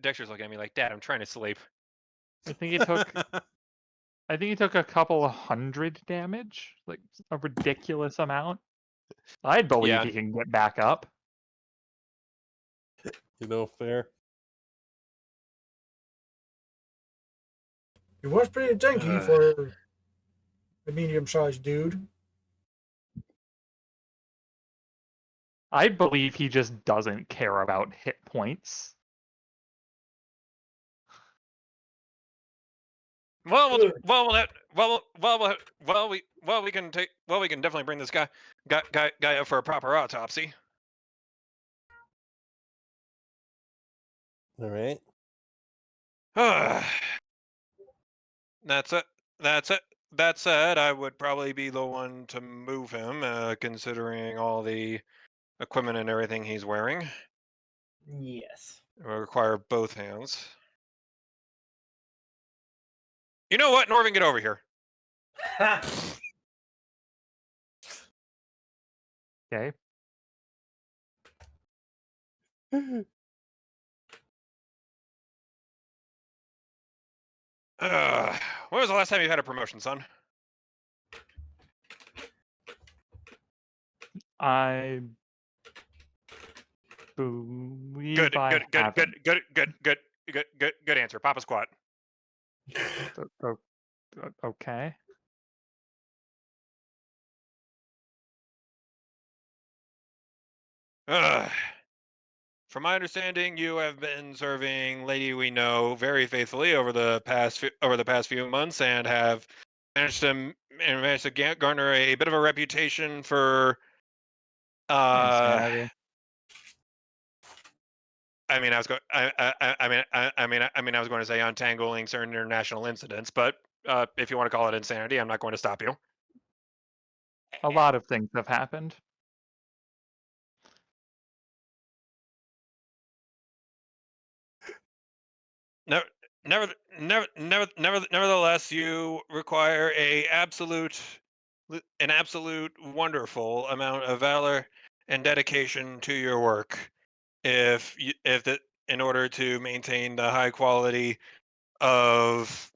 Dexter's looking at me like, Dad, I'm trying to sleep. I think he took a couple of 100 damage, like a ridiculous amount. I'd believe Yeah. he can get back up. Fair. He was pretty tanky for a medium-sized dude. I believe he just doesn't care about hit points. Well, Ugh. we can definitely bring this guy up for a proper autopsy. All right. That's it. That's it. That said, I would probably be the one to move him, considering all the equipment and everything he's wearing. Yes. It will require both hands. You know what, Norvin, get over here. Ha! Okay. When was the last time you had a promotion, son? I believe Good, I good, good, good, haven't. good, good, good, good, good, good answer. Papa squat. Okay. From my understanding, you have been serving Lady We Know very faithfully over the past few months, and have managed to garner a bit of a reputation for. Insanity. I mean, I was going. I was going to say untangling certain international incidents, but if you want to call it insanity, I'm not going to stop you. A lot of things have happened. Nevertheless, you require an absolute wonderful amount of valor and dedication to your work. In order to maintain the high quality of,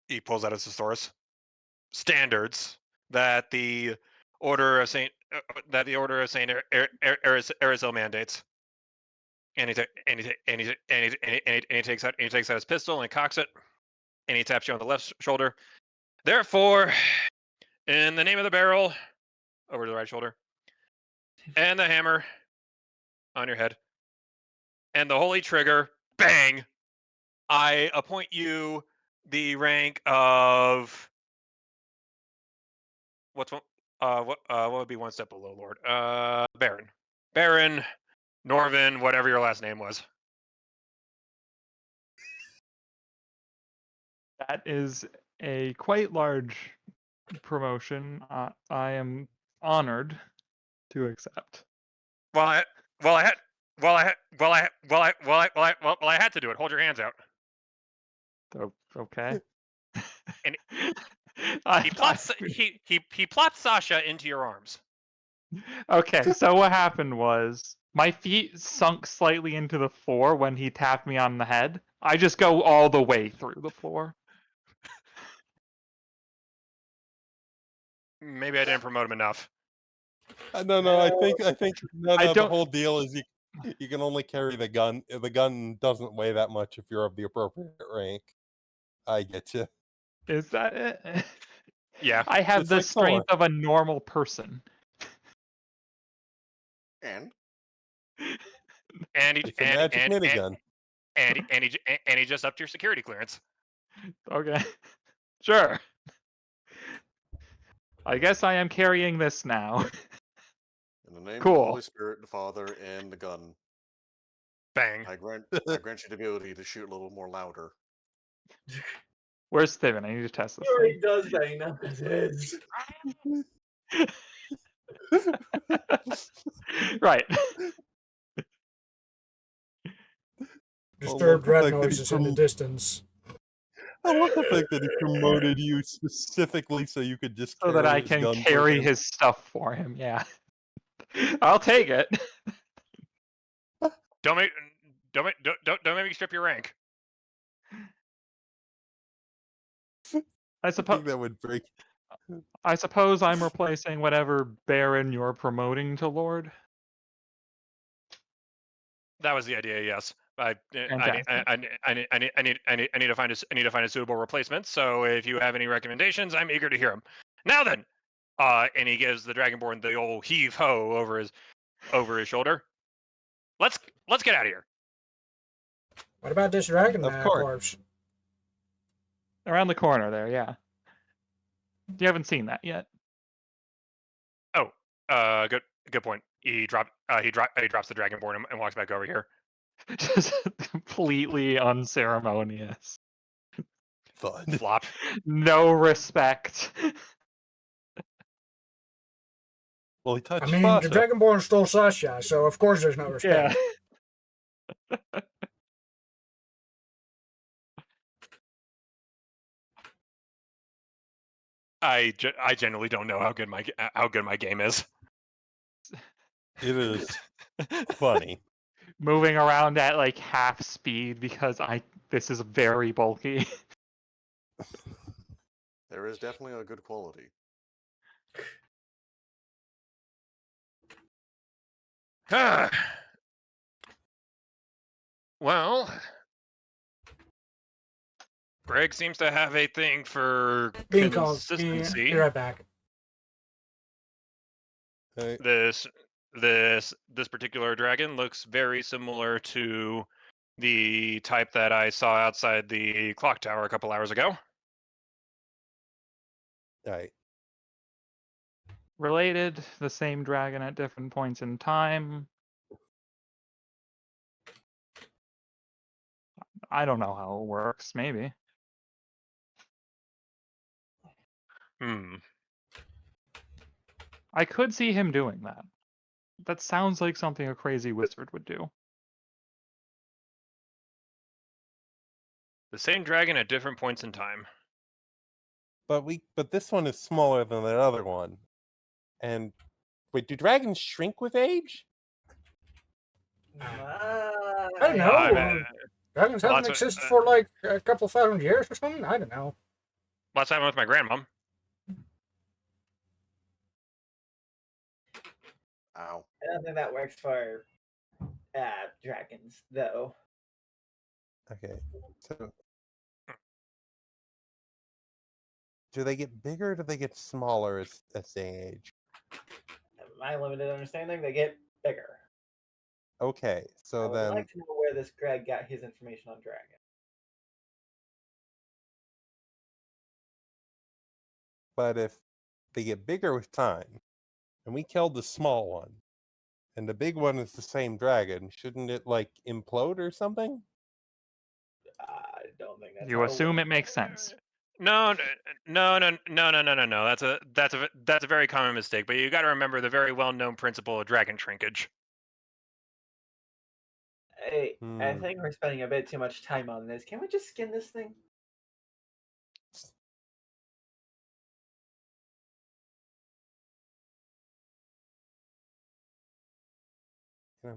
he pulls out his thesaurus, standards that the Order of Saint Erisel mandates. And he takes out his pistol and cocks it, and he taps you on the left shoulder. Therefore, in the name of the barrel, over to the right shoulder, and the hammer on your head, and the holy trigger, bang, I appoint you the rank of what would be one step below Lord? Baron Norvin, whatever your last name was. That is a quite large promotion. I am honored to accept. I had to do it. Hold your hands out. Okay. And I, he plops Sasha into your arms. okay, so what happened was my feet sunk slightly into the floor when he tapped me on the head. I just go all the way through the floor. Maybe I didn't promote him enough. No. I think no. I The don't. whole deal is you can only carry the gun. The gun doesn't weigh that much if you're of the appropriate rank. I get you. Is that it? Yeah. I have It's the like Thor. strength of a normal person. And And It's a magic minigun. he just upped your security clearance. Okay. Sure. I guess I am carrying this now. in the name of the Cool. Holy Spirit, the Father, and the gun, Bang. I grant you the ability to shoot a little more louder. Where's Steven? I need to test this He already thing. does bang up his heads. Right. Disturbed the rat fact that he noises in the distance. I love the fact that he promoted you specifically so you could just So that I carry his can gun for carry him. his stuff for him. Yeah. I'll take it. Don't make me strip your rank. I I suppose think that would break. I'm replacing whatever Baron you're promoting to Lord. That was the idea. Yes. I need Fantastic. to find a suitable replacement. So if you have any recommendations, I'm eager to hear them. Now then, and he gives the Dragonborn the old heave ho over his shoulder. Let's get out of here. What about this dragon Of course. corpse? Around the corner there, yeah. You haven't seen that yet. Oh, good point. He drops the Dragonborn and walks back over here. Just completely unceremonious. Fun. Flop. No respect. Well, he touched I mean, Sasha. the Dragonborn stole Sasha, so of course there's no respect. Yeah. I genuinely don't know how good my game is. It is funny. Moving around at like half speed because this is very bulky. There is definitely a good quality. Well, Greg seems to have a thing for Being called. Be consistency. right back. Hey, This particular dragon looks very similar to the type that I saw outside the clock tower a couple hours ago. right. Related, the same dragon at different points in time. I don't know how it works, maybe. Hmm. I could see him doing that. That sounds like something a crazy wizard would do. The same dragon at different points in time. But this one is smaller than the other one. And wait, do dragons shrink with age? I don't know. I mean, Dragons well, haven't that's what, existed for like a couple thousand years or something. I don't know. last time I was with my grandmom. Ow. I don't think that works for dragons, though. Okay. So do they get bigger or do they get smaller as they age? In my limited understanding, they get bigger. Okay, I so would then like to know where this Greg got his information on dragon. but if they get bigger with time, and we killed the small one, and the big one is the same dragon, shouldn't it like implode or something? I don't think that's You how it assume works. it makes sense. No. That's a very common mistake. But you got to remember the very well-known principle of dragon shrinkage. Hey, I Hmm. think we're spending a bit too much time on this. Can we just skin this thing?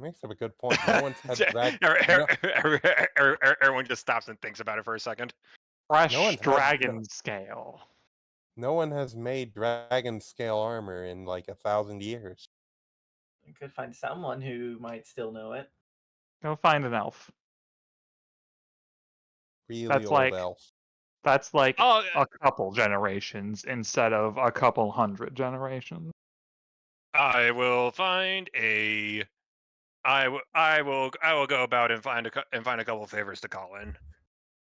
Makes up a good point. No one's had no, Everyone just stops and thinks about it for a second. no Fresh one had dragon scale. no one has made dragon scale armor in like 1,000 years. We could find someone who might still know it. Go find an elf. Really That's old like elf. that's like Oh, a couple generations instead of a couple hundred generations. I will find a. I will go about and find a couple favors to call in.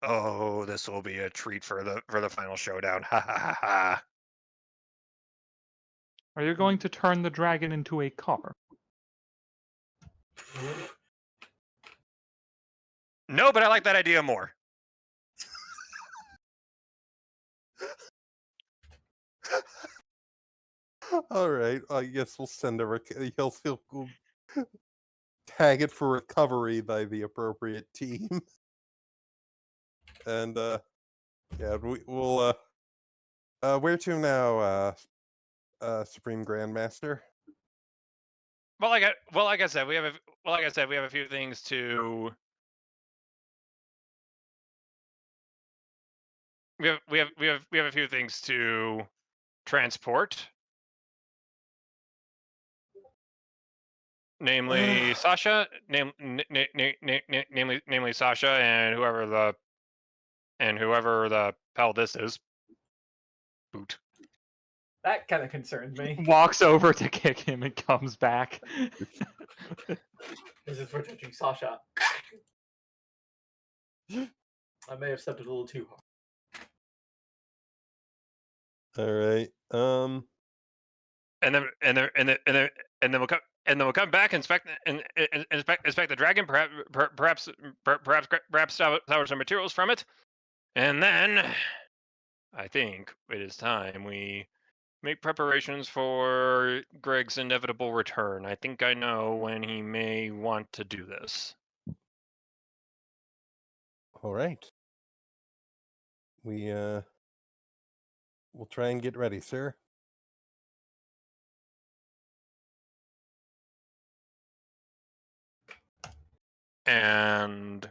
Oh, this will be a treat for the final showdown. Ha ha ha ha. Are you going to turn the dragon into a car? No, but I like that idea more. All right, I guess we'll send he'll tag it for recovery by the appropriate team. And yeah, we'll where to now, Supreme Grandmaster? Like I said, we have a few things to. We have a few things to transport. Namely Sasha, namely Sasha, and whoever the hell this is. Boot. That kind of concerns me. Walks over to kick him and comes back. This is for touching Sasha. I may have stepped a little too hard. All right. And then we'll come back inspect the dragon. Perhaps salvage some materials from it, and then I think it is time we make preparations for Greg's inevitable return. I think I know when he may want to do this. All right. We'll try and get ready, sir. And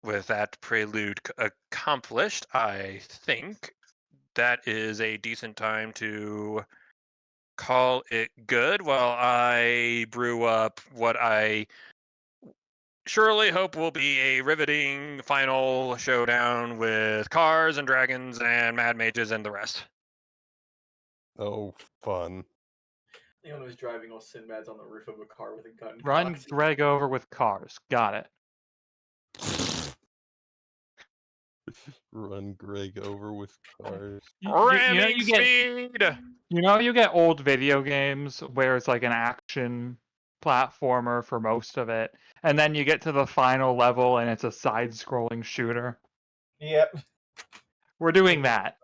with that prelude accomplished, I think that is a decent time to call it good while I brew up what I surely hope will be a riveting final showdown with cars and dragons and mad mages and the rest. Oh, fun. Leon was driving all Sinbad's on the roof of a car with a gun Run cocked. Greg over with cars. Got it. Run Greg over with cars. Ramming You get speed! you get old video games where it's like an action platformer for most of it, and then you get to the final level and it's a side-scrolling shooter. Yep. We're doing that.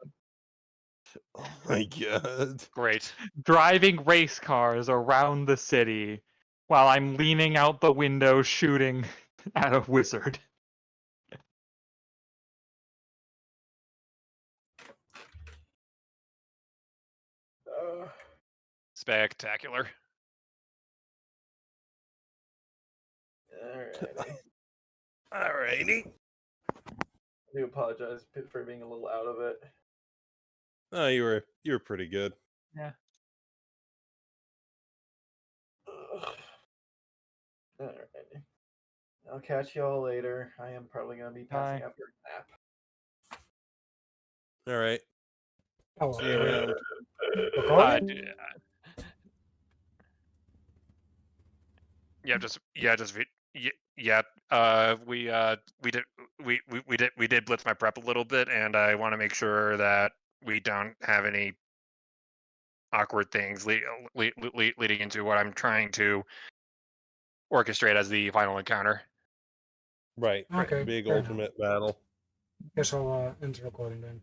Oh my god. Great. Driving race cars around the city while I'm leaning out the window shooting at a wizard. Spectacular. Alrighty. Alrighty. I do apologize for being a little out of it. Oh, you were pretty good. Yeah. Alrighty. I'll catch y'all later. I am probably gonna be passing Bye. after a nap. Alright. Oh, See you around. recording? Yeah, yeah. We did blitz my prep a little bit, and I want to make sure that we don't have any awkward things leading into what I'm trying to orchestrate as the final encounter. Right. Okay, Big fair enough. ultimate battle. Guess I'll end the recording then.